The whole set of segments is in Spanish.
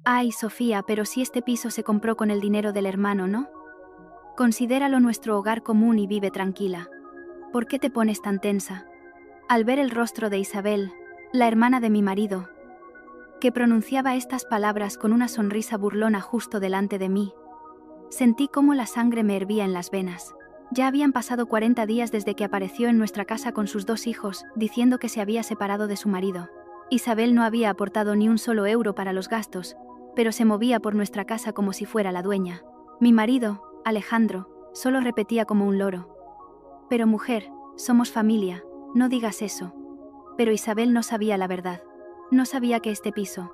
Ay, Sofía, pero si este piso se compró con el dinero del hermano, ¿no? Considéralo nuestro hogar común y vive tranquila. ¿Por qué te pones tan tensa? Al ver el rostro de Isabel, la hermana de mi marido, que pronunciaba estas palabras con una sonrisa burlona justo delante de mí, sentí cómo la sangre me hervía en las venas. Ya habían pasado 40 días desde que apareció en nuestra casa con sus 2 hijos, diciendo que se había separado de su marido. Isabel no había aportado ni un solo euro para los gastos, pero se movía por nuestra casa como si fuera la dueña. Mi marido, Alejandro, solo repetía como un loro: pero mujer, somos familia, no digas eso. Pero Isabel no sabía la verdad. No sabía que este piso,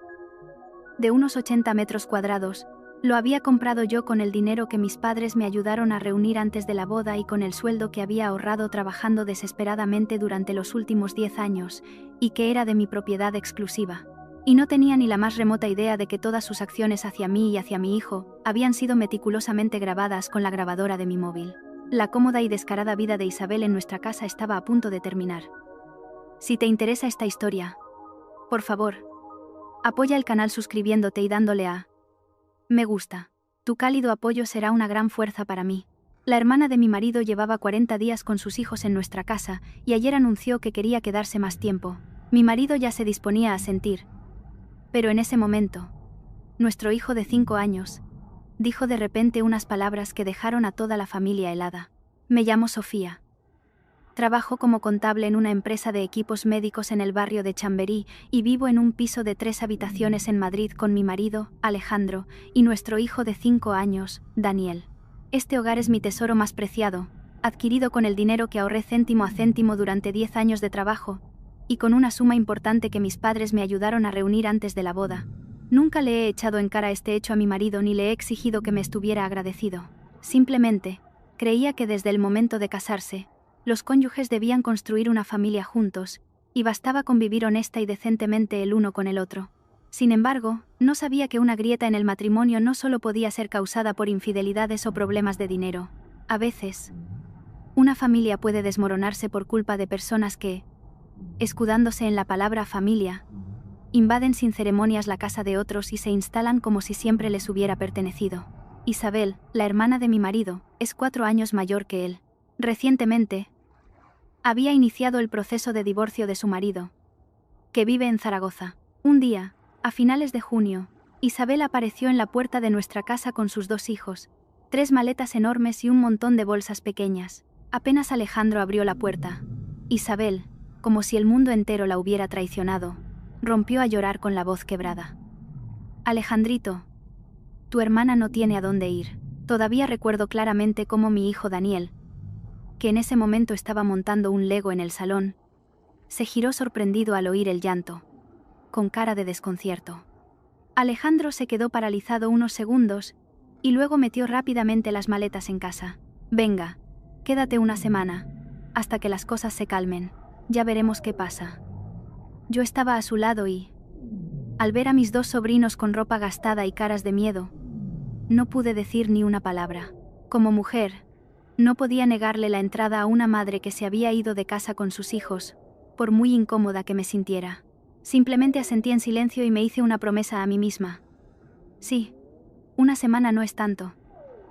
de unos 80 metros cuadrados, lo había comprado yo con el dinero que mis padres me ayudaron a reunir antes de la boda y con el sueldo que había ahorrado trabajando desesperadamente durante los últimos 10 años, y que era de mi propiedad exclusiva. Y no tenía ni la más remota idea de que todas sus acciones hacia mí y hacia mi hijo habían sido meticulosamente grabadas con la grabadora de mi móvil. La cómoda y descarada vida de Isabel en nuestra casa estaba a punto de terminar. Si te interesa esta historia, por favor, apoya el canal suscribiéndote y dándole a me gusta. Tu cálido apoyo será una gran fuerza para mí. La hermana de mi marido llevaba 40 días con sus hijos en nuestra casa y ayer anunció que quería quedarse más tiempo. Mi marido ya se disponía a sentir. Pero en ese momento, nuestro hijo de 5 años dijo de repente unas palabras que dejaron a toda la familia helada. Me llamo Sofía. Trabajo como contable en una empresa de equipos médicos en el barrio de Chamberí y vivo en un piso de 3 habitaciones en Madrid con mi marido, Alejandro, y nuestro hijo de 5 años, Daniel. Este hogar es mi tesoro más preciado, adquirido con el dinero que ahorré céntimo a céntimo durante 10 años de trabajo, y con una suma importante que mis padres me ayudaron a reunir antes de la boda. Nunca le he echado en cara este hecho a mi marido ni le he exigido que me estuviera agradecido. Simplemente, creía que desde el momento de casarse, los cónyuges debían construir una familia juntos, y bastaba con vivir honesta y decentemente el uno con el otro. Sin embargo, no sabía que una grieta en el matrimonio no solo podía ser causada por infidelidades o problemas de dinero. A veces, una familia puede desmoronarse por culpa de personas que, escudándose en la palabra familia, invaden sin ceremonias la casa de otros y se instalan como si siempre les hubiera pertenecido. Isabel, la hermana de mi marido, es 4 años mayor que él. Recientemente, había iniciado el proceso de divorcio de su marido, que vive en Zaragoza. Un día, a finales de junio, Isabel apareció en la puerta de nuestra casa con sus 2 hijos, 3 maletas enormes y un montón de bolsas pequeñas. Apenas Alejandro abrió la puerta, Isabel, como si el mundo entero la hubiera traicionado, rompió a llorar con la voz quebrada. Alejandrito, tu hermana no tiene a dónde ir. Todavía recuerdo claramente cómo mi hijo Daniel, que en ese momento estaba montando un Lego en el salón, se giró sorprendido al oír el llanto, con cara de desconcierto. Alejandro se quedó paralizado unos segundos, y luego metió rápidamente las maletas en casa. Venga, quédate una semana, hasta que las cosas se calmen, ya veremos qué pasa. Yo estaba a su lado y, al ver a mis 2 sobrinos con ropa gastada y caras de miedo, no pude decir ni una palabra. Como mujer, no podía negarle la entrada a una madre que se había ido de casa con sus hijos, por muy incómoda que me sintiera. Simplemente asentí en silencio y me hice una promesa a mí misma. Sí, una semana no es tanto.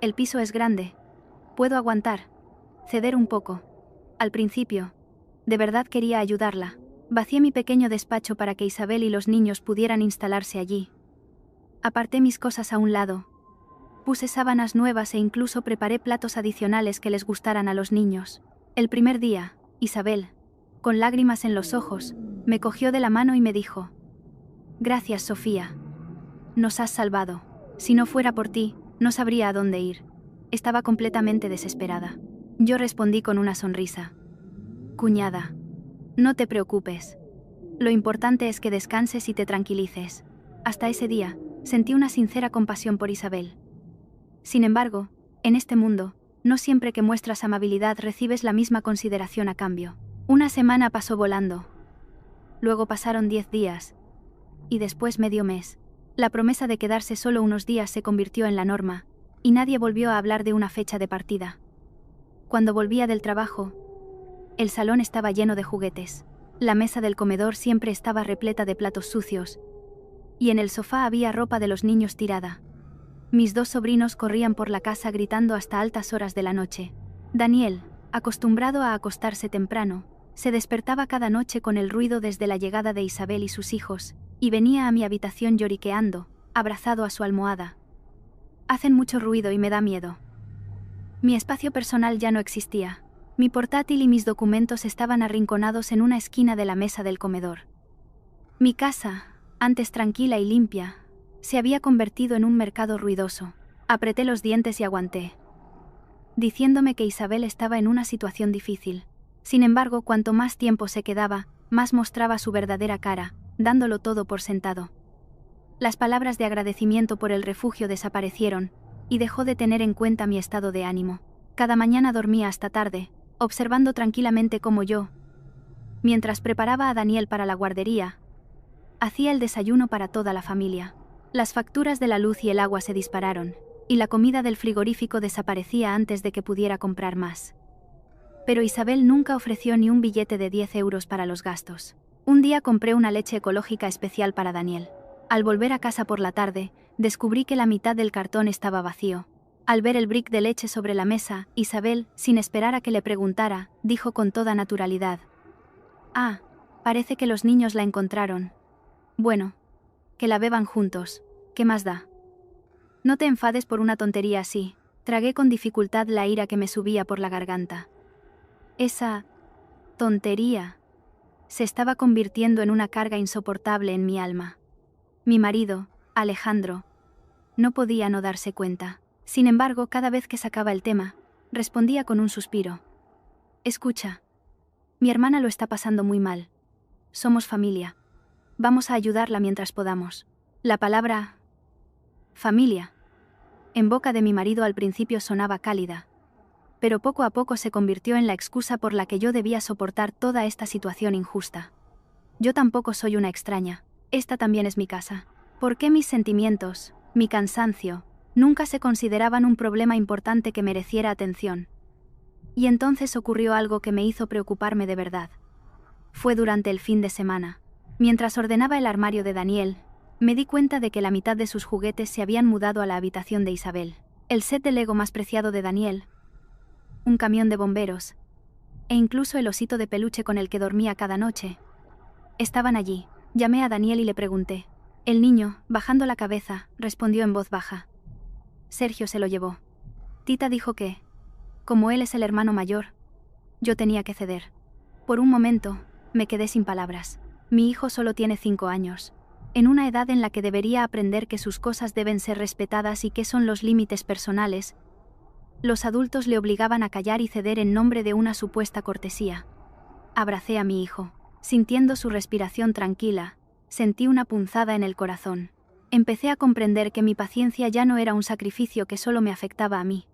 El piso es grande. Puedo aguantar, ceder un poco. Al principio, de verdad quería ayudarla. Vacié mi pequeño despacho para que Isabel y los niños pudieran instalarse allí. Aparté mis cosas a un lado. Puse sábanas nuevas e incluso preparé platos adicionales que les gustaran a los niños. El primer día, Isabel, con lágrimas en los ojos, me cogió de la mano y me dijo: «Gracias, Sofía. Nos has salvado. Si no fuera por ti, no sabría a dónde ir». Estaba completamente desesperada. Yo respondí con una sonrisa: «Cuñada, no te preocupes. Lo importante es que descanses y te tranquilices». Hasta ese día, sentí una sincera compasión por Isabel. Sin embargo, en este mundo, no siempre que muestras amabilidad recibes la misma consideración a cambio. Una semana pasó volando. Luego pasaron 10 días. Y después medio mes. La promesa de quedarse solo unos días se convirtió en la norma, y nadie volvió a hablar de una fecha de partida. Cuando volvía del trabajo, el salón estaba lleno de juguetes. La mesa del comedor siempre estaba repleta de platos sucios, y en el sofá había ropa de los niños tirada. Mis 2 sobrinos corrían por la casa gritando hasta altas horas de la noche. Daniel, acostumbrado a acostarse temprano, se despertaba cada noche con el ruido desde la llegada de Isabel y sus hijos, y venía a mi habitación lloriqueando, abrazado a su almohada. Hacen mucho ruido y me da miedo. Mi espacio personal ya no existía. Mi portátil y mis documentos estaban arrinconados en una esquina de la mesa del comedor. Mi casa, antes tranquila y limpia, se había convertido en un mercado ruidoso. Apreté los dientes y aguanté, diciéndome que Isabel estaba en una situación difícil. Sin embargo, cuanto más tiempo se quedaba, más mostraba su verdadera cara, dándolo todo por sentado. Las palabras de agradecimiento por el refugio desaparecieron, y dejó de tener en cuenta mi estado de ánimo. Cada mañana dormía hasta tarde, observando tranquilamente cómo yo, mientras preparaba a Daniel para la guardería, hacía el desayuno para toda la familia. Las facturas de la luz y el agua se dispararon, y la comida del frigorífico desaparecía antes de que pudiera comprar más. Pero Isabel nunca ofreció ni un billete de 10 euros para los gastos. Un día compré una leche ecológica especial para Daniel. Al volver a casa por la tarde, descubrí que la mitad del cartón estaba vacío. Al ver el brick de leche sobre la mesa, Isabel, sin esperar a que le preguntara, dijo con toda naturalidad: «Ah, parece que los niños la encontraron. Bueno, que la beban juntos, ¿qué más da?» No te enfades por una tontería así. Tragué con dificultad la ira que me subía por la garganta. Esa tontería se estaba convirtiendo en una carga insoportable en mi alma. Mi marido, Alejandro, no podía no darse cuenta. Sin embargo, cada vez que sacaba el tema, respondía con un suspiro: «Escucha, mi hermana lo está pasando muy mal. Somos familia. Vamos a ayudarla mientras podamos». La palabra familia en boca de mi marido al principio sonaba cálida, pero poco a poco se convirtió en la excusa por la que yo debía soportar toda esta situación injusta. Yo tampoco soy una extraña. Esta también es mi casa. ¿Por qué mis sentimientos, mi cansancio, nunca se consideraban un problema importante que mereciera atención? Y entonces ocurrió algo que me hizo preocuparme de verdad. Fue durante el fin de semana. Mientras ordenaba el armario de Daniel, me di cuenta de que la mitad de sus juguetes se habían mudado a la habitación de Isabel. El set de Lego más preciado de Daniel, un camión de bomberos, e incluso el osito de peluche con el que dormía cada noche, estaban allí. Llamé a Daniel y le pregunté. El niño, bajando la cabeza, respondió en voz baja: «Sergio se lo llevó». Tita dijo que, como él es el hermano mayor, yo tenía que ceder. Por un momento, me quedé sin palabras. Mi hijo solo tiene 5 años. En una edad en la que debería aprender que sus cosas deben ser respetadas y qué son los límites personales, los adultos le obligaban a callar y ceder en nombre de una supuesta cortesía. Abracé a mi hijo. Sintiendo su respiración tranquila, sentí una punzada en el corazón. Empecé a comprender que mi paciencia ya no era un sacrificio que solo me afectaba a mí.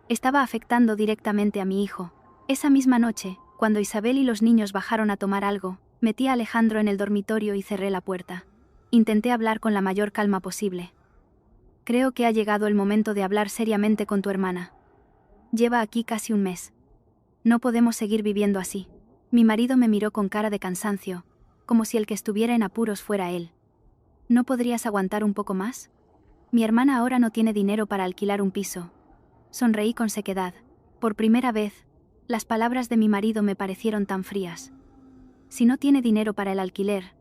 Estaba afectando directamente a mi hijo. Esa misma noche, cuando Isabel y los niños bajaron a tomar algo, metí a Alejandro en el dormitorio y cerré la puerta. Intenté hablar con la mayor calma posible. «Creo que ha llegado el momento de hablar seriamente con tu hermana. Lleva aquí casi un mes. No podemos seguir viviendo así». Mi marido me miró con cara de cansancio, como si el que estuviera en apuros fuera él. «¿No podrías aguantar un poco más? Mi hermana ahora no tiene dinero para alquilar un piso». Sonreí con sequedad. Por primera vez, las palabras de mi marido me parecieron tan frías. «Si no tiene dinero para el alquiler,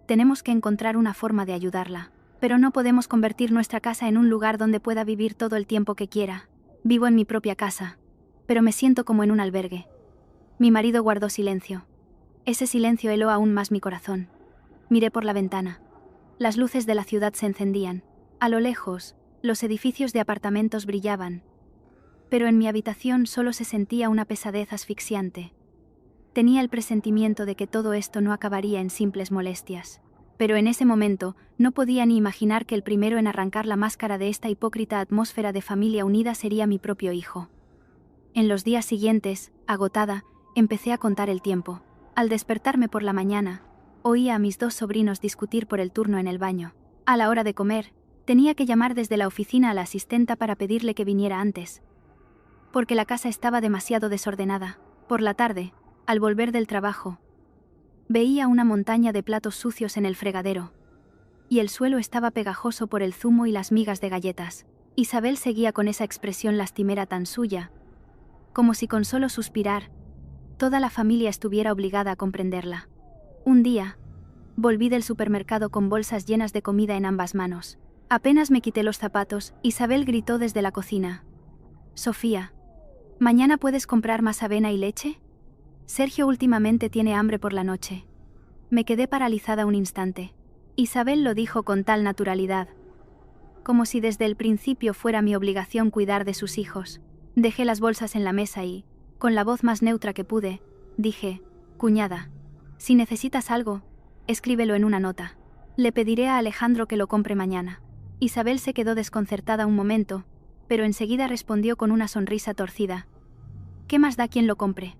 tenemos que encontrar una forma de ayudarla. Pero no podemos convertir nuestra casa en un lugar donde pueda vivir todo el tiempo que quiera. Vivo en mi propia casa, pero me siento como en un albergue». Mi marido guardó silencio. Ese silencio heló aún más mi corazón. Miré por la ventana. Las luces de la ciudad se encendían. A lo lejos, los edificios de apartamentos brillaban. Pero en mi habitación solo se sentía una pesadez asfixiante. Tenía el presentimiento de que todo esto no acabaría en simples molestias. Pero en ese momento, no podía ni imaginar que el primero en arrancar la máscara de esta hipócrita atmósfera de familia unida sería mi propio hijo. En los días siguientes, agotada, empecé a contar el tiempo. Al despertarme por la mañana, oía a mis 2 sobrinos discutir por el turno en el baño. A la hora de comer, tenía que llamar desde la oficina a la asistenta para pedirle que viniera antes, porque la casa estaba demasiado desordenada. Por la tarde, al volver del trabajo, veía una montaña de platos sucios en el fregadero. y el suelo estaba pegajoso por el zumo y las migas de galletas. Isabel seguía con esa expresión lastimera tan suya, como si con solo suspirar, toda la familia estuviera obligada a comprenderla. Un día, volví del supermercado con bolsas llenas de comida en ambas manos. Apenas me quité los zapatos, Isabel gritó desde la cocina: «Sofía, ¿mañana puedes comprar más avena y leche? Sergio últimamente tiene hambre por la noche». Me quedé paralizada un instante. Isabel lo dijo con tal naturalidad, como si desde el principio fuera mi obligación cuidar de sus hijos. Dejé las bolsas en la mesa y, con la voz más neutra que pude, dije: «Cuñada, si necesitas algo, escríbelo en una nota. Le pediré a Alejandro que lo compre mañana». Isabel se quedó desconcertada un momento, pero enseguida respondió con una sonrisa torcida: «¿Qué más da quien lo compre?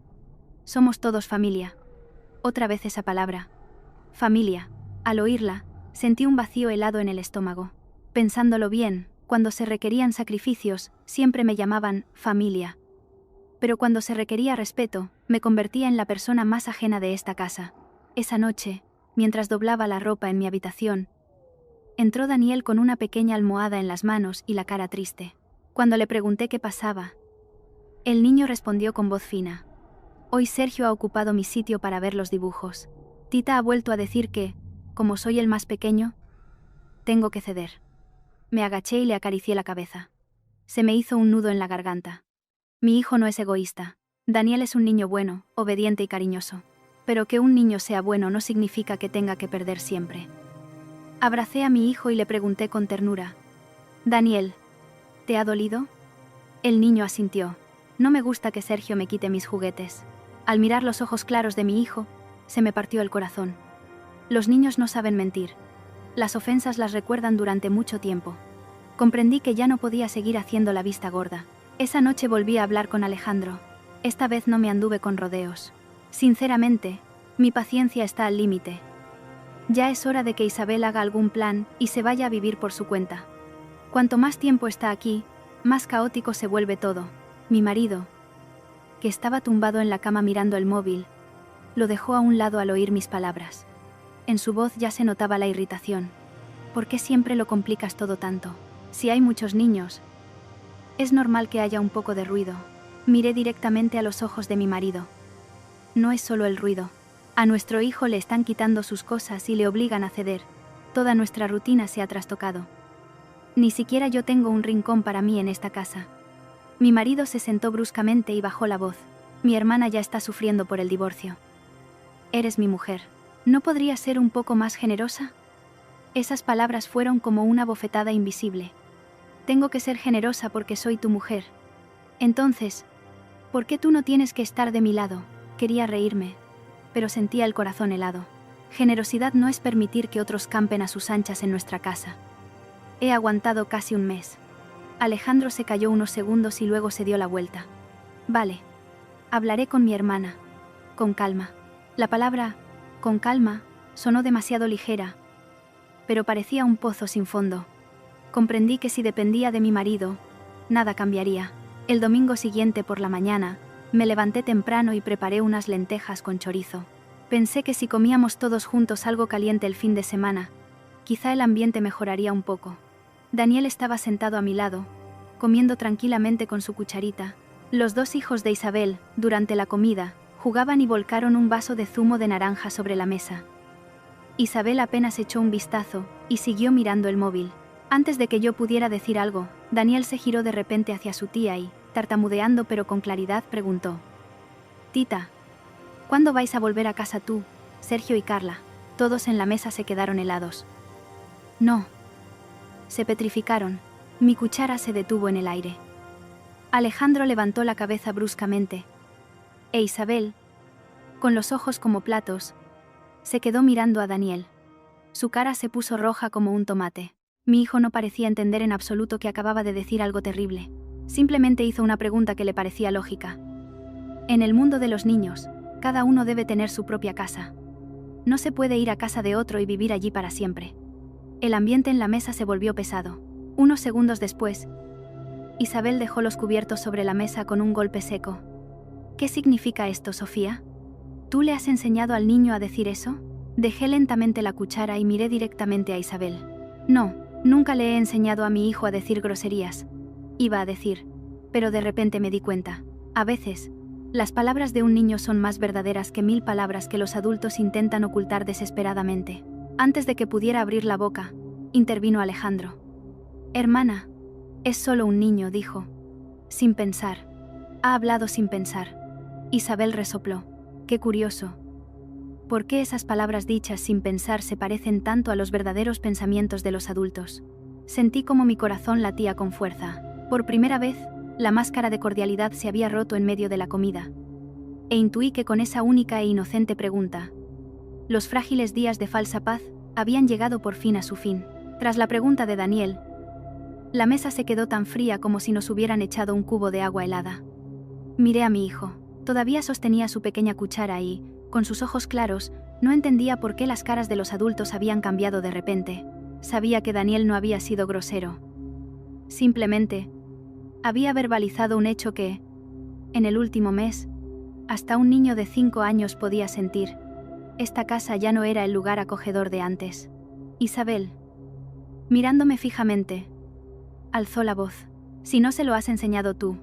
Somos todos familia». Otra vez esa palabra. Familia. Al oírla, sentí un vacío helado en el estómago. Pensándolo bien, cuando se requerían sacrificios, siempre me llamaban familia. Pero cuando se requería respeto, me convertía en la persona más ajena de esta casa. Esa noche, mientras doblaba la ropa en mi habitación, entró Daniel con una pequeña almohada en las manos y la cara triste. Cuando le pregunté qué pasaba, el niño respondió con voz fina: «Hoy Sergio ha ocupado mi sitio para ver los dibujos. Tita ha vuelto a decir que, como soy el más pequeño, tengo que ceder». Me agaché y le acaricié la cabeza. Se me hizo un nudo en la garganta. Mi hijo no es egoísta. Daniel es un niño bueno, obediente y cariñoso. Pero que un niño sea bueno no significa que tenga que perder siempre. Abracé a mi hijo y le pregunté con ternura: «Daniel, ¿te ha dolido?». El niño asintió. «No me gusta que Sergio me quite mis juguetes». Al mirar los ojos claros de mi hijo, se me partió el corazón. Los niños no saben mentir. Las ofensas las recuerdan durante mucho tiempo. Comprendí que ya no podía seguir haciendo la vista gorda. Esa noche volví a hablar con Alejandro. Esta vez no me anduve con rodeos. Sinceramente, mi paciencia está al límite. Ya es hora de que Isabel haga algún plan y se vaya a vivir por su cuenta. Cuanto más tiempo está aquí, más caótico se vuelve todo. Mi marido, que estaba tumbado en la cama mirando el móvil, lo dejó a un lado al oír mis palabras. En su voz ya se notaba la irritación. «¿Por qué siempre lo complicas todo tanto? Si hay muchos niños, es normal que haya un poco de ruido». Miré directamente a los ojos de mi marido. «No es solo el ruido. A nuestro hijo le están quitando sus cosas y le obligan a ceder. Toda nuestra rutina se ha trastocado. Ni siquiera yo tengo un rincón para mí en esta casa». Mi marido se sentó bruscamente y bajó la voz. «Mi hermana ya está sufriendo por el divorcio. Eres mi mujer. ¿No podrías ser un poco más generosa?». Esas palabras fueron como una bofetada invisible. «Tengo que ser generosa porque soy tu mujer. Entonces, ¿por qué tú no tienes que estar de mi lado?». Quería reírme, pero sentía el corazón helado. Generosidad no es permitir que otros campen a sus anchas en nuestra casa. He aguantado casi un mes. Alejandro se calló unos segundos y luego se dio la vuelta. «Vale. Hablaré con mi hermana. Con calma». La palabra «con calma» sonó demasiado ligera, pero parecía un pozo sin fondo. Comprendí que si dependía de mi marido, nada cambiaría. El domingo siguiente por la mañana, me levanté temprano y preparé unas lentejas con chorizo. Pensé que si comíamos todos juntos algo caliente el fin de semana, quizá el ambiente mejoraría un poco. Daniel estaba sentado a mi lado, comiendo tranquilamente con su cucharita. Los dos hijos de Isabel, durante la comida, jugaban y volcaron un vaso de zumo de naranja sobre la mesa. Isabel apenas echó un vistazo y siguió mirando el móvil. Antes de que yo pudiera decir algo, Daniel se giró de repente hacia su tía y, tartamudeando pero con claridad, preguntó: «Tita, ¿cuándo vais a volver a casa tú, Sergio y Carla?». Todos en la mesa se quedaron helados. «No». Se petrificaron. Mi cuchara se detuvo en el aire. Alejandro levantó la cabeza bruscamente. E Isabel, con los ojos como platos, se quedó mirando a Daniel. Su cara se puso roja como un tomate. Mi hijo no parecía entender en absoluto que acababa de decir algo terrible. Simplemente hizo una pregunta que le parecía lógica. En el mundo de los niños, cada uno debe tener su propia casa. No se puede ir a casa de otro y vivir allí para siempre. El ambiente en la mesa se volvió pesado. Unos segundos después, Isabel dejó los cubiertos sobre la mesa con un golpe seco. «¿Qué significa esto, Sofía? ¿Tú le has enseñado al niño a decir eso?». Dejé lentamente la cuchara y miré directamente a Isabel. No, nunca le he enseñado a mi hijo a decir groserías. Iba a decir, pero de repente me di cuenta. A veces, las palabras de un niño son más verdaderas que 1000 palabras que los adultos intentan ocultar desesperadamente. Antes de que pudiera abrir la boca, intervino Alejandro. Hermana, es solo un niño, dijo. Sin pensar. Ha hablado sin pensar. Isabel resopló. Qué curioso. ¿Por qué esas palabras dichas sin pensar se parecen tanto a los verdaderos pensamientos de los adultos? Sentí como mi corazón latía con fuerza. Por primera vez, la máscara de cordialidad se había roto en medio de la comida. E intuí que con esa única e inocente pregunta, los frágiles días de falsa paz habían llegado por fin a su fin. Tras la pregunta de Daniel, la mesa se quedó tan fría como si nos hubieran echado un cubo de agua helada. Miré a mi hijo. Todavía sostenía su pequeña cuchara y, con sus ojos claros, no entendía por qué las caras de los adultos habían cambiado de repente. Sabía que Daniel no había sido grosero. Simplemente, había verbalizado un hecho que, en el último mes, hasta un niño de 5 años podía sentir. Esta casa ya no era el lugar acogedor de antes. Isabel, mirándome fijamente, alzó la voz. Si no se lo has enseñado tú,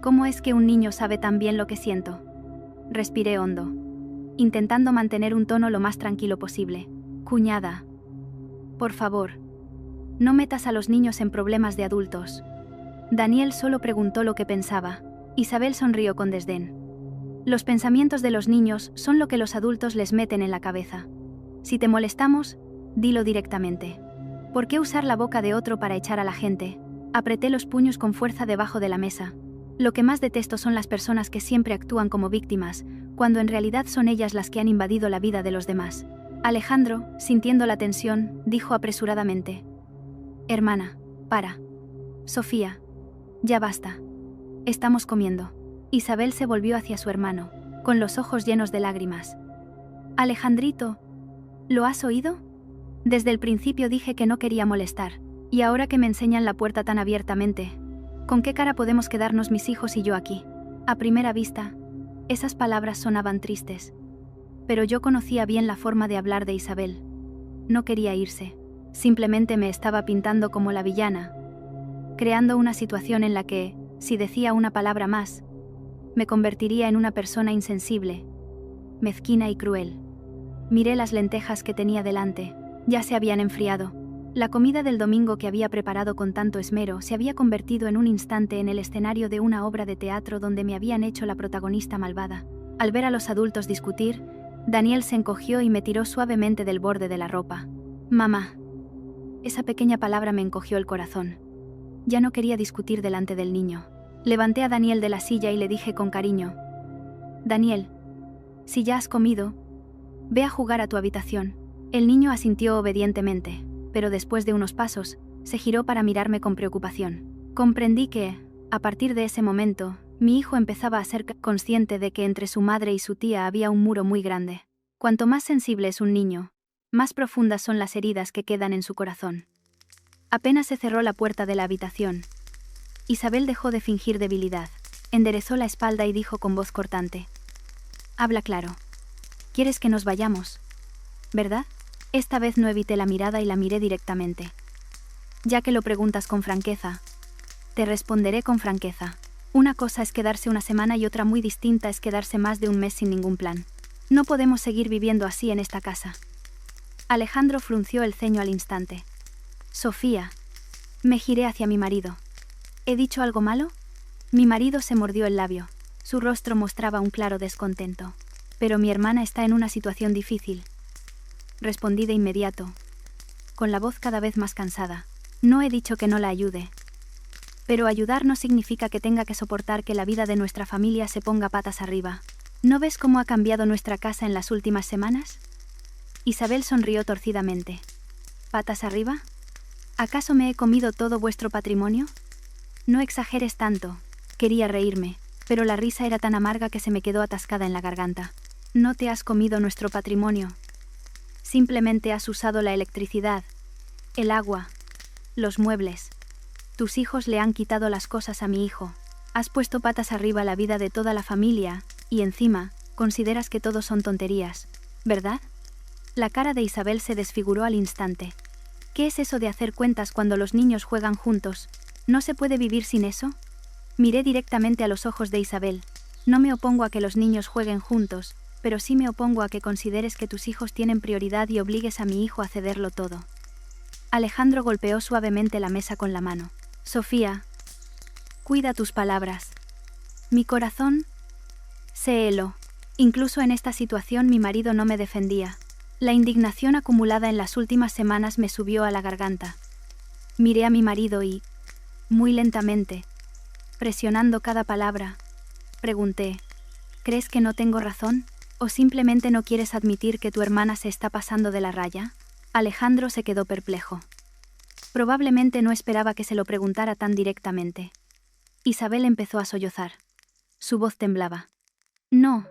¿cómo es que un niño sabe tan bien lo que siento? Respiré hondo, intentando mantener un tono lo más tranquilo posible. Cuñada, por favor, no metas a los niños en problemas de adultos. Daniel solo preguntó lo que pensaba. Isabel sonrió con desdén. Los pensamientos de los niños son lo que los adultos les meten en la cabeza. Si te molestamos, dilo directamente. ¿Por qué usar la boca de otro para echar a la gente? Apreté los puños con fuerza debajo de la mesa. Lo que más detesto son las personas que siempre actúan como víctimas, cuando en realidad son ellas las que han invadido la vida de los demás. Alejandro, sintiendo la tensión, dijo apresuradamente: Hermana, para. Sofía, ya basta. Estamos comiendo. Isabel se volvió hacia su hermano, con los ojos llenos de lágrimas. Alejandrito, ¿lo has oído? Desde el principio dije que no quería molestar, y ahora que me enseñan la puerta tan abiertamente, ¿con qué cara podemos quedarnos mis hijos y yo aquí? A primera vista, esas palabras sonaban tristes. Pero yo conocía bien la forma de hablar de Isabel. No quería irse, simplemente me estaba pintando como la villana, creando una situación en la que, si decía una palabra más, me convertiría en una persona insensible, mezquina y cruel. Miré las lentejas que tenía delante, ya se habían enfriado. La comida del domingo que había preparado con tanto esmero se había convertido en un instante en el escenario de una obra de teatro donde me habían hecho la protagonista malvada. Al ver a los adultos discutir, Daniel se encogió y me tiró suavemente del borde de la ropa. Mamá. Esa pequeña palabra me encogió el corazón. Ya no quería discutir delante del niño. Levanté a Daniel de la silla y le dije con cariño: Daniel, si ya has comido, ve a jugar a tu habitación. El niño asintió obedientemente, pero después de unos pasos, se giró para mirarme con preocupación. Comprendí que, a partir de ese momento, mi hijo empezaba a ser consciente de que entre su madre y su tía había un muro muy grande. Cuanto más sensible es un niño, más profundas son las heridas que quedan en su corazón. Apenas se cerró la puerta de la habitación, Isabel dejó de fingir debilidad, enderezó la espalda y dijo con voz cortante: Habla claro. ¿Quieres que nos vayamos? ¿Verdad? Esta vez no evité la mirada y la miré directamente. Ya que lo preguntas con franqueza, te responderé con franqueza. Una cosa es quedarse una semana y otra muy distinta es quedarse más de un mes sin ningún plan. No podemos seguir viviendo así en esta casa. Alejandro frunció el ceño al instante. Sofía. Me giré hacia mi marido. ¿He dicho algo malo? Mi marido se mordió el labio. Su rostro mostraba un claro descontento. Pero mi hermana está en una situación difícil. Respondí de inmediato, con la voz cada vez más cansada. No he dicho que no la ayude. Pero ayudar no significa que tenga que soportar que la vida de nuestra familia se ponga patas arriba. ¿No ves cómo ha cambiado nuestra casa en las últimas semanas? Isabel sonrió torcidamente. ¿Patas arriba? ¿Acaso me he comido todo vuestro patrimonio? No exageres tanto. Quería reírme, pero la risa era tan amarga que se me quedó atascada en la garganta. No te has comido nuestro patrimonio. Simplemente has usado la electricidad, el agua, los muebles. Tus hijos le han quitado las cosas a mi hijo. Has puesto patas arriba la vida de toda la familia, y encima, consideras que todo son tonterías, ¿verdad? La cara de Isabel se desfiguró al instante. ¿Qué es eso de hacer cuentas cuando los niños juegan juntos? ¿No se puede vivir sin eso? Miré directamente a los ojos de Isabel. No me opongo a que los niños jueguen juntos, pero sí me opongo a que consideres que tus hijos tienen prioridad y obligues a mi hijo a cederlo todo. Alejandro golpeó suavemente la mesa con la mano. Sofía, cuida tus palabras. Mi corazón se heló. Incluso en esta situación mi marido no me defendía. La indignación acumulada en las últimas semanas me subió a la garganta. Miré a mi marido y, muy lentamente, presionando cada palabra, pregunté, ¿crees que no tengo razón? ¿O simplemente no quieres admitir que tu hermana se está pasando de la raya? Alejandro se quedó perplejo. Probablemente no esperaba que se lo preguntara tan directamente. Isabel empezó a sollozar. Su voz temblaba. No,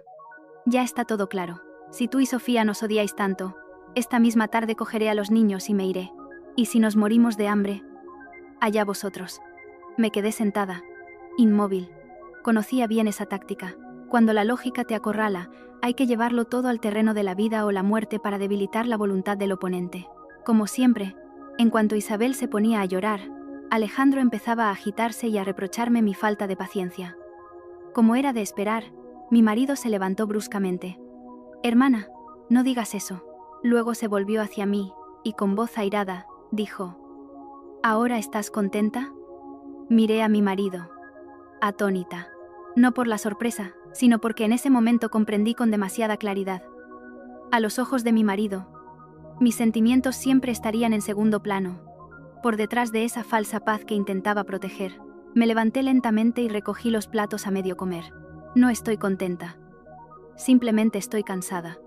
ya está todo claro. Si tú y Sofía nos odiáis tanto, esta misma tarde cogeré a los niños y me iré. Y si nos morimos de hambre, allá vosotros. Me quedé sentada, inmóvil. Conocía bien esa táctica. Cuando la lógica te acorrala, hay que llevarlo todo al terreno de la vida o la muerte para debilitar la voluntad del oponente. Como siempre, en cuanto Isabel se ponía a llorar, Alejandro empezaba a agitarse y a reprocharme mi falta de paciencia. Como era de esperar, mi marido se levantó bruscamente. Hermana, no digas eso. Luego se volvió hacia mí, y con voz airada, dijo, ¿ahora estás contenta? Miré a mi marido, atónita. No por la sorpresa, sino porque en ese momento comprendí con demasiada claridad. A los ojos de mi marido, mis sentimientos siempre estarían en segundo plano, por detrás de esa falsa paz que intentaba proteger. Me levanté lentamente y recogí los platos a medio comer. No estoy contenta. Simplemente estoy cansada.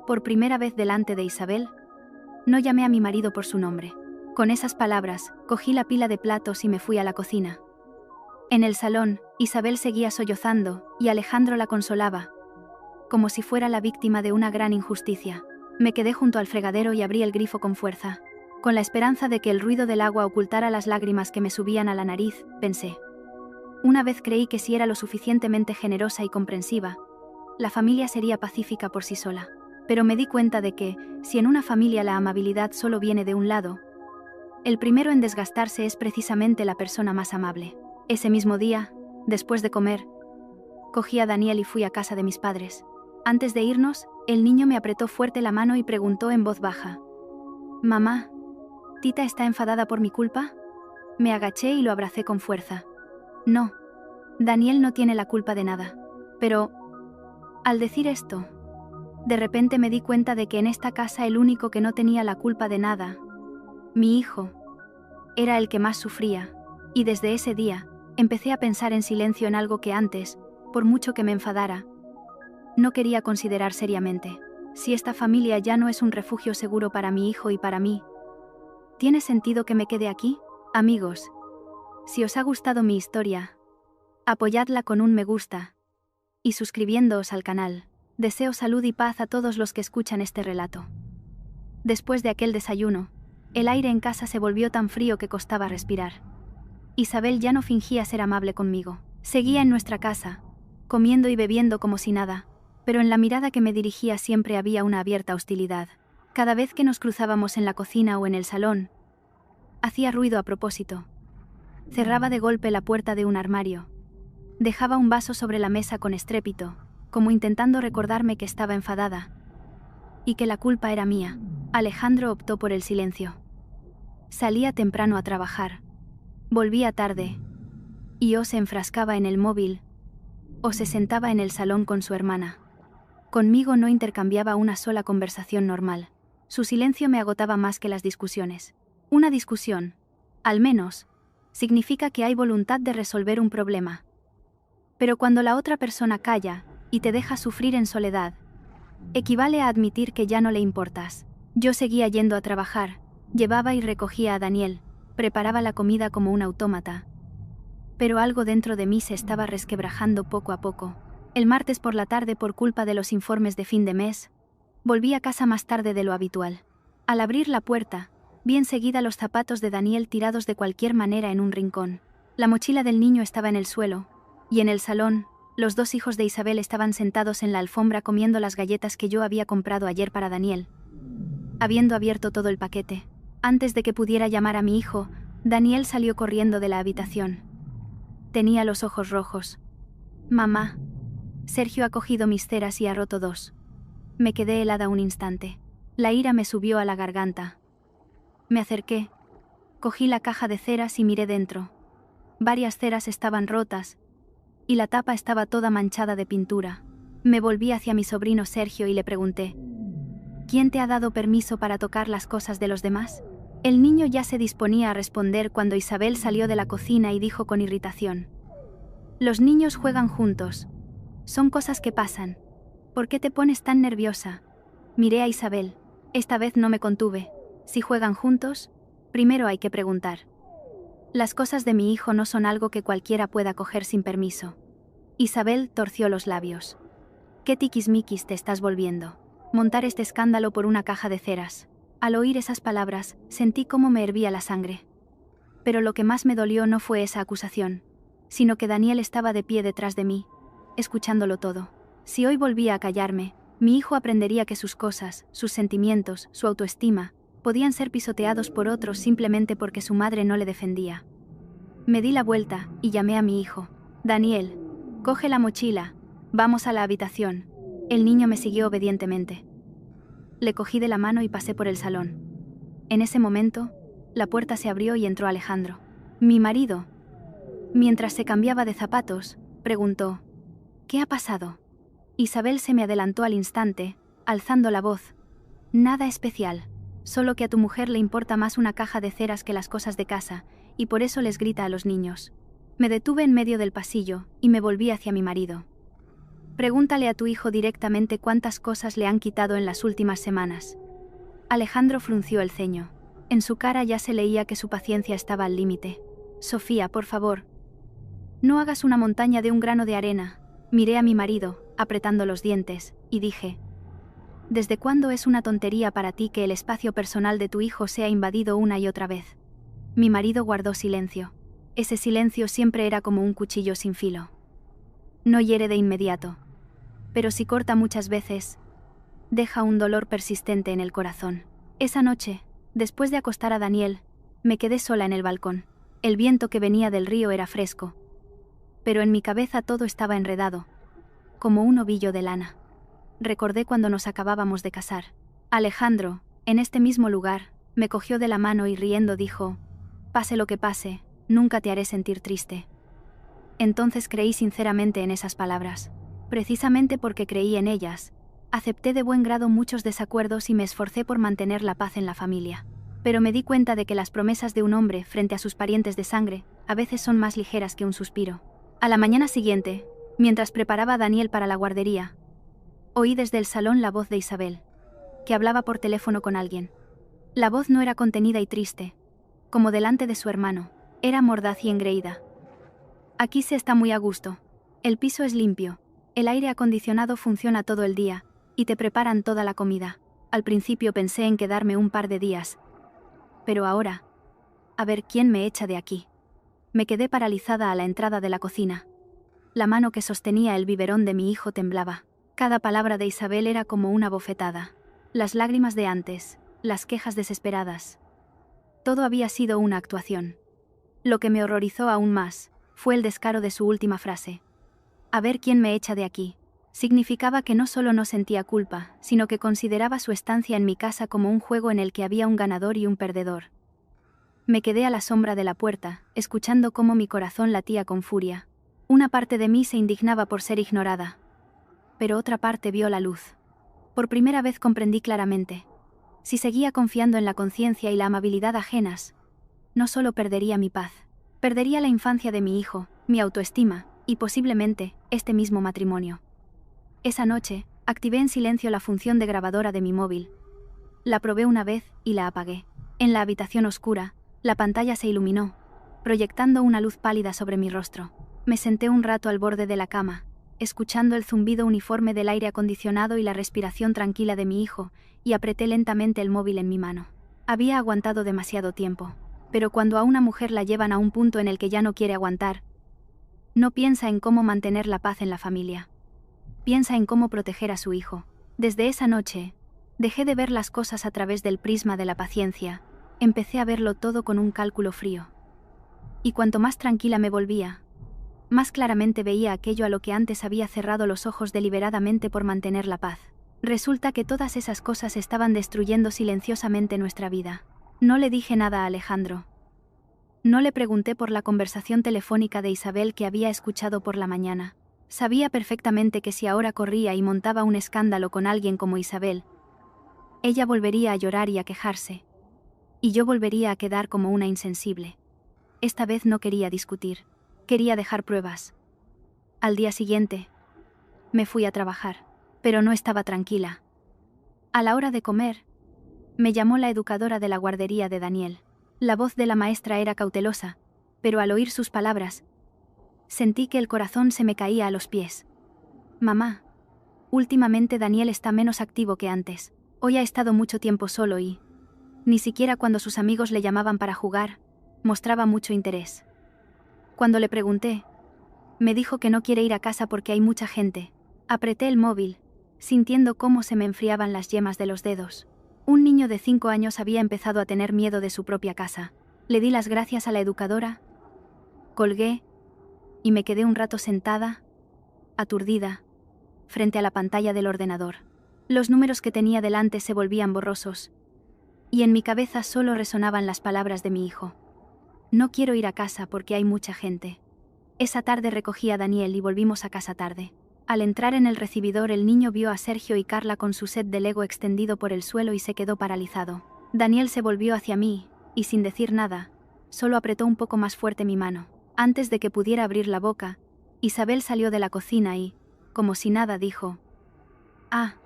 Por primera vez delante de Isabel, no llamé a mi marido por su nombre. Con esas palabras, cogí la pila de platos y me fui a la cocina. En el salón, Isabel seguía sollozando, y Alejandro la consolaba, como si fuera la víctima de una gran injusticia. Me quedé junto al fregadero y abrí el grifo con fuerza. Con la esperanza de que el ruido del agua ocultara las lágrimas que me subían a la nariz, pensé. Una vez creí que si era lo suficientemente generosa y comprensiva, la familia sería pacífica por sí sola. Pero me di cuenta de que, si en una familia la amabilidad solo viene de un lado, el primero en desgastarse es precisamente la persona más amable. Ese mismo día, después de comer, cogí a Daniel y fui a casa de mis padres. Antes de irnos, el niño me apretó fuerte la mano y preguntó en voz baja. «Mamá, ¿Tita está enfadada por mi culpa?» Me agaché y lo abracé con fuerza. «No, Daniel no tiene la culpa de nada. Pero, al decir esto, de repente me di cuenta de que en esta casa el único que no tenía la culpa de nada, mi hijo, era el que más sufría, y desde ese día, empecé a pensar en silencio en algo que antes, por mucho que me enfadara, no quería considerar seriamente. Si esta familia ya no es un refugio seguro para mi hijo y para mí, ¿tiene sentido que me quede aquí? Amigos, si os ha gustado mi historia, apoyadla con un me gusta y suscribiéndoos al canal. Deseo salud y paz a todos los que escuchan este relato. Después de aquel desayuno, el aire en casa se volvió tan frío que costaba respirar. Isabel ya no fingía ser amable conmigo. Seguía en nuestra casa, comiendo y bebiendo como si nada, pero en la mirada que me dirigía siempre había una abierta hostilidad. Cada vez que nos cruzábamos en la cocina o en el salón, hacía ruido a propósito. Cerraba de golpe la puerta de un armario. Dejaba un vaso sobre la mesa con estrépito, como intentando recordarme que estaba enfadada y que la culpa era mía. Alejandro optó por el silencio. Salía temprano a trabajar, volvía tarde, y o se enfrascaba en el móvil, o se sentaba en el salón con su hermana. Conmigo no intercambiaba una sola conversación normal. Su silencio me agotaba más que las discusiones. Una discusión, al menos, significa que hay voluntad de resolver un problema. Pero cuando la otra persona calla y te deja sufrir en soledad, equivale a admitir que ya no le importas. Yo seguía yendo a trabajar, llevaba y recogía a Daniel, preparaba la comida como un autómata. Pero algo dentro de mí se estaba resquebrajando poco a poco. El martes por la tarde, por culpa de los informes de fin de mes, volví a casa más tarde de lo habitual. Al abrir la puerta, vi enseguida los zapatos de Daniel tirados de cualquier manera en un rincón. La mochila del niño estaba en el suelo, y en el salón, los dos hijos de Isabel estaban sentados en la alfombra comiendo las galletas que yo había comprado ayer para Daniel, Habiendo abierto todo el paquete, antes de que pudiera llamar a mi hijo, Daniel salió corriendo de la habitación. Tenía los ojos rojos. Mamá. Sergio ha cogido mis ceras y ha roto 2. Me quedé helada un instante. La ira me subió a la garganta. Me acerqué. Cogí la caja de ceras y miré dentro. Varias ceras estaban rotas, y la tapa estaba toda manchada de pintura. Me volví hacia mi sobrino Sergio y le pregunté: ¿quién te ha dado permiso para tocar las cosas de los demás? El niño ya se disponía a responder cuando Isabel salió de la cocina y dijo con irritación: los niños juegan juntos. Son cosas que pasan. ¿Por qué te pones tan nerviosa? Miré a Isabel. Esta vez no me contuve. Si juegan juntos, primero hay que preguntar. Las cosas de mi hijo no son algo que cualquiera pueda coger sin permiso. Isabel torció los labios. ¿Qué tiquismiquis te estás volviendo? Montar este escándalo por una caja de ceras. Al oír esas palabras, sentí cómo me hervía la sangre. Pero lo que más me dolió no fue esa acusación, sino que Daniel estaba de pie detrás de mí, escuchándolo todo. Si hoy volvía a callarme, mi hijo aprendería que sus cosas, sus sentimientos, su autoestima, podían ser pisoteados por otros simplemente porque su madre no le defendía. Me di la vuelta y llamé a mi hijo. Daniel, coge la mochila, vamos a la habitación. El niño me siguió obedientemente. Le cogí de la mano y pasé por el salón. En ese momento, la puerta se abrió y entró Alejandro, mi marido. Mientras se cambiaba de zapatos, preguntó: ¿qué ha pasado? Isabel se me adelantó al instante, alzando la voz. Nada especial, solo que a tu mujer le importa más una caja de ceras que las cosas de casa, y por eso les grita a los niños. Me detuve en medio del pasillo y me volví hacia mi marido. Pregúntale a tu hijo directamente cuántas cosas le han quitado en las últimas semanas. Alejandro frunció el ceño. En su cara ya se leía que su paciencia estaba al límite. Sofía, por favor. No hagas una montaña de un grano de arena. Miré a mi marido, apretando los dientes, y dije: ¿desde cuándo es una tontería para ti que el espacio personal de tu hijo sea invadido una y otra vez? Mi marido guardó silencio. Ese silencio siempre era como un cuchillo sin filo. No hiere de inmediato, pero si corta muchas veces, deja un dolor persistente en el corazón. Esa noche, después de acostar a Daniel, me quedé sola en el balcón. El viento que venía del río era fresco, pero en mi cabeza todo estaba enredado, como un ovillo de lana. Recordé cuando nos acabábamos de casar. Alejandro, en este mismo lugar, me cogió de la mano y riendo dijo: pase lo que pase, nunca te haré sentir triste. Entonces creí sinceramente en esas palabras. Precisamente porque creí en ellas, acepté de buen grado muchos desacuerdos y me esforcé por mantener la paz en la familia. Pero me di cuenta de que las promesas de un hombre frente a sus parientes de sangre a veces son más ligeras que un suspiro. A la mañana siguiente, mientras preparaba a Daniel para la guardería, oí desde el salón la voz de Isabel, que hablaba por teléfono con alguien. La voz no era contenida y triste, como delante de su hermano, era mordaz y engreída. Aquí se está muy a gusto. El piso es limpio, el aire acondicionado funciona todo el día, y te preparan toda la comida. Al principio pensé en quedarme un par de días. Pero ahora, a ver quién me echa de aquí. Me quedé paralizada a la entrada de la cocina. La mano que sostenía el biberón de mi hijo temblaba. Cada palabra de Isabel era como una bofetada. Las lágrimas de antes, las quejas desesperadas. Todo había sido una actuación. Lo que me horrorizó aún más fue el descaro de su última frase. A ver quién me echa de aquí. Significaba que no solo no sentía culpa, sino que consideraba su estancia en mi casa como un juego en el que había un ganador y un perdedor. Me quedé a la sombra de la puerta, escuchando cómo mi corazón latía con furia. Una parte de mí se indignaba por ser ignorada, pero otra parte vio la luz. Por primera vez comprendí claramente. Si seguía confiando en la conciencia y la amabilidad ajenas, no solo perdería mi paz, perdería la infancia de mi hijo, mi autoestima, y posiblemente, este mismo matrimonio. Esa noche, activé en silencio la función de grabadora de mi móvil. La probé una vez y la apagué. En la habitación oscura, la pantalla se iluminó, proyectando una luz pálida sobre mi rostro. Me senté un rato al borde de la cama, escuchando el zumbido uniforme del aire acondicionado y la respiración tranquila de mi hijo, y apreté lentamente el móvil en mi mano. Había aguantado demasiado tiempo, pero cuando a una mujer la llevan a un punto en el que ya no quiere aguantar, no piensa en cómo mantener la paz en la familia. Piensa en cómo proteger a su hijo. Desde esa noche, Dejé de ver las cosas a través del prisma de la paciencia, empecé a verlo todo con un cálculo frío. Y cuanto más tranquila me volvía, más claramente veía aquello a lo que antes había cerrado los ojos deliberadamente por mantener la paz. Resulta que todas esas cosas estaban destruyendo silenciosamente nuestra vida. No le dije nada a Alejandro. No le pregunté por la conversación telefónica de Isabel que había escuchado por la mañana. Sabía perfectamente que si ahora corría y montaba un escándalo con alguien como Isabel, ella volvería a llorar y a quejarse. Y yo volvería a quedar como una insensible. Esta vez no quería discutir. Quería dejar pruebas. Al día siguiente, me fui a trabajar, pero no estaba tranquila. A la hora de comer, me llamó la educadora de la guardería de Daniel. La voz de la maestra era cautelosa, pero al oír sus palabras, sentí que el corazón se me caía a los pies. Mamá, últimamente Daniel está menos activo que antes. Hoy ha estado mucho tiempo solo y, ni siquiera cuando sus amigos le llamaban para jugar, mostraba mucho interés. Cuando le pregunté, me dijo que no quiere ir a casa porque hay mucha gente. Apreté el móvil, sintiendo cómo se me enfriaban las yemas de los dedos. Un niño de 5 años había empezado a tener miedo de su propia casa. Le di las gracias a la educadora, colgué y me quedé un rato sentada, aturdida, frente a la pantalla del ordenador. Los números que tenía delante se volvían borrosos, y en mi cabeza solo resonaban las palabras de mi hijo. No quiero ir a casa porque hay mucha gente. Esa tarde recogí a Daniel y volvimos a casa tarde. Al entrar en el recibidor, el niño vio a Sergio y Carla con su set de Lego extendido por el suelo y se quedó paralizado. Daniel se volvió hacia mí, y sin decir nada, solo apretó un poco más fuerte mi mano. Antes de que pudiera abrir la boca, Isabel salió de la cocina y, como si nada, dijo: «Ah,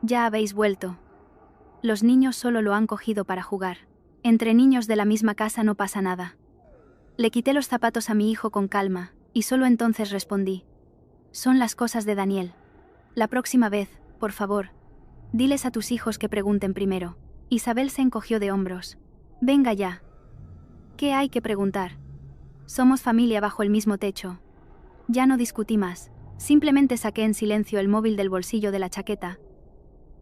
ya habéis vuelto. Los niños solo lo han cogido para jugar. Entre niños de la misma casa no pasa nada». Le quité los zapatos a mi hijo con calma, y solo entonces respondí: «Son las cosas de Daniel. La próxima vez, por favor, diles a tus hijos que pregunten primero». Isabel se encogió de hombros. «Venga ya. ¿Qué hay que preguntar? Somos familia bajo el mismo techo». Ya no discutí más, simplemente saqué en silencio el móvil del bolsillo de la chaqueta.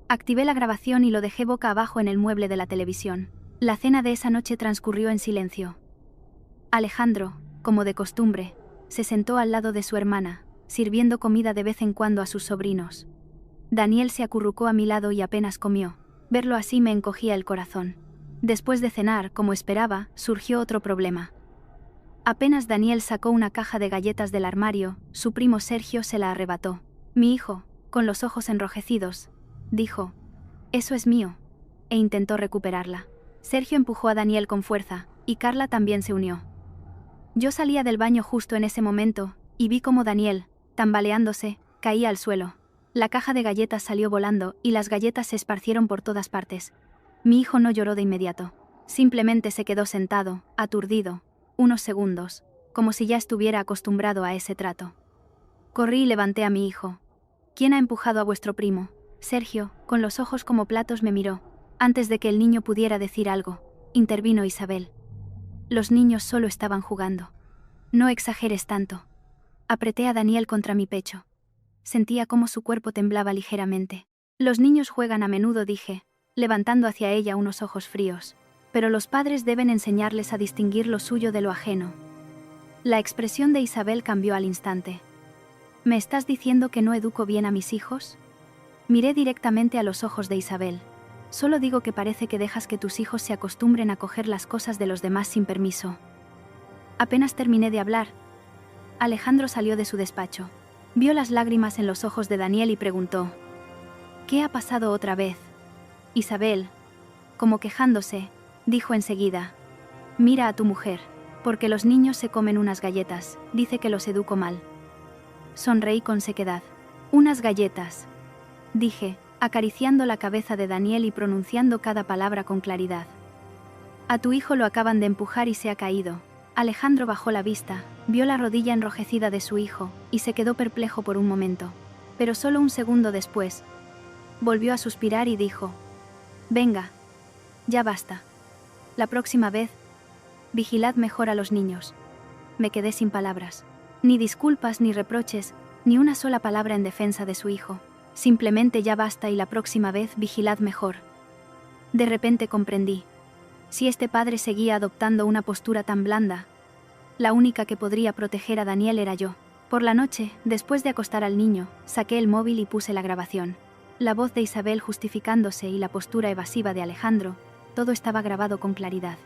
Activé la grabación y lo dejé boca abajo en el mueble de la televisión. La cena de esa noche transcurrió en silencio. Alejandro, como de costumbre, se sentó al lado de su hermana, sirviendo comida de vez en cuando a sus sobrinos. Daniel se acurrucó a mi lado y apenas comió. Verlo así me encogía el corazón. Después de cenar, como esperaba, surgió otro problema. Apenas Daniel sacó una caja de galletas del armario, su primo Sergio se la arrebató. Mi hijo, con los ojos enrojecidos, dijo: «Eso es mío», e intentó recuperarla. Sergio empujó a Daniel con fuerza, y Carla también se unió. Yo salía del baño justo en ese momento, y vi cómo Daniel, tambaleándose, caía al suelo. La caja de galletas salió volando, y las galletas se esparcieron por todas partes. Mi hijo no lloró de inmediato. Simplemente se quedó sentado, aturdido, unos segundos, como si ya estuviera acostumbrado a ese trato. Corrí y levanté a mi hijo. «¿Quién ha empujado a vuestro primo?» Sergio, con los ojos como platos, me miró. Antes de que el niño pudiera decir algo, intervino Isabel. «Los niños solo estaban jugando. No exageres tanto». Apreté a Daniel contra mi pecho. Sentía cómo su cuerpo temblaba ligeramente. «Los niños juegan a menudo», dije, levantando hacia ella unos ojos fríos. «Pero los padres deben enseñarles a distinguir lo suyo de lo ajeno». La expresión de Isabel cambió al instante. «¿Me estás diciendo que no educo bien a mis hijos?» Miré directamente a los ojos de Isabel. «Solo digo que parece que dejas que tus hijos se acostumbren a coger las cosas de los demás sin permiso». Apenas terminé de hablar, Alejandro salió de su despacho. Vio las lágrimas en los ojos de Daniel y preguntó: «¿Qué ha pasado otra vez?» Isabel, como quejándose, dijo enseguida: «Mira a tu mujer, porque los niños se comen unas galletas, dice que los educo mal». Sonreí con sequedad. «Unas galletas», dije, acariciando la cabeza de Daniel y pronunciando cada palabra con claridad. «A tu hijo lo acaban de empujar y se ha caído». Alejandro bajó la vista, vio la rodilla enrojecida de su hijo, y se quedó perplejo por un momento. Pero solo un segundo después, volvió a suspirar y dijo: «Venga, ya basta. La próxima vez, vigilad mejor a los niños». Me quedé sin palabras. Ni disculpas ni reproches, ni una sola palabra en defensa de su hijo. Simplemente ya basta y la próxima vez vigilad mejor. De repente comprendí. Si este padre seguía adoptando una postura tan blanda, la única que podría proteger a Daniel era yo. Por la noche, después de acostar al niño, saqué el móvil y puse la grabación. La voz de Isabel justificándose y la postura evasiva de Alejandro, todo estaba grabado con claridad.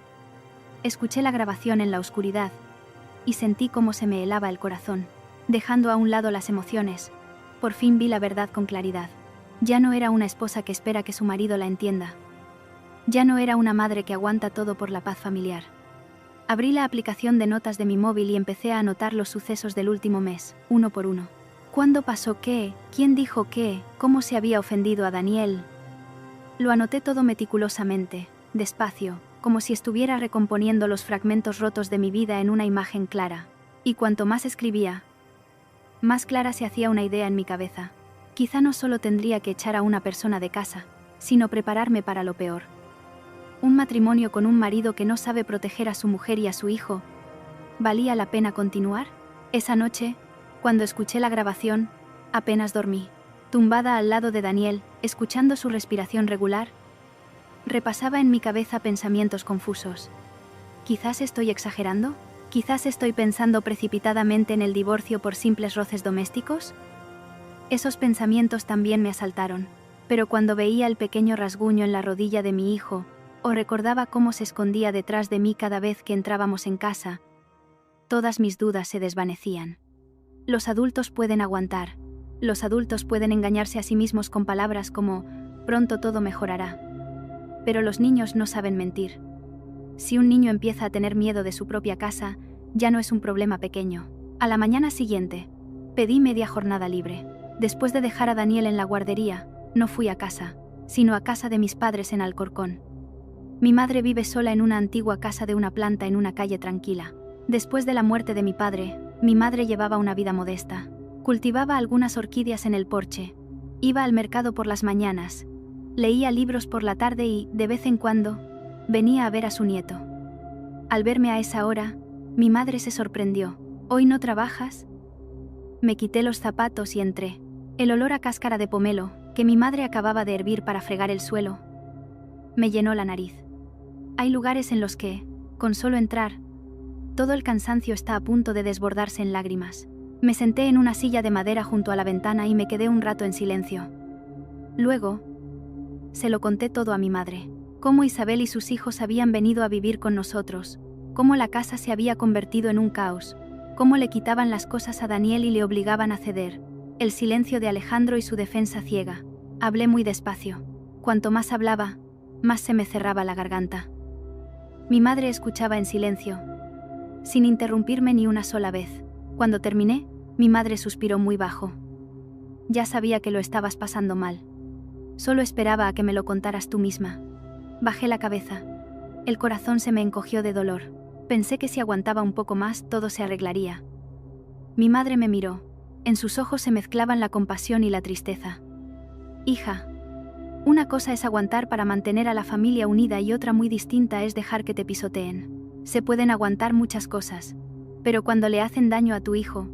Escuché la grabación en la oscuridad y sentí cómo se me helaba el corazón. Dejando a un lado las emociones, por fin vi la verdad con claridad. Ya no era una esposa que espera que su marido la entienda. Ya no era una madre que aguanta todo por la paz familiar. Abrí la aplicación de notas de mi móvil y empecé a anotar los sucesos del último mes, uno por uno. ¿Cuándo pasó qué? ¿Quién dijo qué? ¿Cómo se había ofendido a Daniel? Lo anoté todo meticulosamente, despacio, como si estuviera recomponiendo los fragmentos rotos de mi vida en una imagen clara. Y cuanto más escribía, más clara se hacía una idea en mi cabeza. Quizá no solo tendría que echar a una persona de casa, sino prepararme para lo peor. Un matrimonio con un marido que no sabe proteger a su mujer y a su hijo. ¿Valía la pena continuar? Esa noche, cuando escuché la grabación, apenas dormí. Tumbada al lado de Daniel, escuchando su respiración regular, repasaba en mi cabeza pensamientos confusos. ¿Quizás estoy exagerando? ¿Quizás estoy pensando precipitadamente en el divorcio por simples roces domésticos? Esos pensamientos también me asaltaron, pero cuando veía el pequeño rasguño en la rodilla de mi hijo, o recordaba cómo se escondía detrás de mí cada vez que entrábamos en casa, todas mis dudas se desvanecían. Los adultos pueden aguantar. Los adultos pueden engañarse a sí mismos con palabras como «pronto todo mejorará». Pero los niños no saben mentir. Si un niño empieza a tener miedo de su propia casa, ya no es un problema pequeño. A la mañana siguiente, pedí media jornada libre. Después de dejar a Daniel en la guardería, no fui a casa, sino a casa de mis padres en Alcorcón. Mi madre vive sola en una antigua casa de una planta en una calle tranquila. Después de la muerte de mi padre, mi madre llevaba una vida modesta. Cultivaba algunas orquídeas en el porche. Iba al mercado por las mañanas. Leía libros por la tarde y, de vez en cuando, venía a ver a su nieto. Al verme a esa hora, mi madre se sorprendió. «¿Hoy no trabajas?». Me quité los zapatos y entré. El olor a cáscara de pomelo, que mi madre acababa de hervir para fregar el suelo, me llenó la nariz. Hay lugares en los que, con solo entrar, todo el cansancio está a punto de desbordarse en lágrimas. Me senté en una silla de madera junto a la ventana y me quedé un rato en silencio. Luego, se lo conté todo a mi madre. Cómo Isabel y sus hijos habían venido a vivir con nosotros, cómo la casa se había convertido en un caos, cómo le quitaban las cosas a Daniel y le obligaban a ceder, el silencio de Alejandro y su defensa ciega. Hablé muy despacio. Cuanto más hablaba, más se me cerraba la garganta. Mi madre escuchaba en silencio, sin interrumpirme ni una sola vez. Cuando terminé, mi madre suspiró muy bajo. Ya sabía que lo estabas pasando mal. Solo esperaba a que me lo contaras tú misma. Bajé la cabeza. El corazón se me encogió de dolor. Pensé que si aguantaba un poco más, todo se arreglaría. Mi madre me miró. En sus ojos se mezclaban la compasión y la tristeza. Hija, una cosa es aguantar para mantener a la familia unida y otra muy distinta es dejar que te pisoteen. Se pueden aguantar muchas cosas, pero cuando le hacen daño a tu hijo,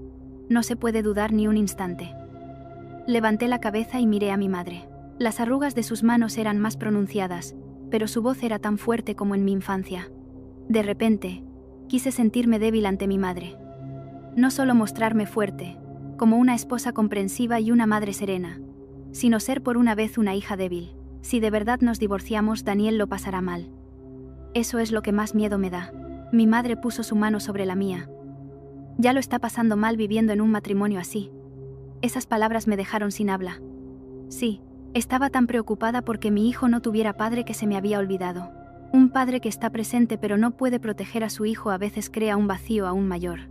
no se puede dudar ni un instante. Levanté la cabeza y miré a mi madre. Las arrugas de sus manos eran más pronunciadas, pero su voz era tan fuerte como en mi infancia. De repente, quise sentirme débil ante mi madre. No solo mostrarme fuerte, como una esposa comprensiva y una madre serena, sino ser por una vez una hija débil. Si de verdad nos divorciamos, Daniel lo pasará mal. Eso es lo que más miedo me da. Mi madre puso su mano sobre la mía. Ya lo está pasando mal viviendo en un matrimonio así. Esas palabras me dejaron sin habla. Sí, estaba tan preocupada porque mi hijo no tuviera padre que se me había olvidado. Un padre que está presente pero no puede proteger a su hijo a veces crea un vacío aún mayor.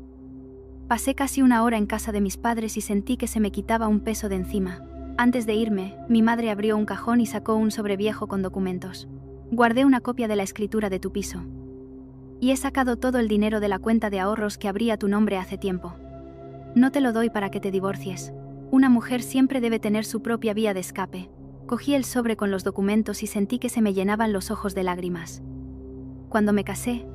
Pasé casi una hora en casa de mis padres y sentí que se me quitaba un peso de encima. Antes de irme, mi madre abrió un cajón y sacó un sobre viejo con documentos. Guardé una copia de la escritura de tu piso. Y he sacado todo el dinero de la cuenta de ahorros que abrí a tu nombre hace tiempo. No te lo doy para que te divorcies. Una mujer siempre debe tener su propia vía de escape. Cogí el sobre con los documentos y sentí que se me llenaban los ojos de lágrimas. Cuando me casé,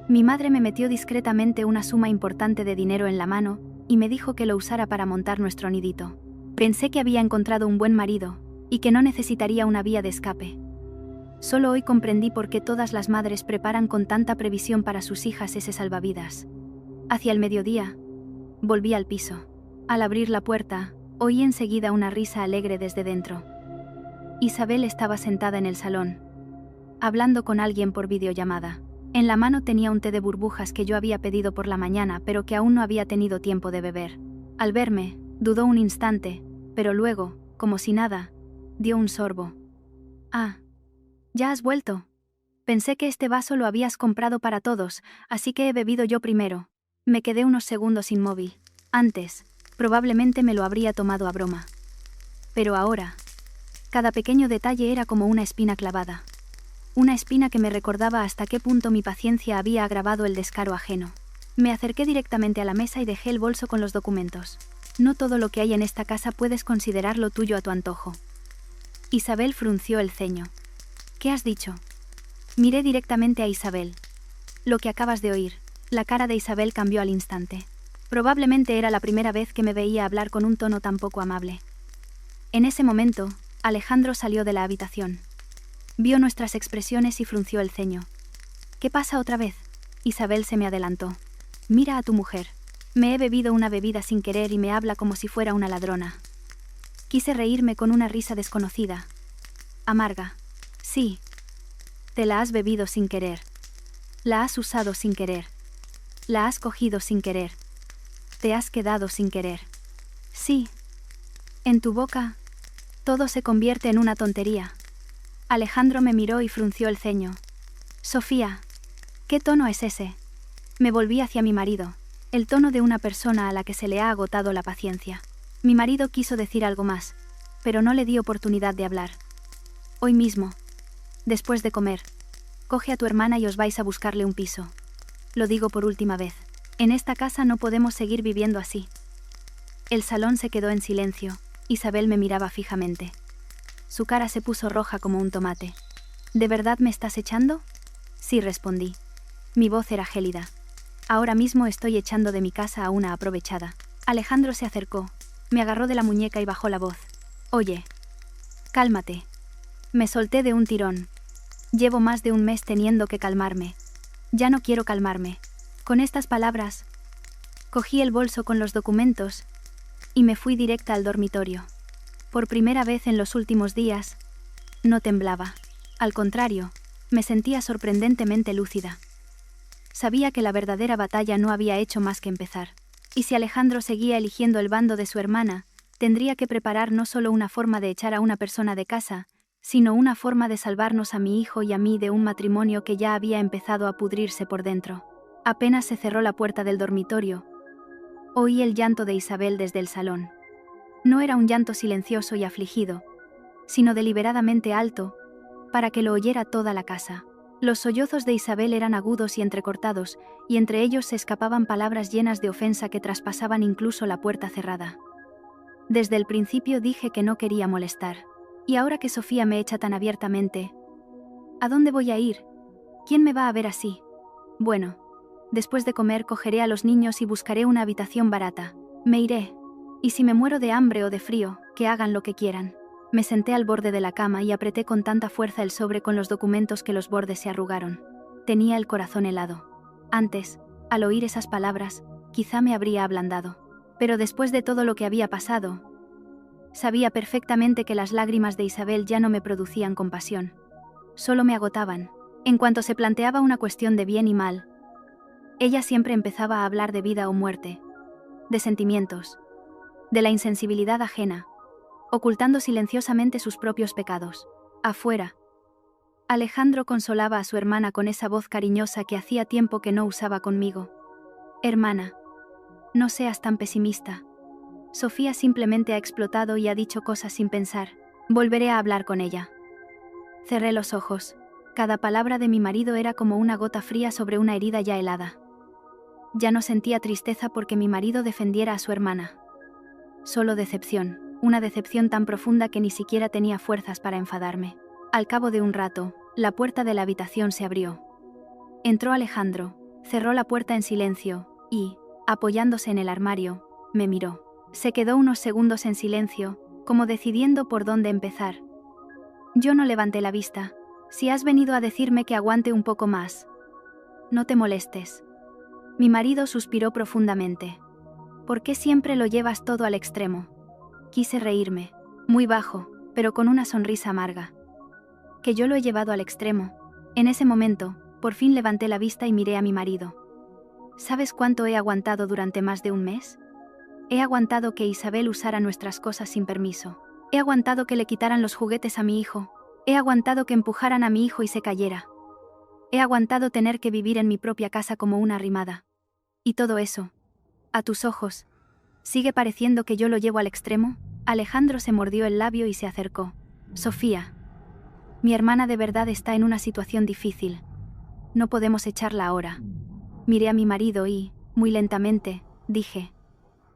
mi madre me metió discretamente una suma importante de dinero en la mano y me dijo que lo usara para montar nuestro nidito. Pensé que había encontrado un buen marido, y que no necesitaría una vía de escape. Solo hoy comprendí por qué todas las madres preparan con tanta previsión para sus hijas ese salvavidas. Hacia el mediodía, volví al piso. Al abrir la puerta, oí enseguida una risa alegre desde dentro. Isabel estaba sentada en el salón, hablando con alguien por videollamada. En la mano tenía un té de burbujas que yo había pedido por la mañana, pero que aún no había tenido tiempo de beber. Al verme, dudó un instante, pero luego, como si nada, dio un sorbo. «Ah, ¿ya has vuelto? Pensé que este vaso lo habías comprado para todos, así que he bebido yo primero». Me quedé unos segundos inmóvil. Antes, probablemente me lo habría tomado a broma. Pero ahora, cada pequeño detalle era como una espina clavada. Una espina que me recordaba hasta qué punto mi paciencia había agravado el descaro ajeno. Me acerqué directamente a la mesa y dejé el bolso con los documentos. «No todo lo que hay en esta casa puedes considerarlo tuyo a tu antojo». Isabel frunció el ceño. «¿Qué has dicho?». Miré directamente a Isabel. «Lo que acabas de oír». La cara de Isabel cambió al instante. Probablemente era la primera vez que me veía hablar con un tono tan poco amable. En ese momento, Alejandro salió de la habitación. Vio nuestras expresiones y frunció el ceño. «¿Qué pasa otra vez?». Isabel se me adelantó. «Mira a tu mujer. Me he bebido una bebida sin querer y me habla como si fuera una ladrona». Quise reírme con una risa desconocida. Amarga. «Sí. Te la has bebido sin querer. La has usado sin querer. La has cogido sin querer. Te has quedado sin querer. Sí. En tu boca, todo se convierte en una tontería». Alejandro me miró y frunció el ceño. «Sofía, ¿qué tono es ese?». Me volví hacia mi marido, el tono de una persona a la que se le ha agotado la paciencia. Mi marido quiso decir algo más, pero no le di oportunidad de hablar. «Hoy mismo, después de comer, coge a tu hermana y os vais a buscarle un piso. Lo digo por última vez. En esta casa no podemos seguir viviendo así». El salón se quedó en silencio. Isabel me miraba fijamente. Su cara se puso roja como un tomate. «¿De verdad me estás echando?». «Sí», respondí. Mi voz era gélida. «Ahora mismo estoy echando de mi casa a una aprovechada». Alejandro se acercó, me agarró de la muñeca y bajó la voz. «Oye, cálmate». Me solté de un tirón. Llevo más de un mes teniendo que calmarme. Ya no quiero calmarme. Con estas palabras, cogí el bolso con los documentos y me fui directa al dormitorio. Por primera vez en los últimos días, no temblaba. Al contrario, me sentía sorprendentemente lúcida. Sabía que la verdadera batalla no había hecho más que empezar. Y si Alejandro seguía eligiendo el bando de su hermana, tendría que preparar no solo una forma de echar a una persona de casa, sino una forma de salvarnos a mi hijo y a mí de un matrimonio que ya había empezado a pudrirse por dentro. Apenas se cerró la puerta del dormitorio, oí el llanto de Isabel desde el salón. No era un llanto silencioso y afligido, sino deliberadamente alto, para que lo oyera toda la casa. Los sollozos de Isabel eran agudos y entrecortados, y entre ellos se escapaban palabras llenas de ofensa que traspasaban incluso la puerta cerrada. Desde el principio dije que no quería molestar. Y ahora que Sofía me echa tan abiertamente, ¿a dónde voy a ir? ¿Quién me va a ver así? Bueno, después de comer cogeré a los niños y buscaré una habitación barata. Me iré. Y si me muero de hambre o de frío, que hagan lo que quieran. Me senté al borde de la cama y apreté con tanta fuerza el sobre con los documentos que los bordes se arrugaron. Tenía el corazón helado. Antes, al oír esas palabras, quizá me habría ablandado. Pero después de todo lo que había pasado, sabía perfectamente que las lágrimas de Isabel ya no me producían compasión. Solo me agotaban. En cuanto se planteaba una cuestión de bien y mal, ella siempre empezaba a hablar de vida o muerte, de sentimientos, de la insensibilidad ajena, ocultando silenciosamente sus propios pecados. Afuera, Alejandro consolaba a su hermana con esa voz cariñosa que hacía tiempo que no usaba conmigo. «Hermana, no seas tan pesimista. Sofía simplemente ha explotado y ha dicho cosas sin pensar. Volveré a hablar con ella». Cerré los ojos. Cada palabra de mi marido era como una gota fría sobre una herida ya helada. Ya no sentía tristeza porque mi marido defendiera a su hermana. Solo decepción, una decepción tan profunda que ni siquiera tenía fuerzas para enfadarme. Al cabo de un rato, la puerta de la habitación se abrió. Entró Alejandro, cerró la puerta en silencio y, apoyándose en el armario, me miró. Se quedó unos segundos en silencio, como decidiendo por dónde empezar. Yo no levanté la vista. Si has venido a decirme que aguante un poco más. No te molestes. Mi marido suspiró profundamente. ¿Por qué siempre lo llevas todo al extremo? Quise reírme, muy bajo, pero con una sonrisa amarga. Que yo lo he llevado al extremo. En ese momento, por fin levanté la vista y miré a mi marido. ¿Sabes cuánto he aguantado durante más de un mes? He aguantado que Isabel usara nuestras cosas sin permiso. He aguantado que le quitaran los juguetes a mi hijo. He aguantado que empujaran a mi hijo y se cayera. He aguantado tener que vivir en mi propia casa como una arrimada. Y todo eso, a tus ojos, ¿sigue pareciendo que yo lo llevo al extremo? Alejandro se mordió el labio y se acercó. Sofía. Mi hermana de verdad está en una situación difícil. No podemos echarla ahora. Miré a mi marido y, muy lentamente, dije: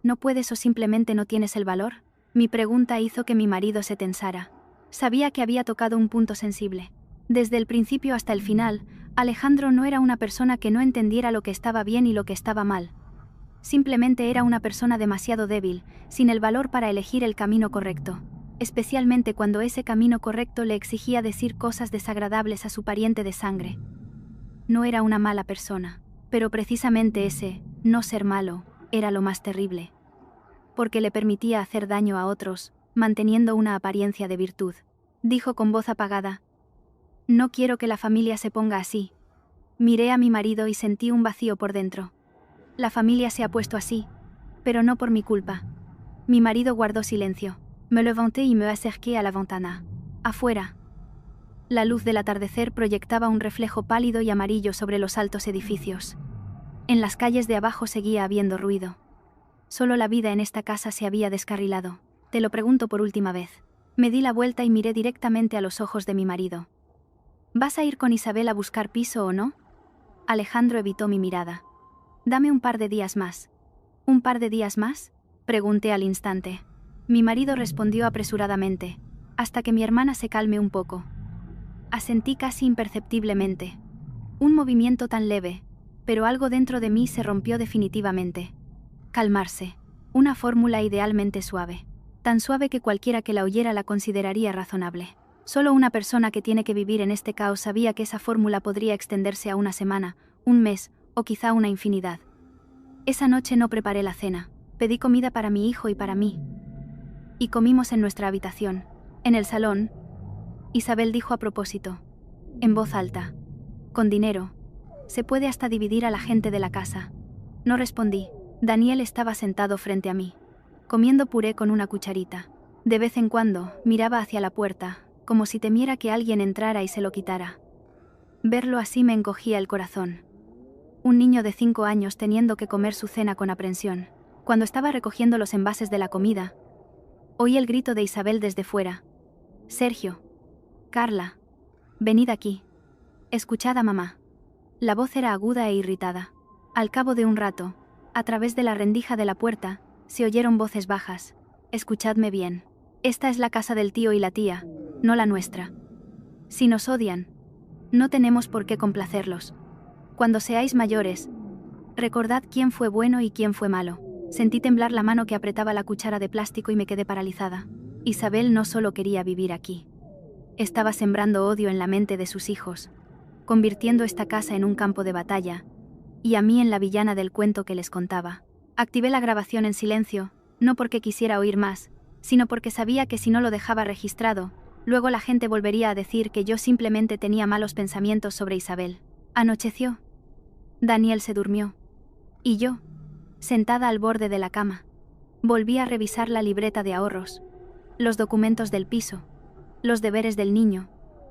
¿no puedes o simplemente no tienes el valor? Mi pregunta hizo que mi marido se tensara. Sabía que había tocado un punto sensible. Desde el principio hasta el final, Alejandro no era una persona que no entendiera lo que estaba bien y lo que estaba mal. Simplemente era una persona demasiado débil, sin el valor para elegir el camino correcto, especialmente cuando ese camino correcto le exigía decir cosas desagradables a su pariente de sangre. No era una mala persona, pero precisamente ese, no ser malo, era lo más terrible. Porque le permitía hacer daño a otros, manteniendo una apariencia de virtud. Dijo con voz apagada: no quiero que la familia se ponga así. Miré a mi marido y sentí un vacío por dentro. La familia se ha puesto así, pero no por mi culpa. Mi marido guardó silencio. Me levanté y me acerqué a la ventana. Afuera. La luz del atardecer proyectaba un reflejo pálido y amarillo sobre los altos edificios. En las calles de abajo seguía habiendo ruido. Solo la vida en esta casa se había descarrilado. Te lo pregunto por última vez. Me di la vuelta y miré directamente a los ojos de mi marido. ¿Vas a ir con Isabel a buscar piso o no? Alejandro evitó mi mirada. Dame un par de días más. ¿Un par de días más? Pregunté al instante. Mi marido respondió apresuradamente: hasta que mi hermana se calme un poco. Asentí casi imperceptiblemente. Un movimiento tan leve, pero algo dentro de mí se rompió definitivamente. Calmarse. Una fórmula idealmente suave. Tan suave que cualquiera que la oyera la consideraría razonable. Solo una persona que tiene que vivir en este caos sabía que esa fórmula podría extenderse a una semana, un mes, o quizá una infinidad. Esa noche no preparé la cena. Pedí comida para mi hijo y para mí. Y comimos en nuestra habitación. En el salón, Isabel dijo a propósito, en voz alta: con dinero, se puede hasta dividir a la gente de la casa. No respondí. Daniel estaba sentado frente a mí, comiendo puré con una cucharita. De vez en cuando, miraba hacia la puerta, como si temiera que alguien entrara y se lo quitara. Verlo así me encogía el corazón. Un niño de 5 años teniendo que comer su cena con aprensión. Cuando estaba recogiendo los envases de la comida, oí el grito de Isabel desde fuera. Sergio. Carla. Venid aquí. Escuchad a mamá. La voz era aguda e irritada. Al cabo de un rato, a través de la rendija de la puerta, se oyeron voces bajas. Escuchadme bien. Esta es la casa del tío y la tía, no la nuestra. Si nos odian, no tenemos por qué complacerlos. Cuando seáis mayores, recordad quién fue bueno y quién fue malo. Sentí temblar la mano que apretaba la cuchara de plástico y me quedé paralizada. Isabel no solo quería vivir aquí. Estaba sembrando odio en la mente de sus hijos, convirtiendo esta casa en un campo de batalla, y a mí en la villana del cuento que les contaba. Activé la grabación en silencio, no porque quisiera oír más, sino porque sabía que si no lo dejaba registrado, luego la gente volvería a decir que yo simplemente tenía malos pensamientos sobre Isabel. Anocheció. Daniel se durmió. Y yo, sentada al borde de la cama, volví a revisar la libreta de ahorros, los documentos del piso, los deberes del niño,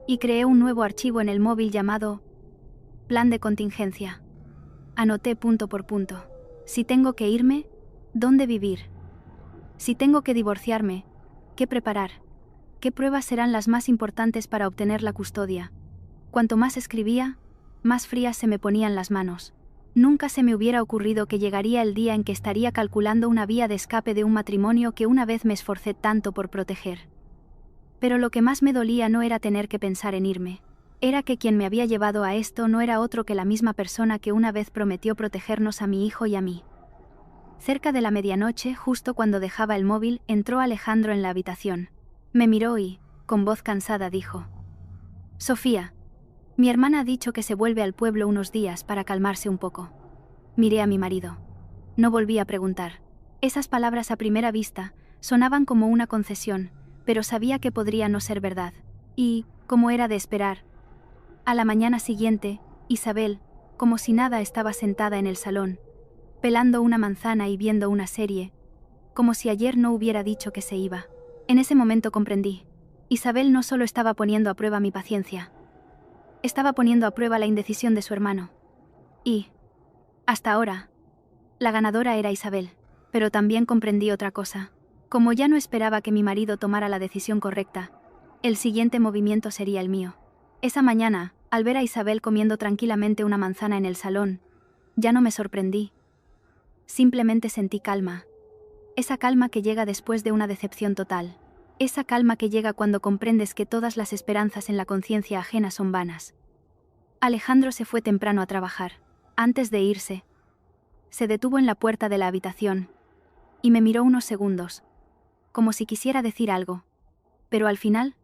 y creé un nuevo archivo en el móvil llamado Plan de contingencia. Anoté punto por punto. Si tengo que irme, ¿dónde vivir? Si tengo que divorciarme, ¿qué preparar? ¿Qué pruebas serán las más importantes para obtener la custodia? Cuanto más escribía, más frías se me ponían las manos. Nunca se me hubiera ocurrido que llegaría el día en que estaría calculando una vía de escape de un matrimonio que una vez me esforcé tanto por proteger. Pero lo que más me dolía no era tener que pensar en irme. Era que quien me había llevado a esto no era otro que la misma persona que una vez prometió protegernos a mi hijo y a mí. Cerca de la medianoche, justo cuando dejaba el móvil, entró Alejandro en la habitación. Me miró y, con voz cansada, dijo: «Sofía, mi hermana ha dicho que se vuelve al pueblo unos días para calmarse un poco». Miré a mi marido. No volví a preguntar. Esas palabras a primera vista sonaban como una concesión, pero sabía que podría no ser verdad. Y, como era de esperar, a la mañana siguiente, Isabel, como si nada, estaba sentada en el salón, pelando una manzana y viendo una serie, como si ayer no hubiera dicho que se iba. En ese momento comprendí. Isabel no solo estaba poniendo a prueba mi paciencia, estaba poniendo a prueba la indecisión de su hermano. Y, hasta ahora, la ganadora era Isabel. Pero también comprendí otra cosa. Como ya no esperaba que mi marido tomara la decisión correcta, el siguiente movimiento sería el mío. Esa mañana, al ver a Isabel comiendo tranquilamente una manzana en el salón, ya no me sorprendí. Simplemente sentí calma. Esa calma que llega después de una decepción total. Esa calma que llega cuando comprendes que todas las esperanzas en la conciencia ajena son vanas. Alejandro se fue temprano a trabajar. Antes de irse, se detuvo en la puerta de la habitación y me miró unos segundos, como si quisiera decir algo, pero al final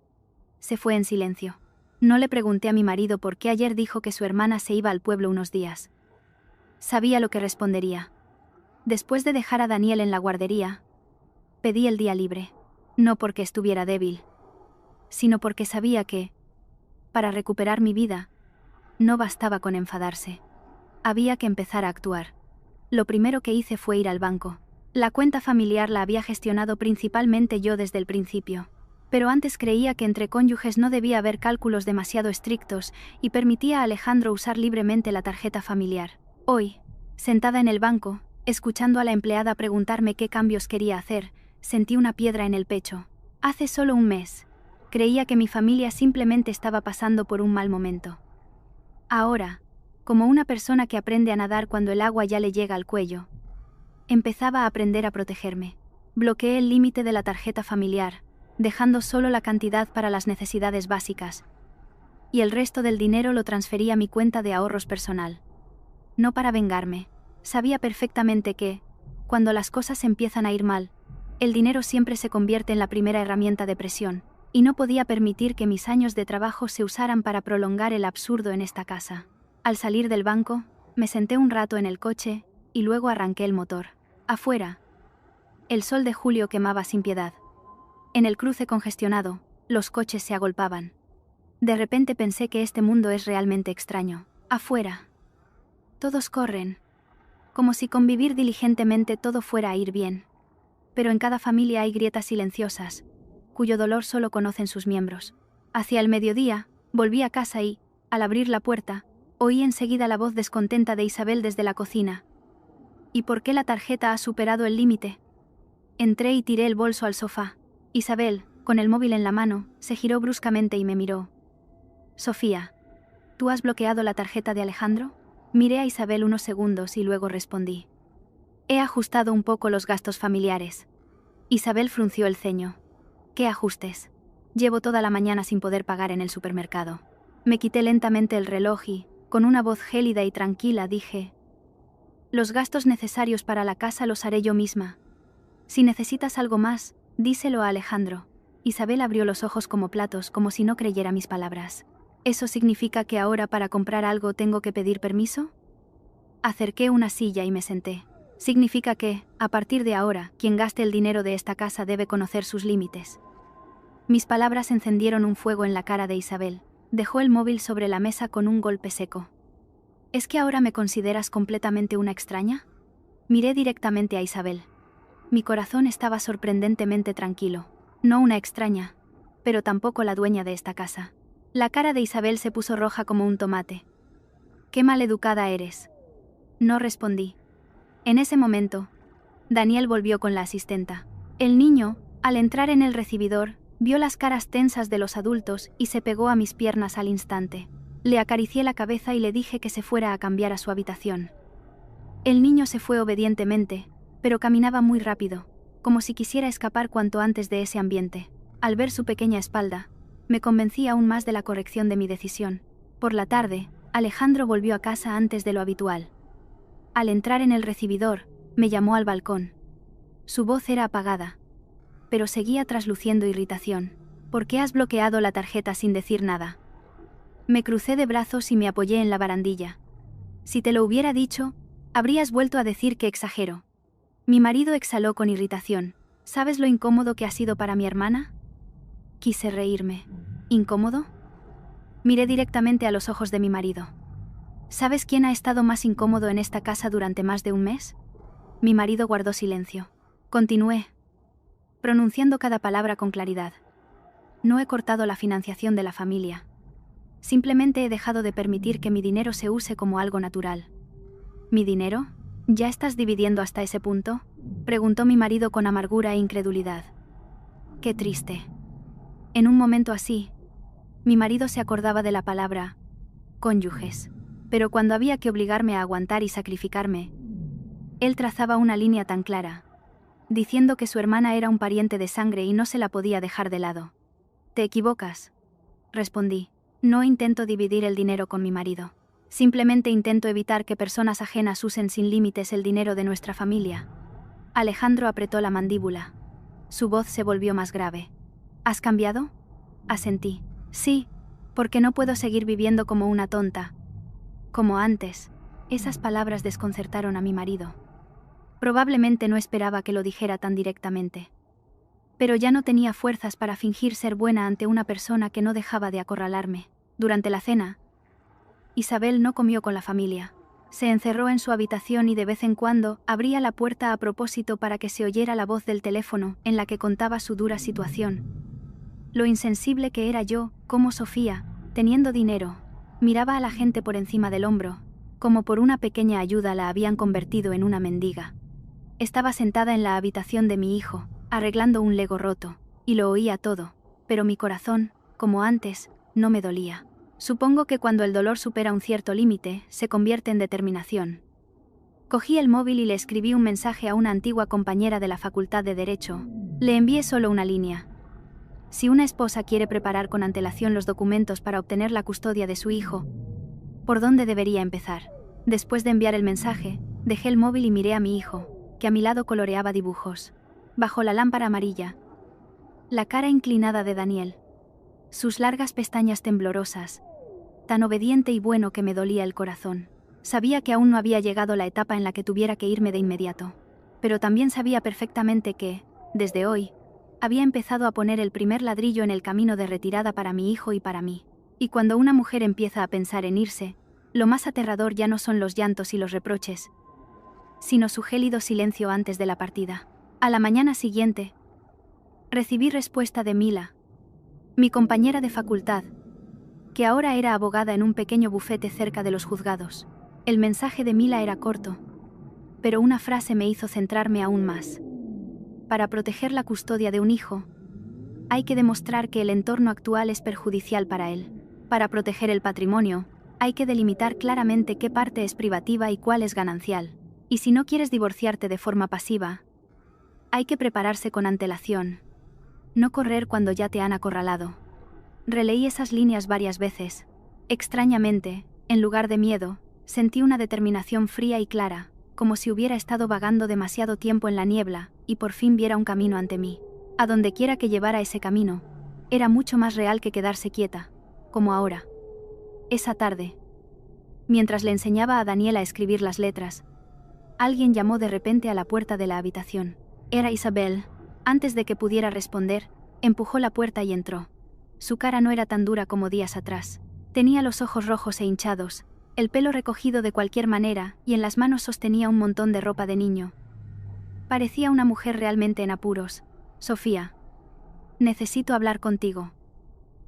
se fue en silencio. No le pregunté a mi marido por qué ayer dijo que su hermana se iba al pueblo unos días. Sabía lo que respondería. Después de dejar a Daniel en la guardería, pedí el día libre, no porque estuviera débil, sino porque sabía que, para recuperar mi vida, no bastaba con enfadarse. Había que empezar a actuar. Lo primero que hice fue ir al banco. La cuenta familiar la había gestionado principalmente yo desde el principio. Pero antes creía que entre cónyuges no debía haber cálculos demasiado estrictos y permitía a Alejandro usar libremente la tarjeta familiar. Hoy, sentada en el banco, escuchando a la empleada preguntarme qué cambios quería hacer, sentí una piedra en el pecho. Hace solo un mes, creía que mi familia simplemente estaba pasando por un mal momento. Ahora, como una persona que aprende a nadar cuando el agua ya le llega al cuello, empezaba a aprender a protegerme. Bloqueé el límite de la tarjeta familiar, dejando solo la cantidad para las necesidades básicas, y el resto del dinero lo transferí a mi cuenta de ahorros personal. No para vengarme. Sabía perfectamente que, cuando las cosas empiezan a ir mal, el dinero siempre se convierte en la primera herramienta de presión, y no podía permitir que mis años de trabajo se usaran para prolongar el absurdo en esta casa. Al salir del banco, me senté un rato en el coche y luego arranqué el motor. Afuera, el sol de julio quemaba sin piedad. En el cruce congestionado, los coches se agolpaban. De repente pensé que este mundo es realmente extraño. Afuera, todos corren, como si con vivir diligentemente todo fuera a ir bien. Pero en cada familia hay grietas silenciosas, cuyo dolor solo conocen sus miembros. Hacia el mediodía, volví a casa y, al abrir la puerta, oí enseguida la voz descontenta de Isabel desde la cocina. ¿Y por qué la tarjeta ha superado el límite? Entré y tiré el bolso al sofá. Isabel, con el móvil en la mano, se giró bruscamente y me miró. «Sofía, ¿tú has bloqueado la tarjeta de Alejandro?». Miré a Isabel unos segundos y luego respondí: «He ajustado un poco los gastos familiares». Isabel frunció el ceño. «¿Qué ajustes?». «Llevo toda la mañana sin poder pagar en el supermercado». Me quité lentamente el reloj y, con una voz gélida y tranquila, dije: «Los gastos necesarios para la casa los haré yo misma. Si necesitas algo más, díselo a Alejandro». Isabel abrió los ojos como platos, como si no creyera mis palabras. «¿Eso significa que ahora para comprar algo tengo que pedir permiso?». Acerqué una silla y me senté. «Significa que, a partir de ahora, quien gaste el dinero de esta casa debe conocer sus límites». Mis palabras encendieron un fuego en la cara de Isabel. Dejó el móvil sobre la mesa con un golpe seco. «¿Es que ahora me consideras completamente una extraña?». Miré directamente a Isabel. Mi corazón estaba sorprendentemente tranquilo. No una extraña, pero tampoco la dueña de esta casa. La cara de Isabel se puso roja como un tomate. «Qué maleducada eres». No respondí. En ese momento, Daniel volvió con la asistenta. El niño, al entrar en el recibidor, vio las caras tensas de los adultos y se pegó a mis piernas al instante. Le acaricié la cabeza y le dije que se fuera a cambiar a su habitación. El niño se fue obedientemente, pero caminaba muy rápido, como si quisiera escapar cuanto antes de ese ambiente. Al ver su pequeña espalda, me convencí aún más de la corrección de mi decisión. Por la tarde, Alejandro volvió a casa antes de lo habitual. Al entrar en el recibidor, Me llamó al balcón. Su voz era apagada, pero seguía trasluciendo irritación. ¿Por qué has bloqueado la tarjeta sin decir nada? Me crucé de brazos y me apoyé en la barandilla. Si te lo hubiera dicho, habrías vuelto a decir que exagero. Mi marido exhaló con irritación. ¿Sabes lo incómodo que ha sido para mi hermana? Quise reírme. ¿Incómodo? Miré directamente a los ojos de mi marido. ¿Sabes quién ha estado más incómodo en esta casa durante más de un mes? Mi marido guardó silencio. Continué, pronunciando cada palabra con claridad. No he cortado la financiación de la familia. Simplemente he dejado de permitir que mi dinero se use como algo natural. ¿Mi dinero? ¿Ya estás dividiendo hasta ese punto?, preguntó mi marido con amargura e incredulidad. Qué triste. En un momento así, mi marido se acordaba de la palabra cónyuges, pero cuando había que obligarme a aguantar y sacrificarme, él trazaba una línea tan clara, diciendo que su hermana era un pariente de sangre y no se la podía dejar de lado. Te equivocas, respondí. No intento dividir el dinero con mi marido. Simplemente intento evitar que personas ajenas usen sin límites el dinero de nuestra familia. Alejandro apretó la mandíbula. Su voz se volvió más grave. ¿Has cambiado? Asentí. Sí, porque no puedo seguir viviendo como una tonta. Como antes. Esas palabras desconcertaron a mi marido. Probablemente no esperaba que lo dijera tan directamente. Pero ya no tenía fuerzas para fingir ser buena ante una persona que no dejaba de acorralarme. Durante la cena, Isabel no comió con la familia. Se encerró en su habitación y de vez en cuando abría la puerta a propósito para que se oyera la voz del teléfono en la que contaba su dura situación. Lo insensible que era yo, como Sofía, teniendo dinero, miraba a la gente por encima del hombro, como por una pequeña ayuda la habían convertido en una mendiga. Estaba sentada en la habitación de mi hijo, arreglando un Lego roto, y lo oía todo, pero mi corazón, como antes, no me dolía. Supongo que cuando el dolor supera un cierto límite, se convierte en determinación. Cogí el móvil y le escribí un mensaje a una antigua compañera de la Facultad de Derecho. Le envié solo una línea. Si una esposa quiere preparar con antelación los documentos para obtener la custodia de su hijo, ¿por dónde debería empezar? Después de enviar el mensaje, dejé el móvil y miré a mi hijo, que a mi lado coloreaba dibujos. Bajo la lámpara amarilla, la cara inclinada de Daniel, sus largas pestañas temblorosas, tan obediente y bueno que me dolía el corazón. Sabía que aún no había llegado la etapa en la que tuviera que irme de inmediato, pero también sabía perfectamente que, desde hoy, había empezado a poner el primer ladrillo en el camino de retirada para mi hijo y para mí. Y cuando una mujer empieza a pensar en irse, lo más aterrador ya no son los llantos y los reproches, sino su gélido silencio antes de la partida. A la mañana siguiente, recibí respuesta de Mila, mi compañera de facultad, que ahora era abogada en un pequeño bufete cerca de los juzgados. El mensaje de Mila era corto, pero una frase me hizo centrarme aún más. Para proteger la custodia de un hijo, hay que demostrar que el entorno actual es perjudicial para él. Para proteger el patrimonio, hay que delimitar claramente qué parte es privativa y cuál es ganancial. Y si no quieres divorciarte de forma pasiva, hay que prepararse con antelación. No correr cuando ya te han acorralado. Releí esas líneas varias veces. Extrañamente, en lugar de miedo, sentí una determinación fría y clara, como si hubiera estado vagando demasiado tiempo en la niebla y por fin viera un camino ante mí. A donde quiera que llevara ese camino, era mucho más real que quedarse quieta, como ahora. Esa tarde, mientras le enseñaba a Daniel a escribir las letras, alguien llamó de repente a la puerta de la habitación. Era Isabel. Antes de que pudiera responder, empujó la puerta y entró. Su cara no era tan dura como días atrás. Tenía los ojos rojos e hinchados, el pelo recogido de cualquier manera y en las manos sostenía un montón de ropa de niño. Parecía una mujer realmente en apuros. Sofía, necesito hablar contigo.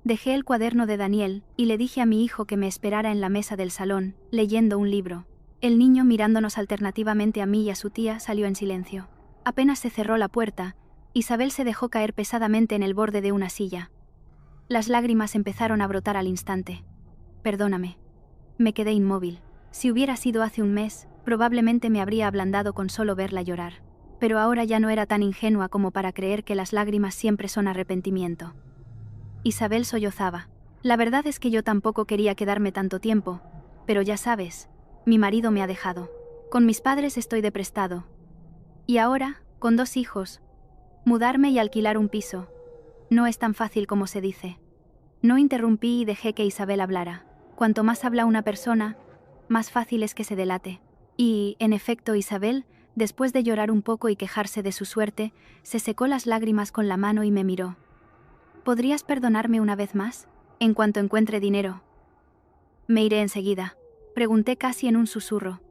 Dejé el cuaderno de Daniel y le dije a mi hijo que me esperara en la mesa del salón, leyendo un libro. El niño, mirándonos alternativamente a mí y a su tía, salió en silencio. Apenas se cerró la puerta, Isabel se dejó caer pesadamente en el borde de una silla. Las lágrimas empezaron a brotar al instante. Perdóname. Me quedé inmóvil. Si hubiera sido hace un mes, probablemente me habría ablandado con solo verla llorar. Pero ahora ya no era tan ingenua como para creer que las lágrimas siempre son arrepentimiento. Isabel sollozaba. La verdad es que yo tampoco quería quedarme tanto tiempo, pero ya sabes, mi marido me ha dejado. Con mis padres estoy de prestado, Y ahora, con 2 hijos, mudarme y alquilar un piso. No es tan fácil como se dice. No interrumpí y dejé que Isabel hablara. Cuanto más habla una persona, más fácil es que se delate. Y, en efecto, Isabel, después de llorar un poco y quejarse de su suerte, se secó las lágrimas con la mano y me miró. ¿Podrías perdonarme una vez más? En cuanto encuentre dinero. Me iré enseguida. Pregunté casi en un susurro.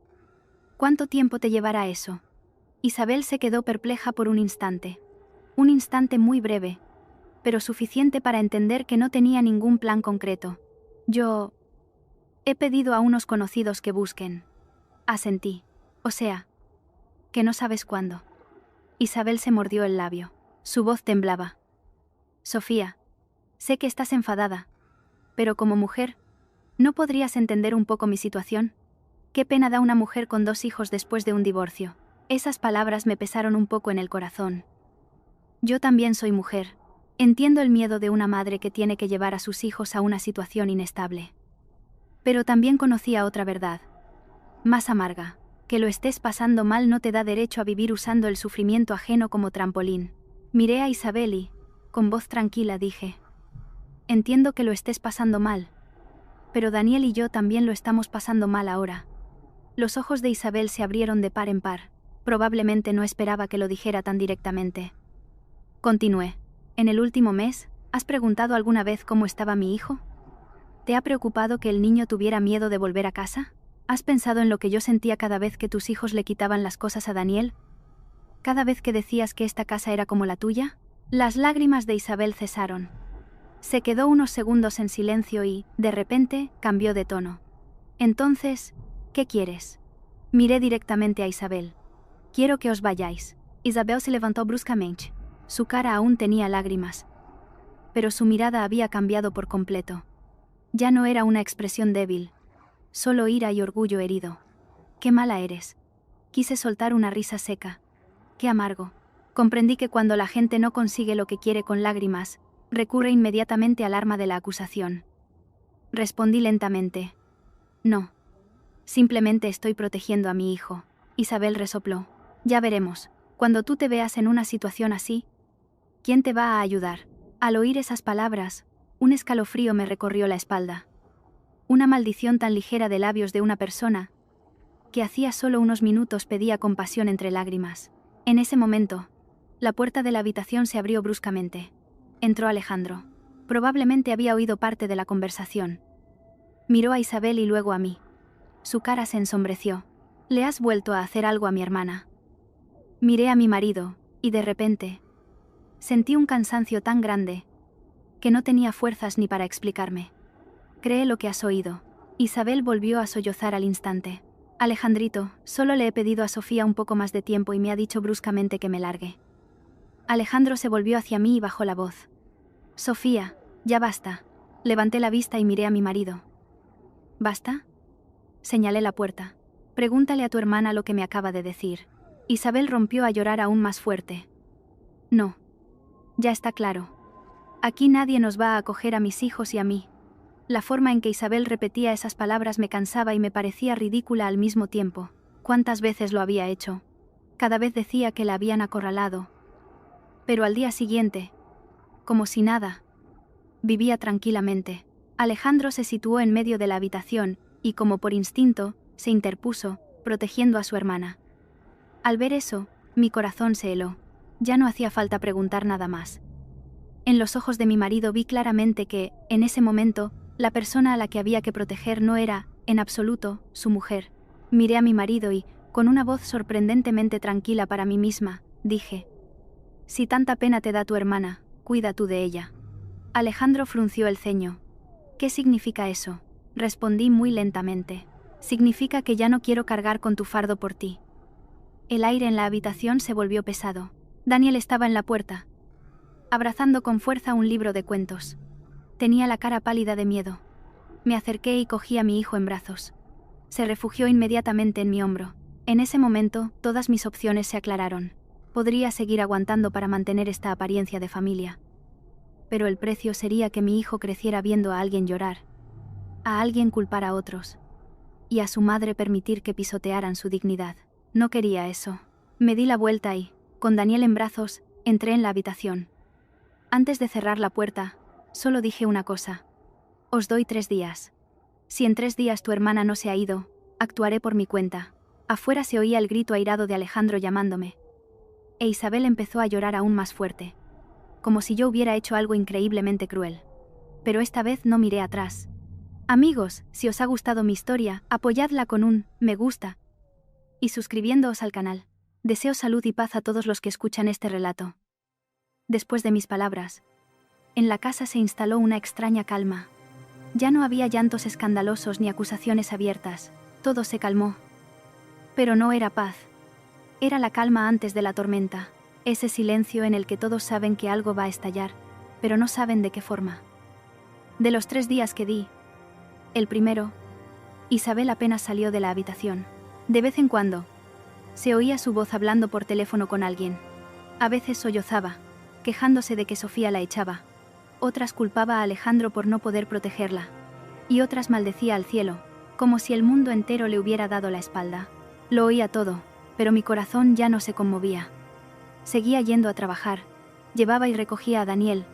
¿Cuánto tiempo te llevará eso? Isabel se quedó perpleja por un instante muy breve, pero suficiente para entender que no tenía ningún plan concreto. Yo he pedido a unos conocidos que busquen. Asentí. O sea, que no sabes cuándo. Isabel se mordió el labio. Su voz temblaba. Sofía, sé que estás enfadada, pero como mujer, ¿no podrías entender un poco mi situación? Qué pena da una mujer con 2 hijos después de un divorcio. Esas palabras me pesaron un poco en el corazón. Yo también soy mujer. Entiendo el miedo de una madre que tiene que llevar a sus hijos a una situación inestable. Pero también conocía otra verdad, más amarga, que lo estés pasando mal no te da derecho a vivir usando el sufrimiento ajeno como trampolín. Miré a Isabel y, con voz tranquila, dije: entiendo que lo estés pasando mal, pero Daniel y yo también lo estamos pasando mal ahora. Los ojos de Isabel se abrieron de par en par. Probablemente no esperaba que lo dijera tan directamente. Continué. En el último mes, ¿has preguntado alguna vez cómo estaba mi hijo? ¿Te ha preocupado que el niño tuviera miedo de volver a casa? ¿Has pensado en lo que yo sentía cada vez que tus hijos le quitaban las cosas a Daniel? ¿Cada vez que decías que esta casa era como la tuya? Las lágrimas de Isabel cesaron. Se quedó unos segundos en silencio y, de repente, cambió de tono. Entonces, ¿qué quieres? Miré directamente a Isabel. Quiero que os vayáis. Isabel se levantó bruscamente. Su cara aún tenía lágrimas, pero su mirada había cambiado por completo. Ya no era una expresión débil, solo ira y orgullo herido. Qué mala eres. Quise soltar una risa seca. Qué amargo. Comprendí que cuando la gente no consigue lo que quiere con lágrimas, recurre inmediatamente al arma de la acusación. Respondí lentamente. No. Simplemente estoy protegiendo a mi hijo. Isabel resopló. Ya veremos. Cuando tú te veas en una situación así, ¿quién te va a ayudar? Al oír esas palabras, un escalofrío me recorrió la espalda. Una maldición tan ligera de labios de una persona que hacía solo unos minutos pedía compasión entre lágrimas. En ese momento, la puerta de la habitación se abrió bruscamente. Entró Alejandro. Probablemente había oído parte de la conversación. Miró a Isabel y luego a mí. Su cara se ensombreció. ¿Le has vuelto a hacer algo a mi hermana? Miré a mi marido, y de repente, sentí un cansancio tan grande que no tenía fuerzas ni para explicarme. Cree lo que has oído. Isabel volvió a sollozar al instante. Alejandrito, solo le he pedido a Sofía un poco más de tiempo y me ha dicho bruscamente que me largue. Alejandro se volvió hacia mí y bajó la voz. Sofía, ya basta. Levanté la vista y miré a mi marido. ¿Basta? Señalé la puerta. Pregúntale a tu hermana lo que me acaba de decir. Isabel rompió a llorar aún más fuerte. No. Ya está claro. Aquí nadie nos va a acoger a mis hijos y a mí. La forma en que Isabel repetía esas palabras me cansaba y me parecía ridícula al mismo tiempo. ¿Cuántas veces lo había hecho? Cada vez decía que la habían acorralado. Pero al día siguiente, como si nada, vivía tranquilamente. Alejandro se situó en medio de la habitación y, como por instinto, se interpuso, protegiendo a su hermana. Al ver eso, mi corazón se heló. Ya no hacía falta preguntar nada más. En los ojos de mi marido vi claramente que, en ese momento, la persona a la que había que proteger no era, en absoluto, su mujer. Miré a mi marido y, con una voz sorprendentemente tranquila para mí misma, dije: si tanta pena te da tu hermana, cuida tú de ella. Alejandro frunció el ceño. ¿Qué significa eso? Respondí muy lentamente. Significa que ya no quiero cargar con tu fardo por ti. El aire en la habitación se volvió pesado. Daniel estaba en la puerta, abrazando con fuerza un libro de cuentos. Tenía la cara pálida de miedo. Me acerqué y cogí a mi hijo en brazos. Se refugió inmediatamente en mi hombro. En ese momento, todas mis opciones se aclararon. Podría seguir aguantando para mantener esta apariencia de familia. Pero el precio sería que mi hijo creciera viendo a alguien llorar, a alguien culpar a otros, y a su madre permitir que pisotearan su dignidad. No quería eso. Me di la vuelta y, con Daniel en brazos, entré en la habitación. Antes de cerrar la puerta, solo dije una cosa. Os doy 3 días. Si en 3 días tu hermana no se ha ido, actuaré por mi cuenta. Afuera se oía el grito airado de Alejandro llamándome. E Isabel empezó a llorar aún más fuerte. Como si yo hubiera hecho algo increíblemente cruel. Pero esta vez no miré atrás. Amigos, si os ha gustado mi historia, apoyadla con un me gusta y suscribiéndoos al canal. Deseo salud y paz a todos los que escuchan este relato. Después de mis palabras, en la casa se instaló una extraña calma. Ya no había llantos escandalosos ni acusaciones abiertas. Todo se calmó. Pero no era paz. Era la calma antes de la tormenta. Ese silencio en el que todos saben que algo va a estallar, pero no saben de qué forma. De los 3 días que di, el primero, Isabel apenas salió de la habitación. De vez en cuando, se oía su voz hablando por teléfono con alguien. A veces sollozaba, quejándose de que Sofía la echaba. Otras culpaba a Alejandro por no poder protegerla. Y otras maldecía al cielo, como si el mundo entero le hubiera dado la espalda. Lo oía todo, pero mi corazón ya no se conmovía. Seguía yendo a trabajar, llevaba y recogía a Daniel,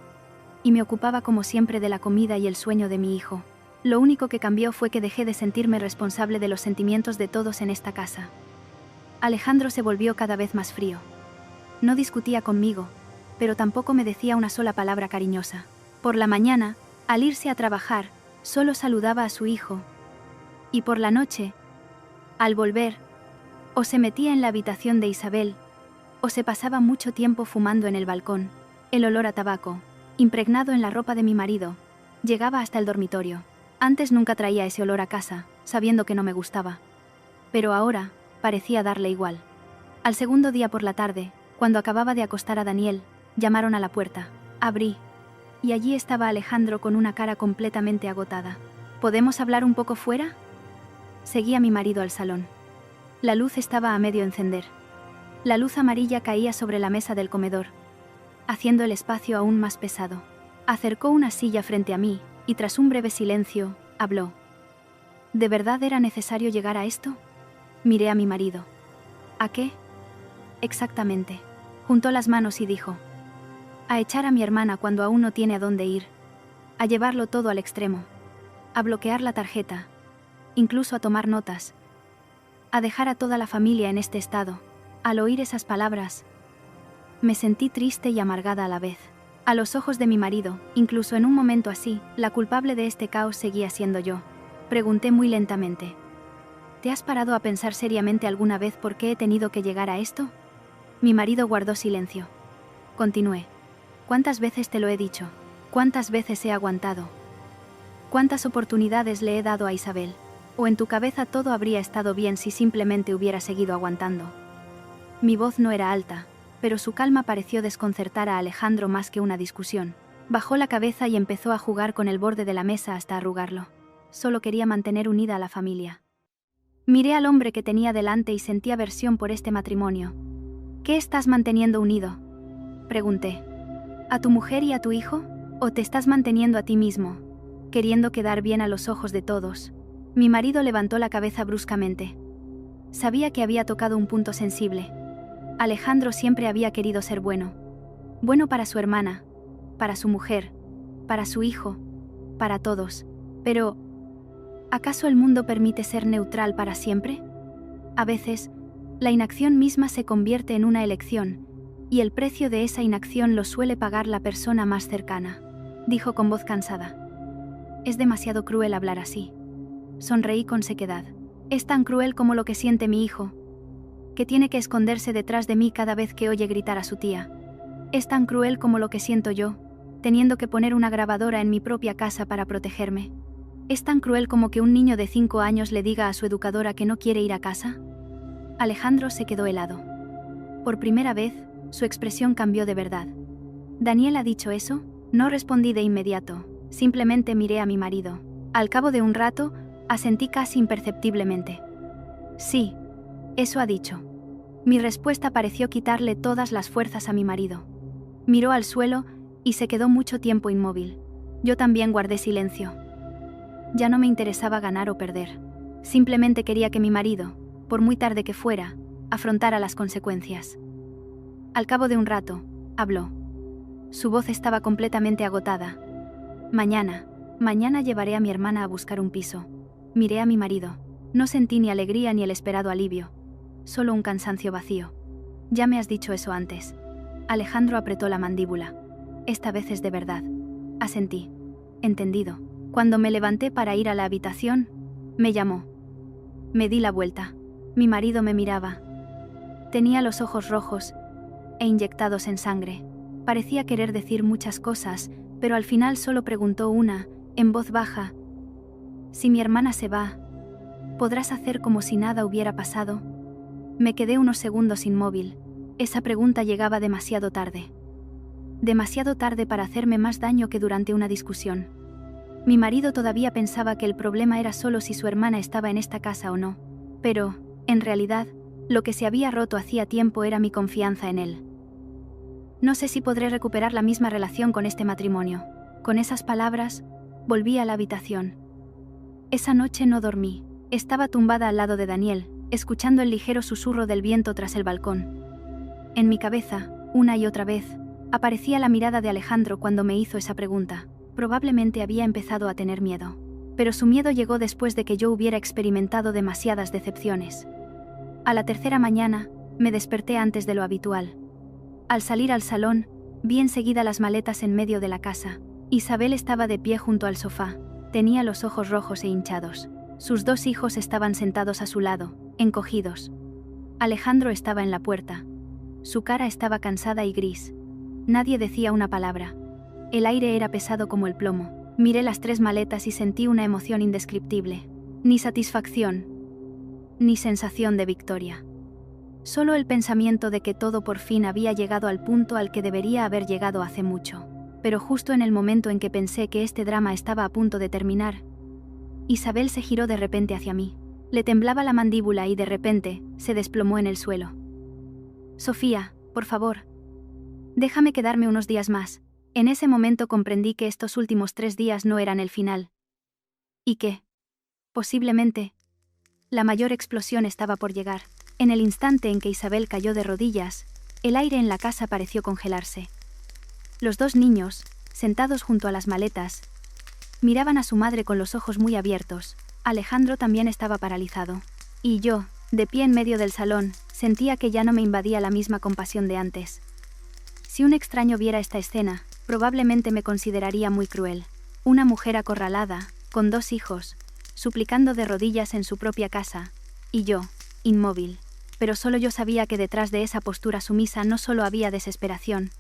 y me ocupaba como siempre de la comida y el sueño de mi hijo. Lo único que cambió fue que dejé de sentirme responsable de los sentimientos de todos en esta casa. Alejandro se volvió cada vez más frío. No discutía conmigo, pero tampoco me decía una sola palabra cariñosa. Por la mañana, al irse a trabajar, solo saludaba a su hijo. Y por la noche, al volver, o se metía en la habitación de Isabel, o se pasaba mucho tiempo fumando en el balcón. El olor a tabaco, impregnado en la ropa de mi marido, llegaba hasta el dormitorio. Antes nunca traía ese olor a casa, sabiendo que no me gustaba. Pero ahora, parecía darle igual. Al segundo día por la tarde, cuando acababa de acostar a Daniel, llamaron a la puerta. Abrí. Y allí estaba Alejandro con una cara completamente agotada. ¿Podemos hablar un poco fuera? Seguí a mi marido al salón. La luz estaba a medio encender. La luz amarilla caía sobre la mesa del comedor, haciendo el espacio aún más pesado. Acercó una silla frente a mí, y tras un breve silencio, habló. ¿De verdad era necesario llegar a esto? Miré a mi marido. ¿A qué? Exactamente. Juntó las manos y dijo. A echar a mi hermana cuando aún no tiene a dónde ir. A llevarlo todo al extremo. A bloquear la tarjeta. Incluso a tomar notas. A dejar a toda la familia en este estado. Al oír esas palabras, me sentí triste y amargada a la vez. A los ojos de mi marido, incluso en un momento así, la culpable de este caos seguía siendo yo. Pregunté muy lentamente. ¿Te has parado a pensar seriamente alguna vez por qué he tenido que llegar a esto? Mi marido guardó silencio. Continué. ¿Cuántas veces te lo he dicho? ¿Cuántas veces he aguantado? ¿Cuántas oportunidades le he dado a Isabel? ¿O en tu cabeza todo habría estado bien si simplemente hubiera seguido aguantando? Mi voz no era alta, pero su calma pareció desconcertar a Alejandro más que una discusión. Bajó la cabeza y empezó a jugar con el borde de la mesa hasta arrugarlo. Solo quería mantener unida a la familia. Miré al hombre que tenía delante y sentí aversión por este matrimonio. ¿Qué estás manteniendo unido?, pregunté. ¿A tu mujer y a tu hijo? ¿O te estás manteniendo a ti mismo, queriendo quedar bien a los ojos de todos? Mi marido levantó la cabeza bruscamente. Sabía que había tocado un punto sensible. Alejandro siempre había querido ser bueno. Bueno para su hermana, para su mujer, para su hijo, para todos. Pero, ¿acaso el mundo permite ser neutral para siempre? A veces, la inacción misma se convierte en una elección, y el precio de esa inacción lo suele pagar la persona más cercana, dijo con voz cansada. Es demasiado cruel hablar así. Sonreí con sequedad. Es tan cruel como lo que siente mi hijo, que tiene que esconderse detrás de mí cada vez que oye gritar a su tía. Es tan cruel como lo que siento yo, teniendo que poner una grabadora en mi propia casa para protegerme. Es tan cruel como que un niño de 5 años le diga a su educadora que no quiere ir a casa. Alejandro se quedó helado. Por primera vez, su expresión cambió de verdad. ¿Daniel ha dicho eso? No respondí de inmediato, simplemente miré a mi marido. Al cabo de un rato, asentí casi imperceptiblemente. Sí, eso ha dicho. Mi respuesta pareció quitarle todas las fuerzas a mi marido. Miró al suelo y se quedó mucho tiempo inmóvil. Yo también guardé silencio. Ya no me interesaba ganar o perder. Simplemente quería que mi marido, por muy tarde que fuera, afrontara las consecuencias. Al cabo de un rato, habló. Su voz estaba completamente agotada. Mañana llevaré a mi hermana a buscar un piso. Miré a mi marido. No sentí ni alegría ni el esperado alivio. Solo un cansancio vacío. Ya me has dicho eso antes. Alejandro apretó la mandíbula. Esta vez es de verdad. Asentí. Entendido. Cuando me levanté para ir a la habitación, me llamó. Me di la vuelta. Mi marido me miraba. Tenía los ojos rojos e inyectados en sangre. Parecía querer decir muchas cosas, pero al final solo preguntó una, en voz baja. Si mi hermana se va, ¿podrás hacer como si nada hubiera pasado? Me quedé unos segundos inmóvil. Esa pregunta llegaba demasiado tarde. Demasiado tarde para hacerme más daño que durante una discusión. Mi marido todavía pensaba que el problema era solo si su hermana estaba en esta casa o no. Pero, en realidad, lo que se había roto hacía tiempo era mi confianza en él. No sé si podré recuperar la misma relación con este matrimonio. Con esas palabras, volví a la habitación. Esa noche no dormí. Estaba tumbada al lado de Daniel, escuchando el ligero susurro del viento tras el balcón. En mi cabeza, una y otra vez, aparecía la mirada de Alejandro cuando me hizo esa pregunta. Probablemente había empezado a tener miedo. Pero su miedo llegó después de que yo hubiera experimentado demasiadas decepciones. A la tercera mañana, me desperté antes de lo habitual. Al salir al salón, vi enseguida las maletas en medio de la casa. Isabel estaba de pie junto al sofá. Tenía los ojos rojos e hinchados. Sus 2 hijos estaban sentados a su lado, encogidos. Alejandro estaba en la puerta. Su cara estaba cansada y gris. Nadie decía una palabra. El aire era pesado como el plomo. Miré las 3 maletas y sentí una emoción indescriptible. Ni satisfacción, ni sensación de victoria. Solo el pensamiento de que todo por fin había llegado al punto al que debería haber llegado hace mucho. Pero justo en el momento en que pensé que este drama estaba a punto de terminar, Isabel se giró de repente hacia mí. Le temblaba la mandíbula y de repente, se desplomó en el suelo. Sofía, por favor. Déjame quedarme unos días más. En ese momento comprendí que estos últimos 3 días no eran el final. Y que, posiblemente, la mayor explosión estaba por llegar. En el instante en que Isabel cayó de rodillas, el aire en la casa pareció congelarse. Los 2 niños, sentados junto a las maletas, miraban a su madre con los ojos muy abiertos. Alejandro también estaba paralizado. Y yo, de pie en medio del salón, sentía que ya no me invadía la misma compasión de antes. Si un extraño viera esta escena, probablemente me consideraría muy cruel. Una mujer acorralada, con 2 hijos, suplicando de rodillas en su propia casa, y yo, inmóvil. Pero solo yo sabía que detrás de esa postura sumisa no solo había desesperación,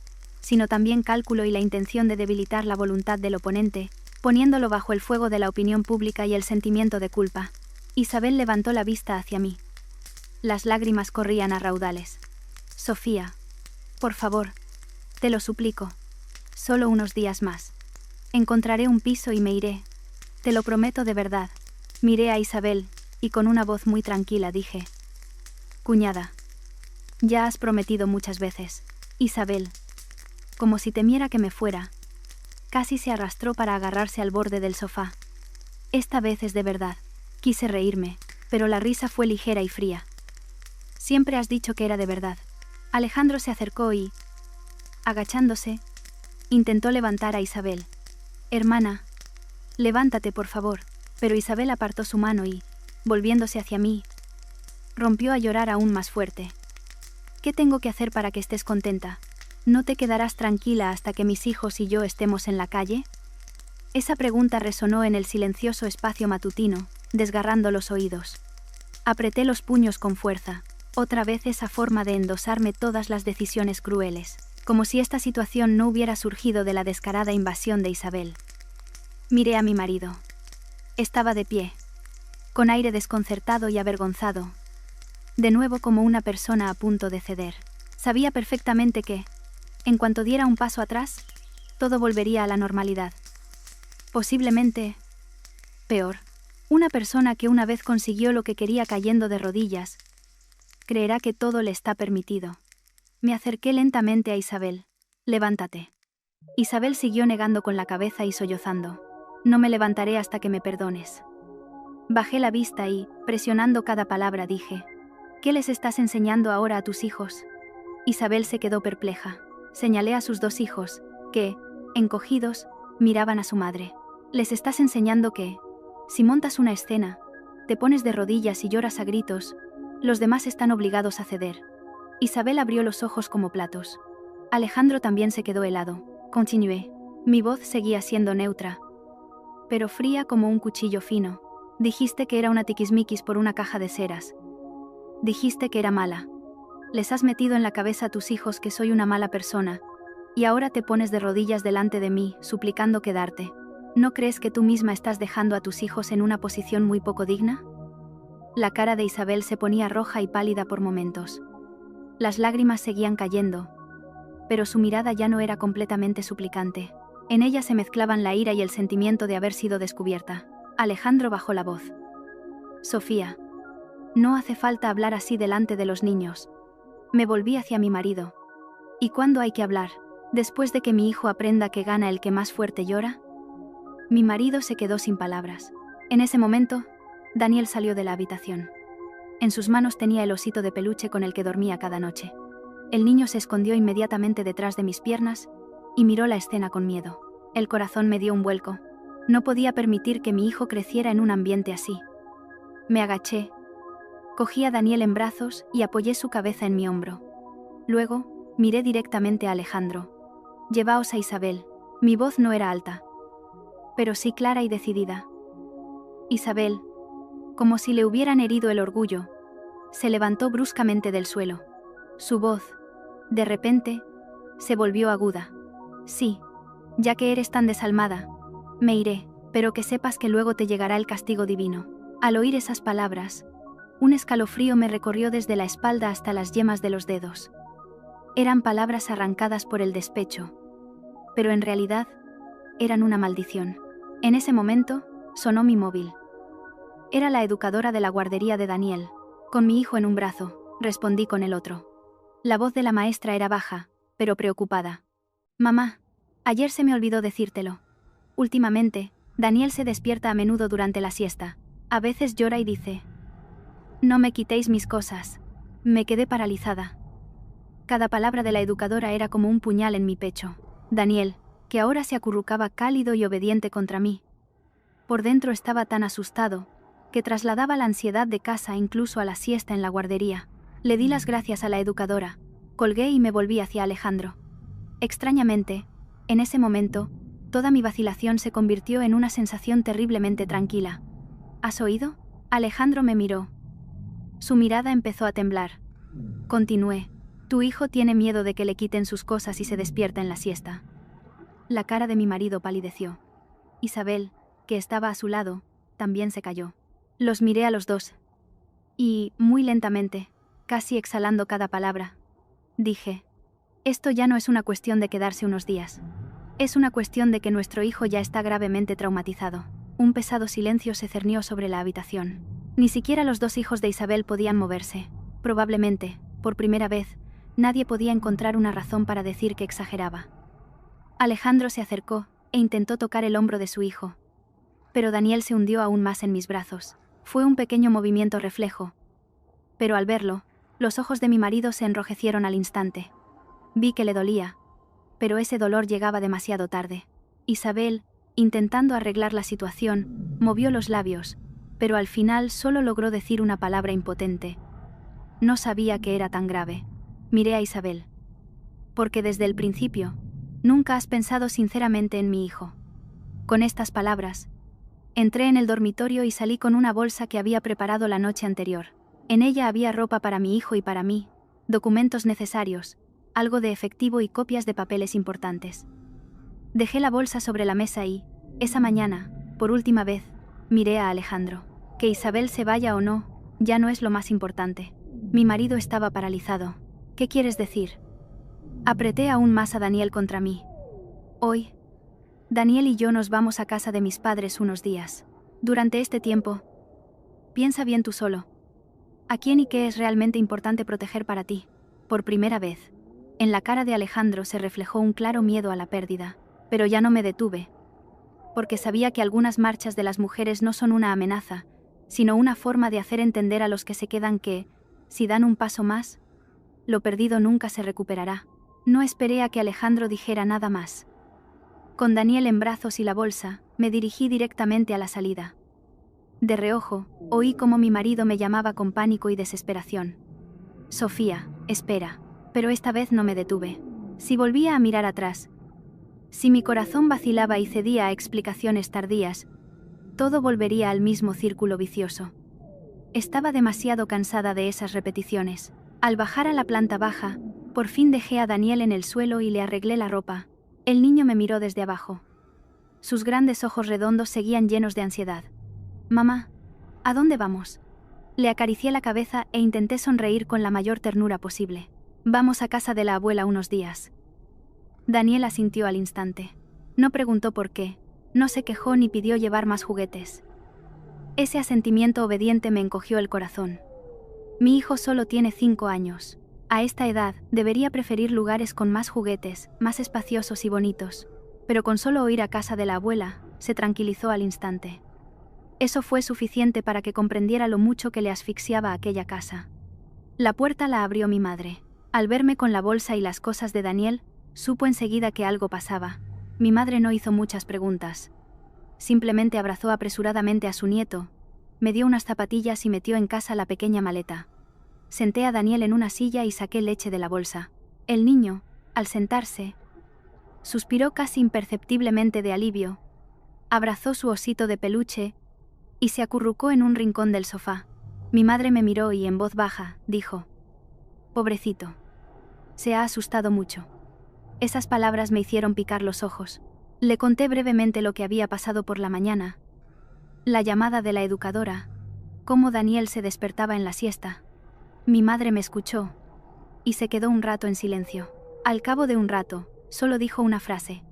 sino también cálculo y la intención de debilitar la voluntad del oponente, poniéndolo bajo el fuego de la opinión pública y el sentimiento de culpa. Isabel levantó la vista hacia mí. Las lágrimas corrían a raudales. Sofía, por favor, te lo suplico. Solo unos días más. Encontraré un piso y me iré. Te lo prometo de verdad. Miré a Isabel, y con una voz muy tranquila dije: Cuñada, ya has prometido muchas veces. Isabel, como si temiera que me fuera, casi se arrastró para agarrarse al borde del sofá. Esta vez es de verdad. Quise reírme, pero la risa fue ligera y fría. Siempre has dicho que era de verdad. Alejandro se acercó y, agachándose, intentó levantar a Isabel. Hermana, levántate por favor. Pero Isabel apartó su mano y, volviéndose hacia mí, rompió a llorar aún más fuerte. ¿Qué tengo que hacer para que estés contenta? ¿No te quedarás tranquila hasta que mis hijos y yo estemos en la calle? Esa pregunta resonó en el silencioso espacio matutino, desgarrando los oídos. Apreté los puños con fuerza, otra vez esa forma de endosarme todas las decisiones crueles, como si esta situación no hubiera surgido de la descarada invasión de Isabel. Miré a mi marido. Estaba de pie, con aire desconcertado y avergonzado, de nuevo como una persona a punto de ceder. Sabía perfectamente que, en cuanto diera un paso atrás, todo volvería a la normalidad. Posiblemente, peor. Una persona que una vez consiguió lo que quería cayendo de rodillas, creerá que todo le está permitido. Me acerqué lentamente a Isabel. Levántate. Isabel siguió negando con la cabeza y sollozando. No me levantaré hasta que me perdones. Bajé la vista y, presionando cada palabra, dije: ¿Qué les estás enseñando ahora a tus hijos? Isabel se quedó perpleja. Señalé a sus 2 hijos, que, encogidos, miraban a su madre. Les estás enseñando que, si montas una escena, te pones de rodillas y lloras a gritos, los demás están obligados a ceder. Isabel abrió los ojos como platos. Alejandro también se quedó helado. Continué. Mi voz seguía siendo neutra, pero fría como un cuchillo fino. Dijiste que era una tiquismiquis por una caja de ceras. Dijiste que era mala. Les has metido en la cabeza a tus hijos que soy una mala persona, y ahora te pones de rodillas delante de mí, suplicando quedarte. ¿No crees que tú misma estás dejando a tus hijos en una posición muy poco digna? La cara de Isabel se ponía roja y pálida por momentos. Las lágrimas seguían cayendo, pero su mirada ya no era completamente suplicante. En ella se mezclaban la ira y el sentimiento de haber sido descubierta. Alejandro bajó la voz. Sofía, no hace falta hablar así delante de los niños. Me volví hacia mi marido. ¿Y cuándo hay que hablar? ¿Después de que mi hijo aprenda que gana el que más fuerte llora? Mi marido se quedó sin palabras. En ese momento, Daniel salió de la habitación. En sus manos tenía el osito de peluche con el que dormía cada noche. El niño se escondió inmediatamente detrás de mis piernas y miró la escena con miedo. El corazón me dio un vuelco. No podía permitir que mi hijo creciera en un ambiente así. Me agaché, cogí a Daniel en brazos y apoyé su cabeza en mi hombro. Luego, miré directamente a Alejandro. Llevaos a Isabel. Mi voz no era alta, pero sí clara y decidida. Isabel, como si le hubieran herido el orgullo, se levantó bruscamente del suelo. Su voz, de repente, se volvió aguda. Sí, ya que eres tan desalmada, me iré, pero que sepas que luego te llegará el castigo divino. Al oír esas palabras, un escalofrío me recorrió desde la espalda hasta las yemas de los dedos. Eran palabras arrancadas por el despecho, pero en realidad, eran una maldición. En ese momento, sonó mi móvil. Era la educadora de la guardería de Daniel. Con mi hijo en un brazo, respondí con el otro. La voz de la maestra era baja, pero preocupada. Mamá, ayer se me olvidó decírtelo. Últimamente, Daniel se despierta a menudo durante la siesta. A veces llora y dice: no me quitéis mis cosas. Me quedé paralizada. Cada palabra de la educadora era como un puñal en mi pecho. Daniel, que ahora se acurrucaba cálido y obediente contra mí. Por dentro estaba tan asustado, que trasladaba la ansiedad de casa incluso a la siesta en la guardería. Le di las gracias a la educadora, colgué y me volví hacia Alejandro. Extrañamente, en ese momento, toda mi vacilación se convirtió en una sensación terriblemente tranquila. ¿Has oído? Alejandro me miró. Su mirada empezó a temblar. Continué. Tu hijo tiene miedo de que le quiten sus cosas y se despierta en la siesta. La cara de mi marido palideció. Isabel, que estaba a su lado, también se calló. Los miré a los dos. Y, muy lentamente, casi exhalando cada palabra, dije: esto ya no es una cuestión de quedarse unos días. Es una cuestión de que nuestro hijo ya está gravemente traumatizado. Un pesado silencio se cernió sobre la habitación. Ni siquiera los 2 hijos de Isabel podían moverse. Probablemente, por primera vez, nadie podía encontrar una razón para decir que exageraba. Alejandro se acercó e intentó tocar el hombro de su hijo. Pero Daniel se hundió aún más en mis brazos. Fue un pequeño movimiento reflejo. Pero al verlo, los ojos de mi marido se enrojecieron al instante. Vi que le dolía, pero ese dolor llegaba demasiado tarde. Isabel, intentando arreglar la situación, movió los labios, pero al final solo logró decir una palabra impotente. No sabía que era tan grave. Miré a Isabel. Porque desde el principio, nunca has pensado sinceramente en mi hijo. Con estas palabras, entré en el dormitorio y salí con una bolsa que había preparado la noche anterior. En ella había ropa para mi hijo y para mí, documentos necesarios, algo de efectivo y copias de papeles importantes. Dejé la bolsa sobre la mesa y, esa mañana, por última vez, miré a Alejandro. Que Isabel se vaya o no, ya no es lo más importante. Mi marido estaba paralizado. ¿Qué quieres decir? Apreté aún más a Daniel contra mí. Hoy, Daniel y yo nos vamos a casa de mis padres unos días. Durante este tiempo, piensa bien tú solo. ¿A quién y qué es realmente importante proteger para ti? Por primera vez, en la cara de Alejandro se reflejó un claro miedo a la pérdida, pero ya no me detuve, porque sabía que algunas marchas de las mujeres no son una amenaza, sino una forma de hacer entender a los que se quedan que, Si dan un paso más, lo perdido nunca se recuperará. No esperé a que Alejandro dijera nada más. Con Daniel en brazos y la bolsa, me dirigí directamente a la salida. De reojo, oí cómo mi marido me llamaba con pánico y desesperación. Sofía, espera. Pero esta vez no me detuve. Si volvía a mirar atrás, si mi corazón vacilaba y cedía a explicaciones tardías, todo volvería al mismo círculo vicioso. Estaba demasiado cansada de esas repeticiones. Al bajar a la planta baja, por fin dejé a Daniel en el suelo y le arreglé la ropa. El niño me miró desde abajo. Sus grandes ojos redondos seguían llenos de ansiedad. Mamá, ¿a dónde vamos? Le acaricié la cabeza e intenté sonreír con la mayor ternura posible. Vamos a casa de la abuela unos días. Daniel asintió al instante. No preguntó por qué, no se quejó ni pidió llevar más juguetes. Ese asentimiento obediente me encogió el corazón. Mi hijo solo tiene 5 años. A esta edad, debería preferir lugares con más juguetes, más espaciosos y bonitos. Pero con solo oír a casa de la abuela, se tranquilizó al instante. Eso fue suficiente para que comprendiera lo mucho que le asfixiaba aquella casa. La puerta la abrió mi madre. Al verme con la bolsa y las cosas de Daniel, supo enseguida que algo pasaba. Mi madre no hizo muchas preguntas. Simplemente abrazó apresuradamente a su nieto, me dio unas zapatillas y metió en casa la pequeña maleta. Senté a Daniel en una silla y saqué leche de la bolsa. El niño, al sentarse, suspiró casi imperceptiblemente de alivio, abrazó su osito de peluche y se acurrucó en un rincón del sofá. Mi madre me miró y en voz baja, dijo: «Pobrecito. Se ha asustado mucho». Esas palabras me hicieron picar los ojos. Le conté brevemente lo que había pasado por la mañana, la llamada de la educadora, cómo Daniel se despertaba en la siesta. Mi madre me escuchó y se quedó un rato en silencio. Al cabo de un rato, solo dijo una frase: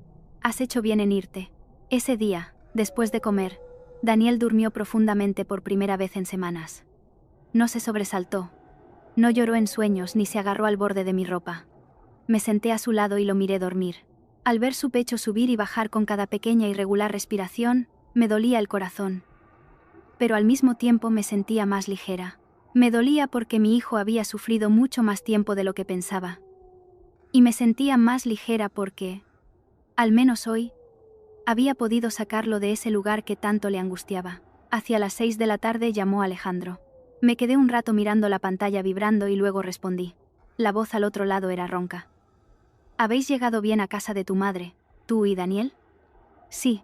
«Has hecho bien en irte». Ese día, después de comer, Daniel durmió profundamente por primera vez en semanas. No se sobresaltó, no lloró en sueños ni se agarró al borde de mi ropa. Me senté a su lado y lo miré dormir. Al ver su pecho subir y bajar con cada pequeña y regular respiración, me dolía el corazón. Pero al mismo tiempo me sentía más ligera. Me dolía porque mi hijo había sufrido mucho más tiempo de lo que pensaba. Y me sentía más ligera porque, al menos hoy, había podido sacarlo de ese lugar que tanto le angustiaba. Hacia las 6 de la tarde llamó Alejandro. Me quedé un rato mirando la pantalla vibrando y luego respondí. La voz al otro lado era ronca. «¿Habéis llegado bien a casa de tu madre, tú y Daniel?» «Sí»,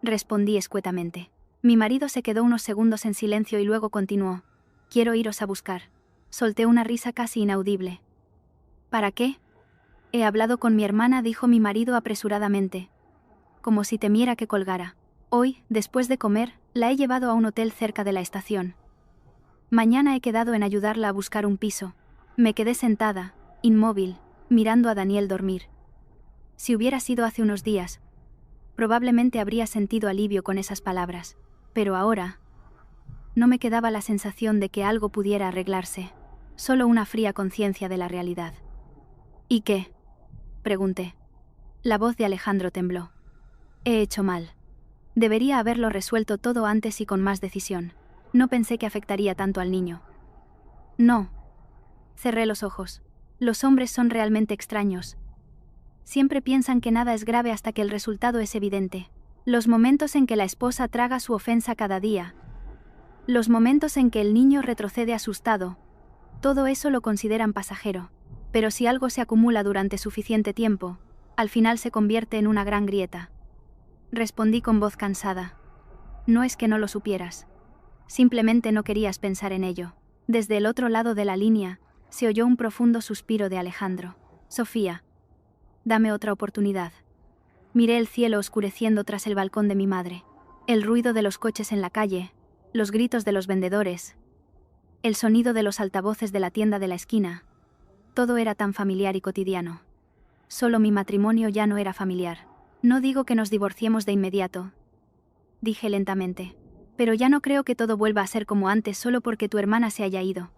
respondí escuetamente. Mi marido se quedó unos segundos en silencio y luego continuó. «Quiero iros a buscar». Solté una risa casi inaudible. «¿Para qué?» «He hablado con mi hermana», dijo mi marido apresuradamente, como si temiera que colgara. «Hoy, después de comer, la he llevado a un hotel cerca de la estación. Mañana he quedado en ayudarla a buscar un piso». Me quedé sentada, inmóvil, mirando a Daniel dormir. Si hubiera sido hace unos días, probablemente habría sentido alivio con esas palabras, pero ahora no me quedaba la sensación de que algo pudiera arreglarse, solo una fría conciencia de la realidad. «¿Y qué?», pregunté. La voz de Alejandro tembló. «He hecho mal. Debería haberlo resuelto todo antes y con más decisión. No pensé que afectaría tanto al niño». «No». Cerré los ojos. Los hombres son realmente extraños. Siempre piensan que nada es grave hasta que el resultado es evidente. Los momentos en que la esposa traga su ofensa cada día. Los momentos en que el niño retrocede asustado. Todo eso lo consideran pasajero. Pero si algo se acumula durante suficiente tiempo, al final se convierte en una gran grieta. Respondí con voz cansada. «No es que no lo supieras. Simplemente no querías pensar en ello». Desde el otro lado de la línea, se oyó un profundo suspiro de Alejandro. «Sofía, dame otra oportunidad». Miré el cielo oscureciendo tras el balcón de mi madre. El ruido de los coches en la calle, los gritos de los vendedores, el sonido de los altavoces de la tienda de la esquina. Todo era tan familiar y cotidiano. Solo mi matrimonio ya no era familiar. «No digo que nos divorciemos de inmediato», dije lentamente. «Pero ya no creo que todo vuelva a ser como antes solo porque tu hermana se haya ido».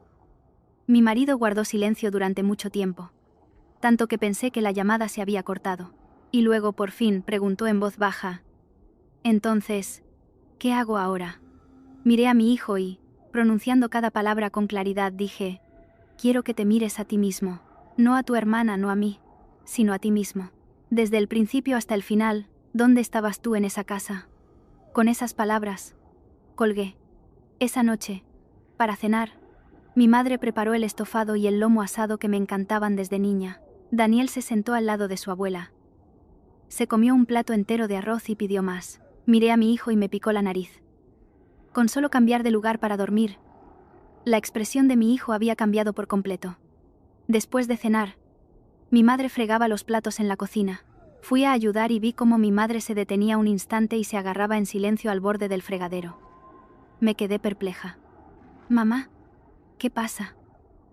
Mi marido guardó silencio durante mucho tiempo, tanto que pensé que la llamada se había cortado. Y luego, por fin, preguntó en voz baja: «Entonces, ¿qué hago ahora?» Miré a mi hijo y, pronunciando cada palabra con claridad, dije: Quiero que te mires a ti mismo. No a tu hermana, no a mí, sino a ti mismo. Desde el principio hasta el final, ¿dónde estabas tú en esa casa? Con esas palabras, colgué. Esa noche, para cenar, mi madre preparó el estofado y el lomo asado que me encantaban desde niña. Daniel se sentó al lado de su abuela. Se comió un plato entero de arroz y pidió más. Miré a mi hijo y me picó la nariz. Con solo cambiar de lugar para dormir, la expresión de mi hijo había cambiado por completo. Después de cenar, mi madre fregaba los platos en la cocina. Fui a ayudar y vi cómo mi madre se detenía un instante y se agarraba en silencio al borde del fregadero. Me quedé perpleja. «Mamá, ¿qué pasa?»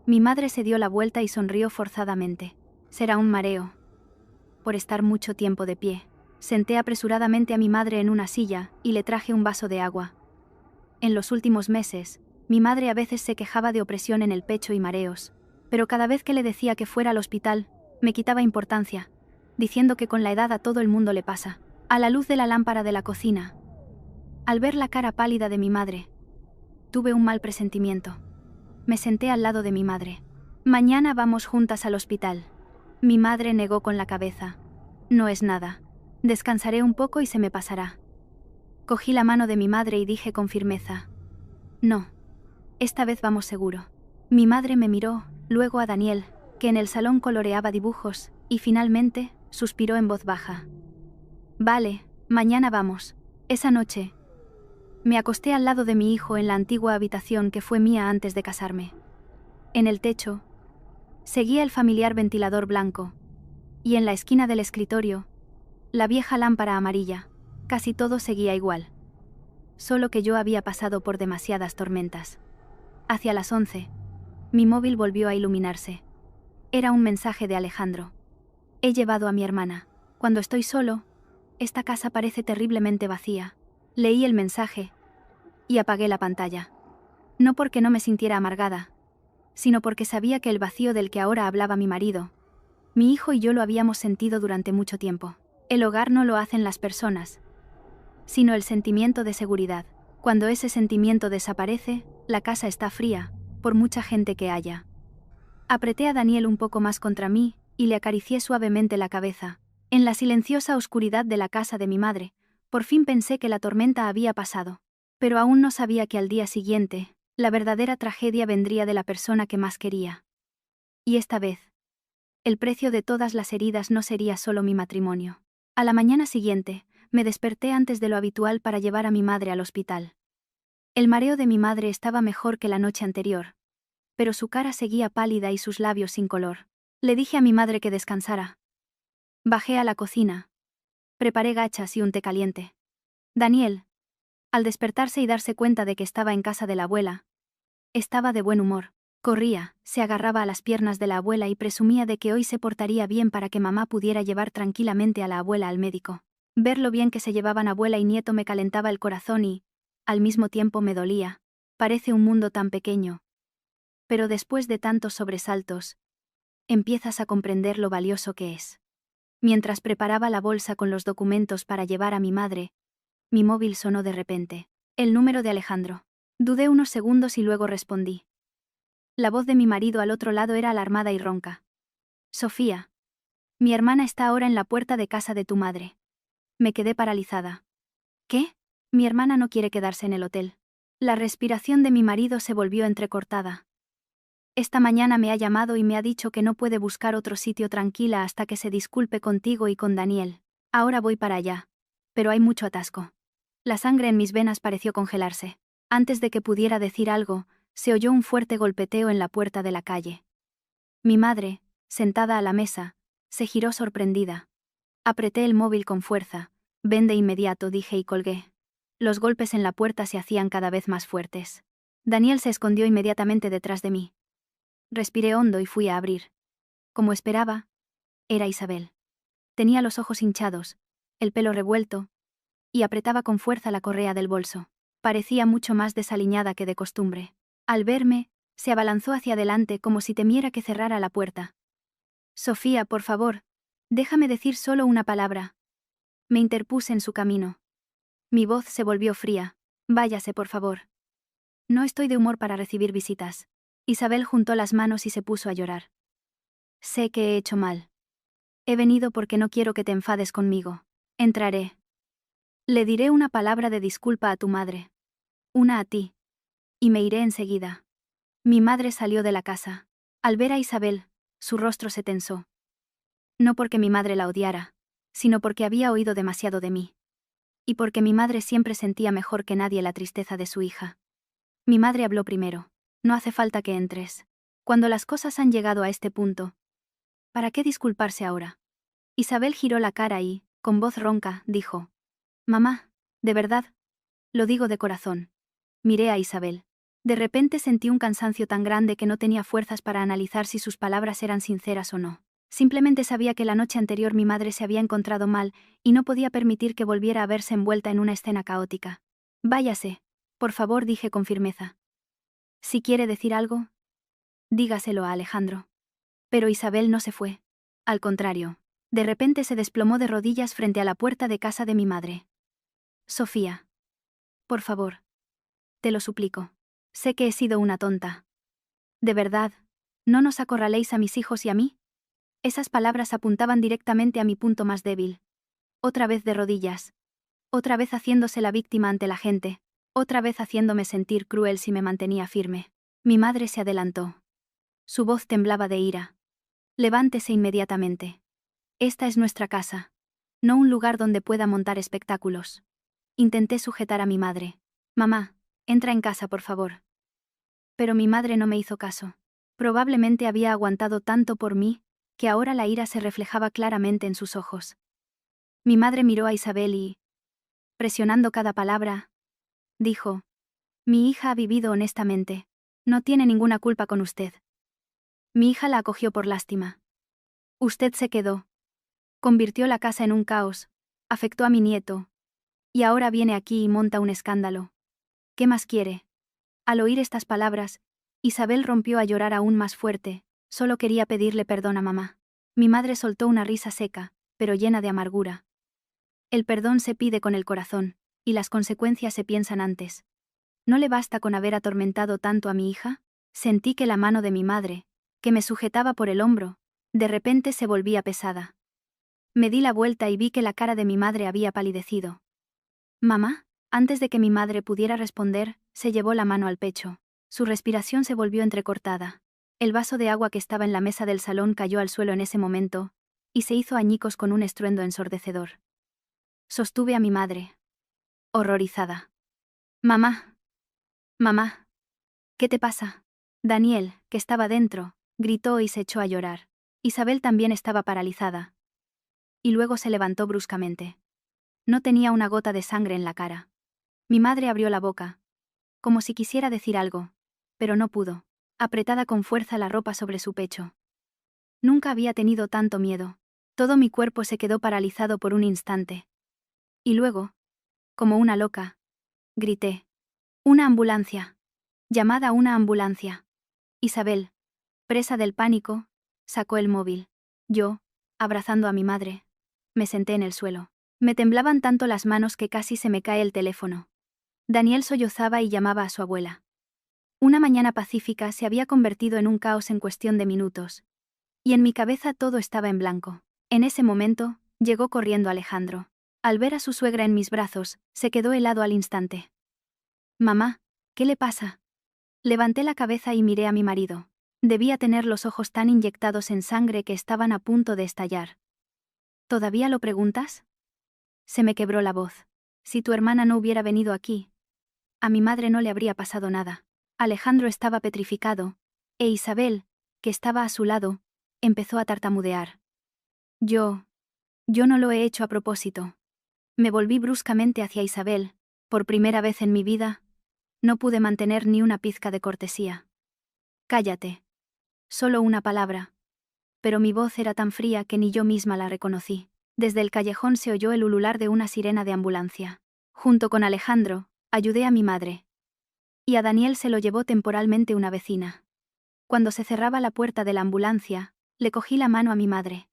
Mi madre se dio la vuelta y sonrió forzadamente. «Será un mareo. Por estar mucho tiempo de pie». Senté apresuradamente a mi madre en una silla y le traje un vaso de agua. En los últimos meses, mi madre a veces se quejaba de opresión en el pecho y mareos, pero cada vez que le decía que fuera al hospital, me quitaba importancia, diciendo que con la edad a todo el mundo le pasa. A la luz de la lámpara de la cocina, al ver la cara pálida de mi madre, tuve un mal presentimiento. Me senté al lado de mi madre. «Mañana vamos juntas al hospital». Mi madre negó con la cabeza. «No es nada. Descansaré un poco y se me pasará». Cogí la mano de mi madre y dije con firmeza: «No. Esta vez vamos seguro». Mi madre me miró, luego a Daniel, que en el salón coloreaba dibujos, y finalmente suspiró en voz baja. «Vale, mañana vamos». Esa noche, me acosté al lado de mi hijo en la antigua habitación que fue mía antes de casarme. En el techo, seguía el familiar ventilador blanco, y en la esquina del escritorio, la vieja lámpara amarilla. Casi todo seguía igual. Solo que yo había pasado por demasiadas tormentas. Hacia las 11, mi móvil volvió a iluminarse. Era un mensaje de Alejandro. «He llevado a mi hermana. Cuando estoy solo, esta casa parece terriblemente vacía». Leí el mensaje y apagué la pantalla. No porque no me sintiera amargada, sino porque sabía que el vacío del que ahora hablaba mi marido, mi hijo y yo lo habíamos sentido durante mucho tiempo. El hogar no lo hacen las personas, sino el sentimiento de seguridad. Cuando ese sentimiento desaparece, la casa está fría, por mucha gente que haya. Apreté a Daniel un poco más contra mí y le acaricié suavemente la cabeza. En la silenciosa oscuridad de la casa de mi madre, por fin pensé que la tormenta había pasado. Pero aún no sabía que al día siguiente, la verdadera tragedia vendría de la persona que más quería. Y esta vez, el precio de todas las heridas no sería solo mi matrimonio. A la mañana siguiente, me desperté antes de lo habitual para llevar a mi madre al hospital. El mareo de mi madre estaba mejor que la noche anterior, pero su cara seguía pálida y sus labios sin color. Le dije a mi madre que descansara. Bajé a la cocina. Preparé gachas y un té caliente. Daniel, al despertarse y darse cuenta de que estaba en casa de la abuela, estaba de buen humor. Corría, se agarraba a las piernas de la abuela y presumía de que hoy se portaría bien para que mamá pudiera llevar tranquilamente a la abuela al médico. Ver lo bien que se llevaban abuela y nieto me calentaba el corazón y, al mismo tiempo, me dolía. Parece un mundo tan pequeño. Pero después de tantos sobresaltos, empiezas a comprender lo valioso que es. Mientras preparaba la bolsa con los documentos para llevar a mi madre, mi móvil sonó de repente. El número de Alejandro. Dudé unos segundos y luego respondí. La voz de mi marido al otro lado era alarmada y ronca. «Sofía, mi hermana está ahora en la puerta de casa de tu madre». Me quedé paralizada. «¿Qué? Mi hermana no quiere quedarse en el hotel». La respiración de mi marido se volvió entrecortada. «Esta mañana me ha llamado y me ha dicho que no puede buscar otro sitio tranquila hasta que se disculpe contigo y con Daniel. Ahora voy para allá. Pero hay mucho atasco». La sangre en mis venas pareció congelarse. Antes de que pudiera decir algo, se oyó un fuerte golpeteo en la puerta de la calle. Mi madre, sentada a la mesa, se giró sorprendida. Apreté el móvil con fuerza. «Ven de inmediato», dije y colgué. Los golpes en la puerta se hacían cada vez más fuertes. Daniel se escondió inmediatamente detrás de mí. Respiré hondo y fui a abrir. Como esperaba, era Isabel. Tenía los ojos hinchados, el pelo revuelto, y apretaba con fuerza la correa del bolso. Parecía mucho más desaliñada que de costumbre. Al verme, se abalanzó hacia adelante como si temiera que cerrara la puerta. «Sofía, por favor, déjame decir solo una palabra». Me interpuse en su camino. Mi voz se volvió fría. «Váyase, por favor. No estoy de humor para recibir visitas». Isabel juntó las manos y se puso a llorar. Sé que he hecho mal. He venido porque no quiero que te enfades conmigo. Entraré. Le diré una palabra de disculpa a tu madre. Una a ti. Y me iré enseguida. Mi madre salió de la casa. Al ver a Isabel, su rostro se tensó. No porque mi madre la odiara, sino porque había oído demasiado de mí. Y porque mi madre siempre sentía mejor que nadie la tristeza de su hija. Mi madre habló primero. No hace falta que entres. Cuando las cosas han llegado a este punto, ¿para qué disculparse ahora? Isabel giró la cara y, con voz ronca, dijo: Mamá, de verdad. Lo digo de corazón. Miré a Isabel. De repente sentí un cansancio tan grande que no tenía fuerzas para analizar si sus palabras eran sinceras o no. Simplemente sabía que la noche anterior mi madre se había encontrado mal, y no podía permitir que volviera a verse envuelta en una escena caótica. Váyase, por favor, dije con firmeza. Si quiere decir algo, dígaselo a Alejandro. Pero Isabel no se fue. Al contrario, de repente se desplomó de rodillas frente a la puerta de casa de mi madre. Sofía. Por favor. Te lo suplico. Sé que he sido una tonta. De verdad, ¿no nos acorraléis a mis hijos y a mí? Esas palabras apuntaban directamente a mi punto más débil. Otra vez de rodillas. Otra vez haciéndose la víctima ante la gente. Otra vez haciéndome sentir cruel si me mantenía firme. Mi madre se adelantó. Su voz temblaba de ira. Levántese inmediatamente. Esta es nuestra casa. No un lugar donde pueda montar espectáculos. Intenté sujetar a mi madre. Mamá, entra en casa, por favor. Pero mi madre no me hizo caso. Probablemente había aguantado tanto por mí, que ahora la ira se reflejaba claramente en sus ojos. Mi madre miró a Isabel y, presionando cada palabra, dijo: Mi hija ha vivido honestamente. No tiene ninguna culpa con usted. Mi hija la acogió por lástima. Usted se quedó. Convirtió la casa en un caos, afectó a mi nieto. Y ahora viene aquí y monta un escándalo. ¿Qué más quiere? Al oír estas palabras, Isabel rompió a llorar aún más fuerte. Solo quería pedirle perdón a mamá. Mi madre soltó una risa seca, pero llena de amargura. El perdón se pide con el corazón, y las consecuencias se piensan antes. ¿No le basta con haber atormentado tanto a mi hija? Sentí que la mano de mi madre, que me sujetaba por el hombro, de repente se volvía pesada. Me di la vuelta y vi que la cara de mi madre había palidecido. ¿Mamá? Antes de que mi madre pudiera responder, se llevó la mano al pecho. Su respiración se volvió entrecortada. El vaso de agua que estaba en la mesa del salón cayó al suelo en ese momento, y se hizo añicos con un estruendo ensordecedor. Sostuve a mi madre. Horrorizada. Mamá. Mamá. ¿Qué te pasa? Daniel, que estaba dentro, gritó y se echó a llorar. Isabel también estaba paralizada. Y luego se levantó bruscamente. No tenía una gota de sangre en la cara. Mi madre abrió la boca, como si quisiera decir algo, pero no pudo, apretada con fuerza la ropa sobre su pecho. Nunca había tenido tanto miedo. Todo mi cuerpo se quedó paralizado por un instante. Y luego, como una loca, grité: ¡Una ambulancia! Llamada una ambulancia. Isabel, presa del pánico, sacó el móvil. Yo, abrazando a mi madre, me senté en el suelo. Me temblaban tanto las manos que casi se me cae el teléfono. Daniel sollozaba y llamaba a su abuela. Una mañana pacífica se había convertido en un caos en cuestión de minutos. Y en mi cabeza todo estaba en blanco. En ese momento, llegó corriendo Alejandro. Al ver a su suegra en mis brazos, se quedó helado al instante. Mamá, ¿qué le pasa? Levanté la cabeza y miré a mi marido. Debía tener los ojos tan inyectados en sangre que estaban a punto de estallar. ¿Todavía lo preguntas? Se me quebró la voz. Si tu hermana no hubiera venido aquí, a mi madre no le habría pasado nada. Alejandro estaba petrificado, e Isabel, que estaba a su lado, empezó a tartamudear. Yo no lo he hecho a propósito. Me volví bruscamente hacia Isabel. Por primera vez en mi vida, no pude mantener ni una pizca de cortesía. Cállate. Solo una palabra. Pero mi voz era tan fría que ni yo misma la reconocí. Desde el callejón se oyó el ulular de una sirena de ambulancia. Junto con Alejandro, ayudé a mi madre. Y a Daniel se lo llevó temporalmente una vecina. Cuando se cerraba la puerta de la ambulancia, le cogí la mano a mi madre.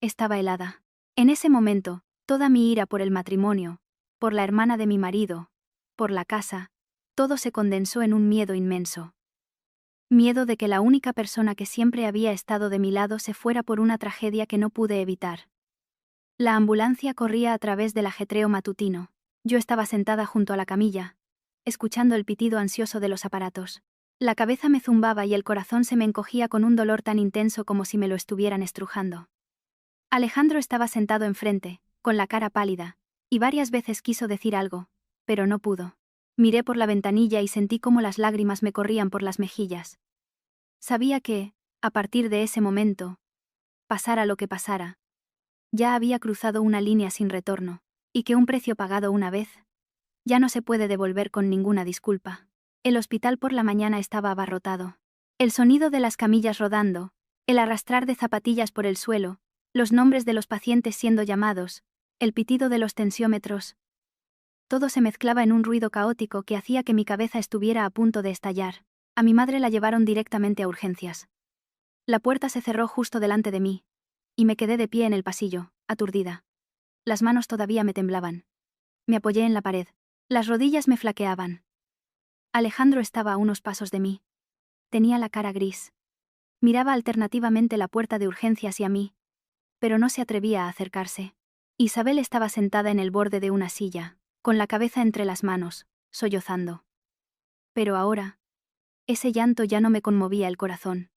Estaba helada. En ese momento, toda mi ira por el matrimonio, por la hermana de mi marido, por la casa, todo se condensó en un miedo inmenso. Miedo de que la única persona que siempre había estado de mi lado se fuera por una tragedia que no pude evitar. La ambulancia corría a través del ajetreo matutino. Yo estaba sentada junto a la camilla, escuchando el pitido ansioso de los aparatos. La cabeza me zumbaba y el corazón se me encogía con un dolor tan intenso como si me lo estuvieran estrujando. Alejandro estaba sentado enfrente, con la cara pálida, y varias veces quiso decir algo, pero no pudo. Miré por la ventanilla y sentí cómo las lágrimas me corrían por las mejillas. Sabía que, a partir de ese momento, pasara lo que pasara, ya había cruzado una línea sin retorno, y que un precio pagado una vez, ya no se puede devolver con ninguna disculpa. El hospital por la mañana estaba abarrotado. El sonido de las camillas rodando, el arrastrar de zapatillas por el suelo, los nombres de los pacientes siendo llamados, el pitido de los tensiómetros. Todo se mezclaba en un ruido caótico que hacía que mi cabeza estuviera a punto de estallar. A mi madre la llevaron directamente a urgencias. La puerta se cerró justo delante de mí, y me quedé de pie en el pasillo, aturdida. Las manos todavía me temblaban. Me apoyé en la pared. Las rodillas me flaqueaban. Alejandro estaba a unos pasos de mí. Tenía la cara gris. Miraba alternativamente la puerta de urgencias y a mí, pero no se atrevía a acercarse. Isabel estaba sentada en el borde de una silla, con la cabeza entre las manos, sollozando. Pero ahora, ese llanto ya no me conmovía el corazón.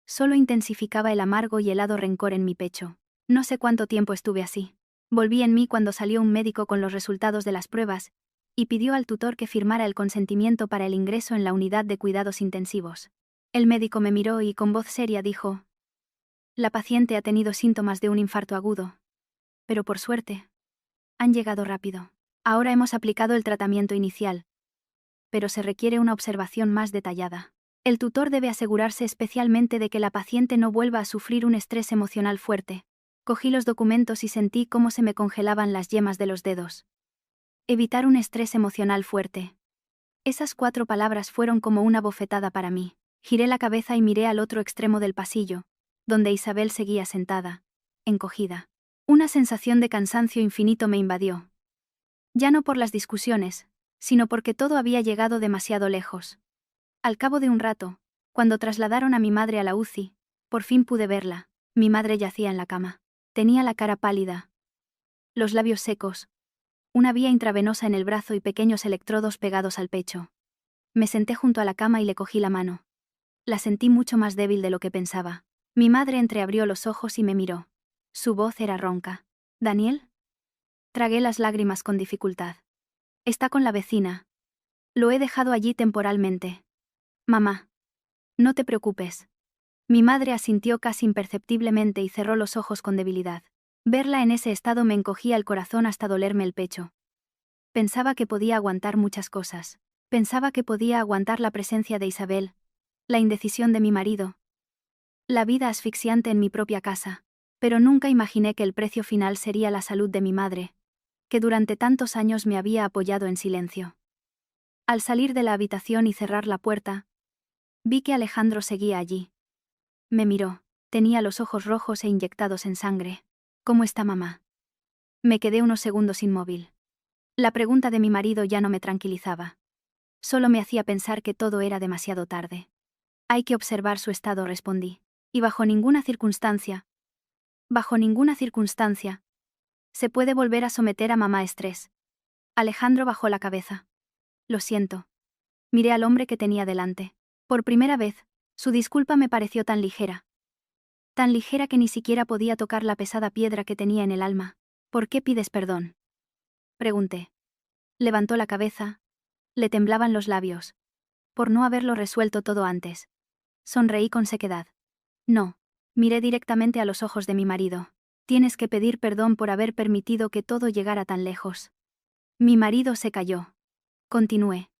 Solo intensificaba el amargo y helado rencor en mi pecho. No sé cuánto tiempo estuve así. Volví en mí cuando salió un médico con los resultados de las pruebas, y pidió al tutor que firmara el consentimiento para el ingreso en la unidad de cuidados intensivos. El médico me miró y con voz seria dijo: «La paciente ha tenido síntomas de un infarto agudo. Pero por suerte, han llegado rápido. Ahora hemos aplicado el tratamiento inicial, pero se requiere una observación más detallada. El tutor debe asegurarse especialmente de que la paciente no vuelva a sufrir un estrés emocional fuerte». Cogí los documentos y sentí cómo se me congelaban las yemas de los dedos. Evitar un estrés emocional fuerte. Esas 4 palabras fueron como una bofetada para mí. Giré la cabeza y miré al otro extremo del pasillo, donde Isabel seguía sentada, encogida. Una sensación de cansancio infinito me invadió. Ya no por las discusiones, sino porque todo había llegado demasiado lejos. Al cabo de un rato, cuando trasladaron a mi madre a la UCI, por fin pude verla. Mi madre yacía en la cama. Tenía la cara pálida, los labios secos, una vía intravenosa en el brazo y pequeños electrodos pegados al pecho. Me senté junto a la cama y le cogí la mano. La sentí mucho más débil de lo que pensaba. Mi madre entreabrió los ojos y me miró. Su voz era ronca. «¿Daniel?» Tragué las lágrimas con dificultad. «Está con la vecina. Lo he dejado allí temporalmente. Mamá. No te preocupes». Mi madre asintió casi imperceptiblemente y cerró los ojos con debilidad. Verla en ese estado me encogía el corazón hasta dolerme el pecho. Pensaba que podía aguantar muchas cosas. Pensaba que podía aguantar la presencia de Isabel, la indecisión de mi marido, la vida asfixiante en mi propia casa, pero nunca imaginé que el precio final sería la salud de mi madre, que durante tantos años me había apoyado en silencio. Al salir de la habitación y cerrar la puerta, vi que Alejandro seguía allí. Me miró. Tenía los ojos rojos e inyectados en sangre. «¿Cómo está mamá?» Me quedé unos segundos inmóvil. La pregunta de mi marido ya no me tranquilizaba. Solo me hacía pensar que todo era demasiado tarde. «Hay que observar su estado», respondí. «Y bajo ninguna circunstancia, se puede volver a someter a mamá a estrés». Alejandro bajó la cabeza. «Lo siento». Miré al hombre que tenía delante. Por primera vez, su disculpa me pareció tan ligera que ni siquiera podía tocar la pesada piedra que tenía en el alma. «¿Por qué pides perdón?», pregunté. Levantó la cabeza. Le temblaban los labios. «Por no haberlo resuelto todo antes». Sonreí con sequedad. «No». Miré directamente a los ojos de mi marido. «Tienes que pedir perdón por haber permitido que todo llegara tan lejos». Mi marido se calló. Continué.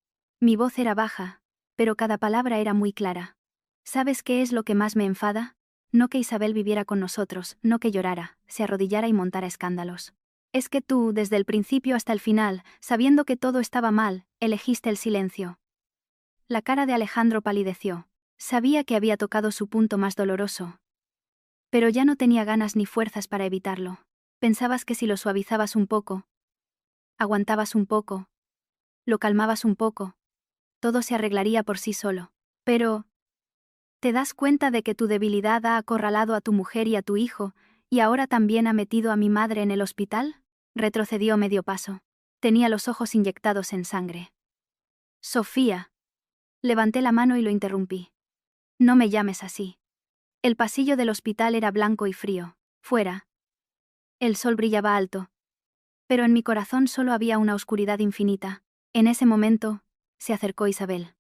Mi voz era baja, pero cada palabra era muy clara. «¿Sabes qué es lo que más me enfada? No que Isabel viviera con nosotros, no que llorara, se arrodillara y montara escándalos. Es que tú, desde el principio hasta el final, sabiendo que todo estaba mal, elegiste el silencio». La cara de Alejandro palideció. Sabía que había tocado su punto más doloroso. Pero ya no tenía ganas ni fuerzas para evitarlo. «Pensabas que si lo suavizabas un poco, aguantabas un poco, lo calmabas un poco, todo se arreglaría por sí solo. Pero ¿Te das cuenta de que tu debilidad ha acorralado a tu mujer y a tu hijo, y ahora también ha metido a mi madre en el hospital? Retrocedió medio paso. Tenía los ojos inyectados en sangre. Sofía. Levanté la mano y lo interrumpí. No me llames así. El pasillo del hospital era blanco y frío. Fuera. El sol brillaba alto. Pero en mi corazón solo había una oscuridad infinita. En ese momento, se acercó Isabel.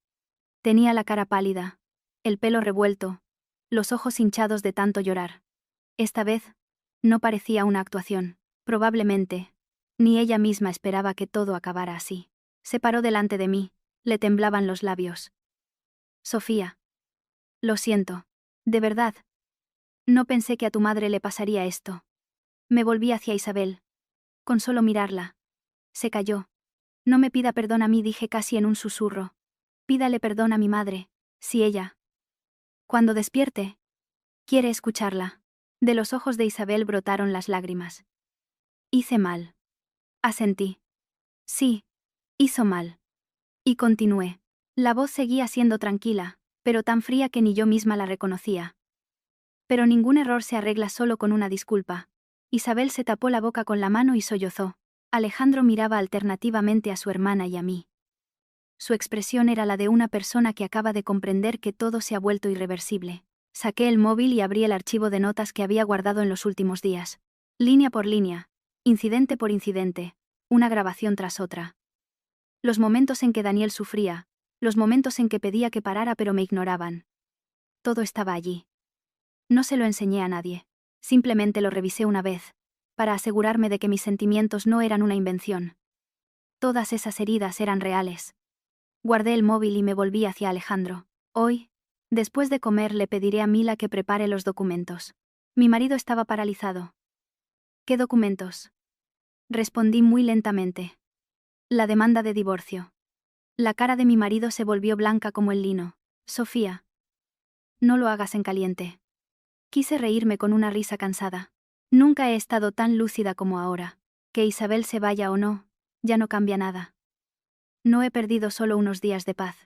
Tenía la cara pálida, el pelo revuelto, los ojos hinchados de tanto llorar. Esta vez, no parecía una actuación. Probablemente, ni ella misma esperaba que todo acabara así. Se paró delante de mí, le temblaban los labios. Sofía. Lo siento. De verdad. No pensé que a tu madre le pasaría esto. Me volví hacia Isabel. Con solo mirarla. Se calló. No me pida perdón a mí, dije casi en un susurro. Pídale perdón a mi madre, si ella. Cuando despierte. Quiere escucharla. De los ojos de Isabel brotaron las lágrimas. Hice mal. Asentí. Sí, hizo mal. Y continué. La voz seguía siendo tranquila, pero tan fría que ni yo misma la reconocía. Pero ningún error se arregla solo con una disculpa. Isabel se tapó la boca con la mano y sollozó. Alejandro miraba alternativamente a su hermana y a mí. Su expresión era la de una persona que acaba de comprender que todo se ha vuelto irreversible. Saqué el móvil y abrí el archivo de notas que había guardado en los últimos días. Línea por línea, incidente por incidente, una grabación tras otra. Los momentos en que Daniel sufría, los momentos en que pedía que parara pero me ignoraban. Todo estaba allí. No se lo enseñé a nadie. Simplemente lo revisé una vez, para asegurarme de que mis sentimientos no eran una invención. Todas esas heridas eran reales. Guardé el móvil y me volví hacia Alejandro. Hoy, después de comer, le pediré a Mila que prepare los documentos. Mi marido estaba paralizado. ¿Qué documentos? Respondí muy lentamente. La demanda de divorcio. La cara de mi marido se volvió blanca como el lino. Sofía. No lo hagas en caliente. Quise reírme con una risa cansada. Nunca he estado tan lúcida como ahora. Que Isabel se vaya o no, ya no cambia nada. No he perdido solo unos días de paz.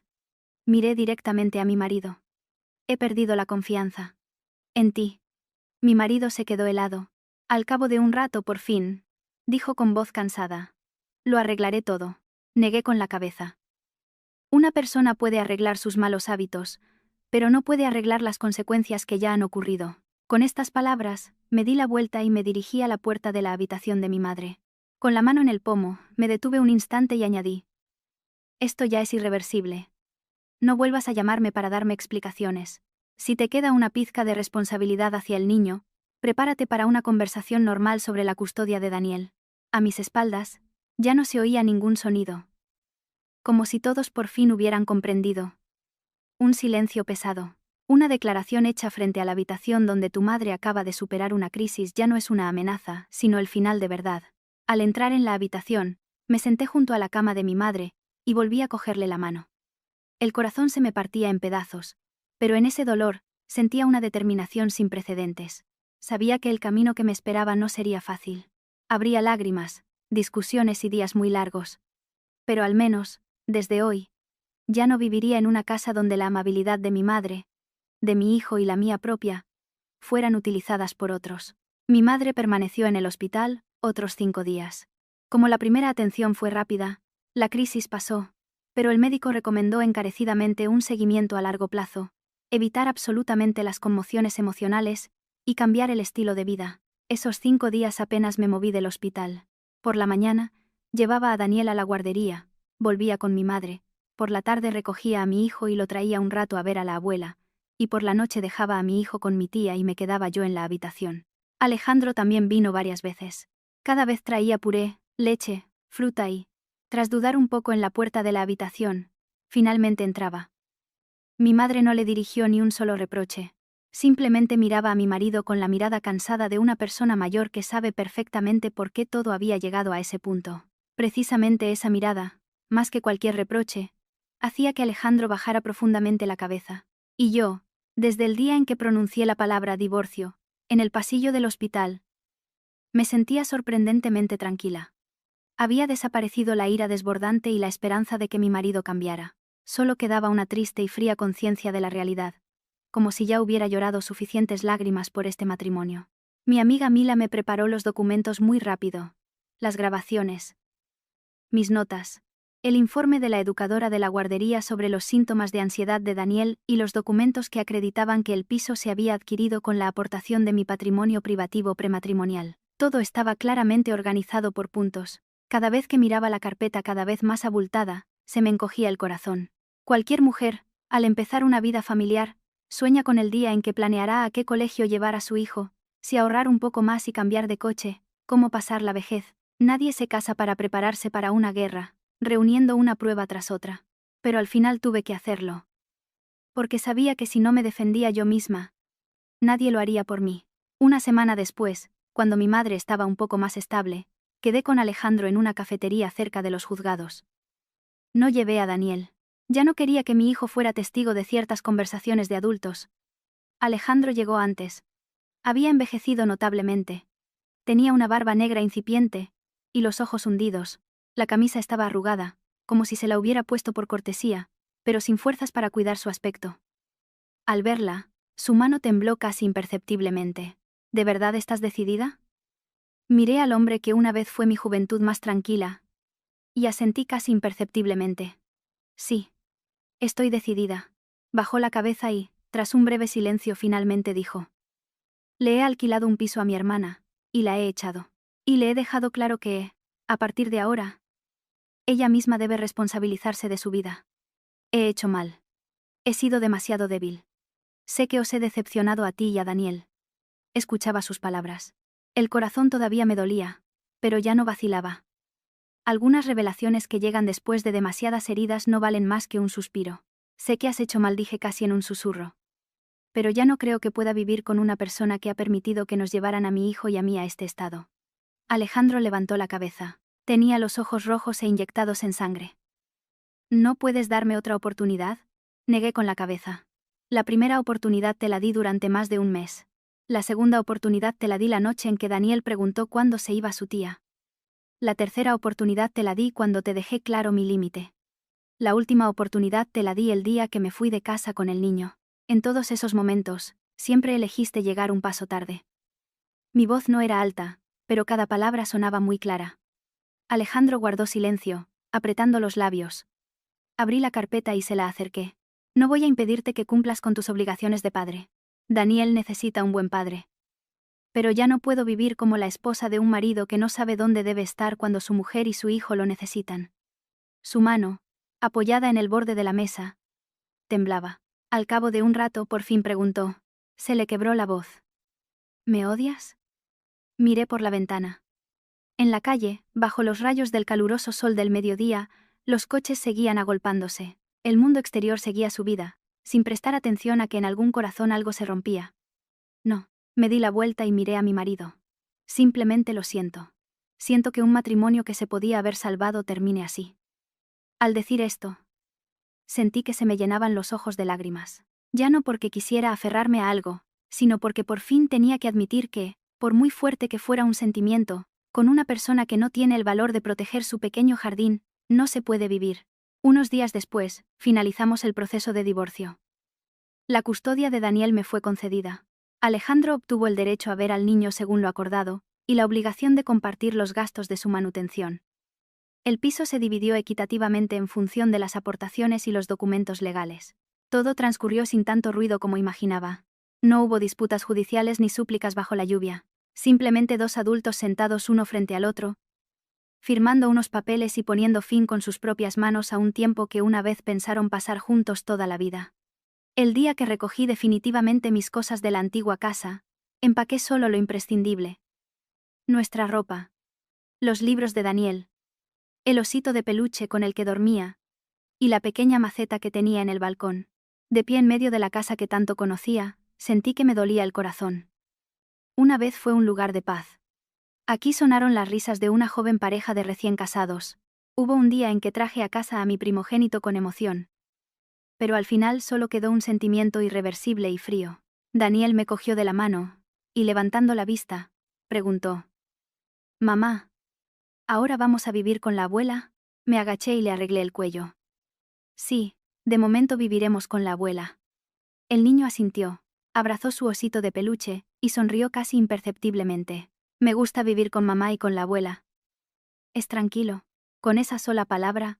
Miré directamente a mi marido. He perdido la confianza. En ti. Mi marido se quedó helado. Al cabo de un rato, por fin, dijo con voz cansada. Lo arreglaré todo. Negué con la cabeza. Una persona puede arreglar sus malos hábitos, pero no puede arreglar las consecuencias que ya han ocurrido. Con estas palabras, me di la vuelta y me dirigí a la puerta de la habitación de mi madre. Con la mano en el pomo, me detuve un instante y añadí. Esto ya es irreversible. No vuelvas a llamarme para darme explicaciones. Si te queda una pizca de responsabilidad hacia el niño, prepárate para una conversación normal sobre la custodia de Daniel. A mis espaldas, ya no se oía ningún sonido. Como si todos por fin hubieran comprendido. Un silencio pesado. Una declaración hecha frente a la habitación donde tu madre acaba de superar una crisis ya no es una amenaza, sino el final de verdad. Al entrar en la habitación, me senté junto a la cama de mi madre, y volví a cogerle la mano. El corazón se me partía en pedazos, pero en ese dolor, sentía una determinación sin precedentes. Sabía que el camino que me esperaba no sería fácil. Habría lágrimas, discusiones y días muy largos. Pero al menos, desde hoy, ya no viviría en una casa donde la amabilidad de mi madre, de mi hijo y la mía propia, fueran utilizadas por otros. Mi madre permaneció en el hospital otros 5 días. Como la primera atención fue rápida, la crisis pasó, pero el médico recomendó encarecidamente un seguimiento a largo plazo, evitar absolutamente las conmociones emocionales y cambiar el estilo de vida. Esos 5 días apenas me moví del hospital. Por la mañana, llevaba a Daniel a la guardería, volvía con mi madre, por la tarde recogía a mi hijo y lo traía un rato a ver a la abuela, y por la noche dejaba a mi hijo con mi tía y me quedaba yo en la habitación. Alejandro también vino varias veces. Cada vez traía puré, leche, fruta y, tras dudar un poco en la puerta de la habitación, finalmente entraba. Mi madre no le dirigió ni un solo reproche. Simplemente miraba a mi marido con la mirada cansada de una persona mayor que sabe perfectamente por qué todo había llegado a ese punto. Precisamente esa mirada, más que cualquier reproche, hacía que Alejandro bajara profundamente la cabeza. Y yo, desde el día en que pronuncié la palabra divorcio, en el pasillo del hospital, me sentía sorprendentemente tranquila. Había desaparecido la ira desbordante y la esperanza de que mi marido cambiara. Solo quedaba una triste y fría conciencia de la realidad. como si ya hubiera llorado suficientes lágrimas por este matrimonio. Mi amiga Mila me preparó los documentos muy rápido. Las grabaciones. Mis notas. El informe de la educadora de la guardería sobre los síntomas de ansiedad de Daniel y los documentos que acreditaban que el piso se había adquirido con la aportación de mi patrimonio privativo prematrimonial. Todo estaba claramente organizado por puntos. Cada vez que miraba la carpeta cada vez más abultada, se me encogía el corazón. Cualquier mujer, al empezar una vida familiar, sueña con el día en que planeará a qué colegio llevar a su hijo, si ahorrar un poco más y cambiar de coche, cómo pasar la vejez. Nadie se casa para prepararse para una guerra, reuniendo una prueba tras otra. Pero al final tuve que hacerlo. Porque sabía que si no me defendía yo misma, nadie lo haría por mí. Una semana después, cuando mi madre estaba un poco más estable, quedé con Alejandro en una cafetería cerca de los juzgados. No llevé a Daniel. Ya no quería que mi hijo fuera testigo de ciertas conversaciones de adultos. Alejandro llegó antes. Había envejecido notablemente. Tenía una barba negra incipiente, y los ojos hundidos. La camisa estaba arrugada, como si se la hubiera puesto por cortesía, pero sin fuerzas para cuidar su aspecto. Al verla, su mano tembló casi imperceptiblemente. ¿De verdad estás decidida? Miré al hombre que una vez fue mi juventud más tranquila, y asentí casi imperceptiblemente. Sí. Estoy decidida. Bajó la cabeza y, tras un breve silencio, finalmente dijo: Le he alquilado un piso a mi hermana, y la he echado. Y le he dejado claro que, a partir de ahora, ella misma debe responsabilizarse de su vida. He hecho mal. He sido demasiado débil. Sé que os he decepcionado a ti y a Daniel. Escuchaba sus palabras. El corazón todavía me dolía, pero ya no vacilaba. Algunas revelaciones que llegan después de demasiadas heridas no valen más que un suspiro. Sé que has hecho mal, dije casi en un susurro. Pero ya no creo que pueda vivir con una persona que ha permitido que nos llevaran a mi hijo y a mí a este estado. Alejandro levantó la cabeza. Tenía los ojos rojos e inyectados en sangre. ¿No puedes darme otra oportunidad? Negué con la cabeza. La primera oportunidad te la di durante más de un mes. La segunda oportunidad te la di la noche en que Daniel preguntó cuándo se iba su tía. La tercera oportunidad te la di cuando te dejé claro mi límite. La última oportunidad te la di el día que me fui de casa con el niño. En todos esos momentos, siempre elegiste llegar un paso tarde. Mi voz no era alta, pero cada palabra sonaba muy clara. Alejandro guardó silencio, apretando los labios. Abrí la carpeta y se la acerqué. No voy a impedirte que cumplas con tus obligaciones de padre. Daniel necesita un buen padre. Pero ya no puedo vivir como la esposa de un marido que no sabe dónde debe estar cuando su mujer y su hijo lo necesitan. Su mano, apoyada en el borde de la mesa, temblaba. Al cabo de un rato por fin preguntó. Se le quebró la voz. ¿Me odias? Miré por la ventana. En la calle, bajo los rayos del caluroso sol del mediodía, los coches seguían agolpándose. El mundo exterior seguía su vida, sin prestar atención a que en algún corazón algo se rompía. No. Me di la vuelta y miré a mi marido. Simplemente lo siento. Siento que un matrimonio que se podía haber salvado termine así. Al decir esto, sentí que se me llenaban los ojos de lágrimas. Ya no porque quisiera aferrarme a algo, sino porque por fin tenía que admitir que, por muy fuerte que fuera un sentimiento, con una persona que no tiene el valor de proteger su pequeño jardín, no se puede vivir. Unos días después, finalizamos el proceso de divorcio. La custodia de Daniel me fue concedida. Alejandro obtuvo el derecho a ver al niño según lo acordado, y la obligación de compartir los gastos de su manutención. El piso se dividió equitativamente en función de las aportaciones y los documentos legales. Todo transcurrió sin tanto ruido como imaginaba. No hubo disputas judiciales ni súplicas bajo la lluvia. Simplemente dos adultos sentados uno frente al otro, firmando unos papeles y poniendo fin con sus propias manos a un tiempo que una vez pensaron pasar juntos toda la vida. El día que recogí definitivamente mis cosas de la antigua casa, empaqué solo lo imprescindible. Nuestra ropa. Los libros de Daniel. El osito de peluche con el que dormía. Y la pequeña maceta que tenía en el balcón. De pie en medio de la casa que tanto conocía, sentí que me dolía el corazón. Una vez fue un lugar de paz. Aquí sonaron las risas de una joven pareja de recién casados. Hubo un día en que traje a casa a mi primogénito con emoción. Pero al final solo quedó un sentimiento irreversible y frío. Daniel me cogió de la mano, y levantando la vista, preguntó: «Mamá, ¿ahora vamos a vivir con la abuela?». Me agaché y le arreglé el cuello. «Sí, de momento viviremos con la abuela». El niño asintió, abrazó su osito de peluche, y sonrió casi imperceptiblemente. Me gusta vivir con mamá y con la abuela. Es tranquilo. Con esa sola palabra,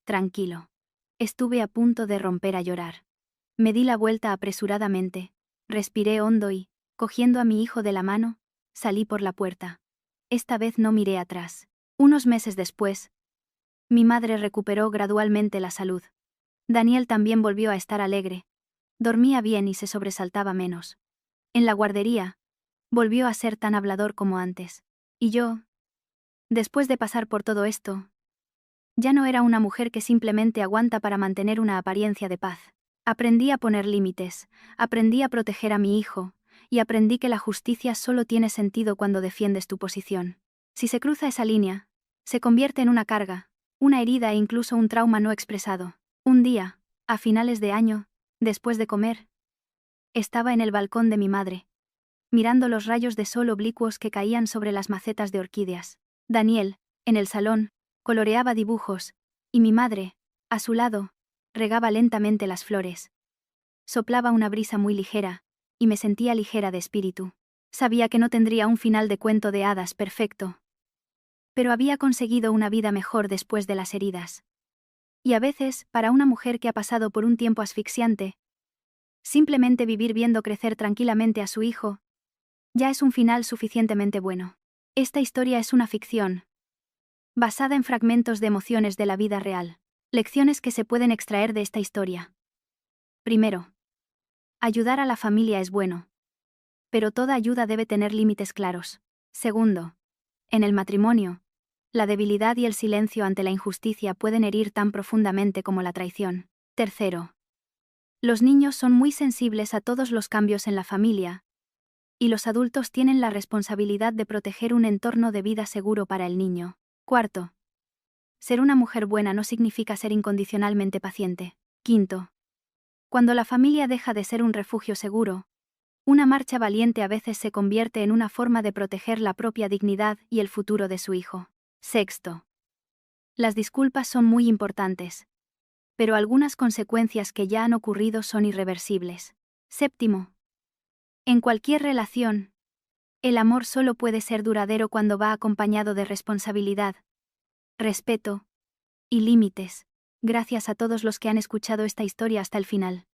tranquilo. Estuve a punto de romper a llorar. Me di la vuelta apresuradamente, respiré hondo y, cogiendo a mi hijo de la mano, salí por la puerta. Esta vez no miré atrás. Unos meses después, mi madre recuperó gradualmente la salud. Daniel también volvió a estar alegre. Dormía bien y se sobresaltaba menos. En la guardería, volvió a ser tan hablador como antes. Y yo, después de pasar por todo esto, ya no era una mujer que simplemente aguanta para mantener una apariencia de paz. Aprendí a poner límites, aprendí a proteger a mi hijo, y aprendí que la justicia solo tiene sentido cuando defiendes tu posición. Si se cruza esa línea, se convierte en una carga, una herida e incluso un trauma no expresado. Un día, a finales de año, después de comer, estaba en el balcón de mi madre, mirando los rayos de sol oblicuos que caían sobre las macetas de orquídeas. Daniel, en el salón, coloreaba dibujos, y mi madre, a su lado, regaba lentamente las flores. Soplaba una brisa muy ligera, y me sentía ligera de espíritu. Sabía que no tendría un final de cuento de hadas perfecto, pero había conseguido una vida mejor después de las heridas. Y a veces, para una mujer que ha pasado por un tiempo asfixiante, simplemente vivir viendo crecer tranquilamente a su hijo, ya es un final suficientemente bueno. Esta historia es una ficción, basada en fragmentos de emociones de la vida real. Lecciones que se pueden extraer de esta historia. Primero, ayudar a la familia es bueno, pero toda ayuda debe tener límites claros. Segundo, en el matrimonio, la debilidad y el silencio ante la injusticia pueden herir tan profundamente como la traición. Tercero, los niños son muy sensibles a todos los cambios en la familia, y los adultos tienen la responsabilidad de proteger un entorno de vida seguro para el niño. Cuarto, ser una mujer buena no significa ser incondicionalmente paciente. Quinto, cuando la familia deja de ser un refugio seguro, una marcha valiente a veces se convierte en una forma de proteger la propia dignidad y el futuro de su hijo. Sexto, las disculpas son muy importantes, pero algunas consecuencias que ya han ocurrido son irreversibles. Séptimo, en cualquier relación, el amor solo puede ser duradero cuando va acompañado de responsabilidad, respeto y límites. Gracias a todos los que han escuchado esta historia hasta el final.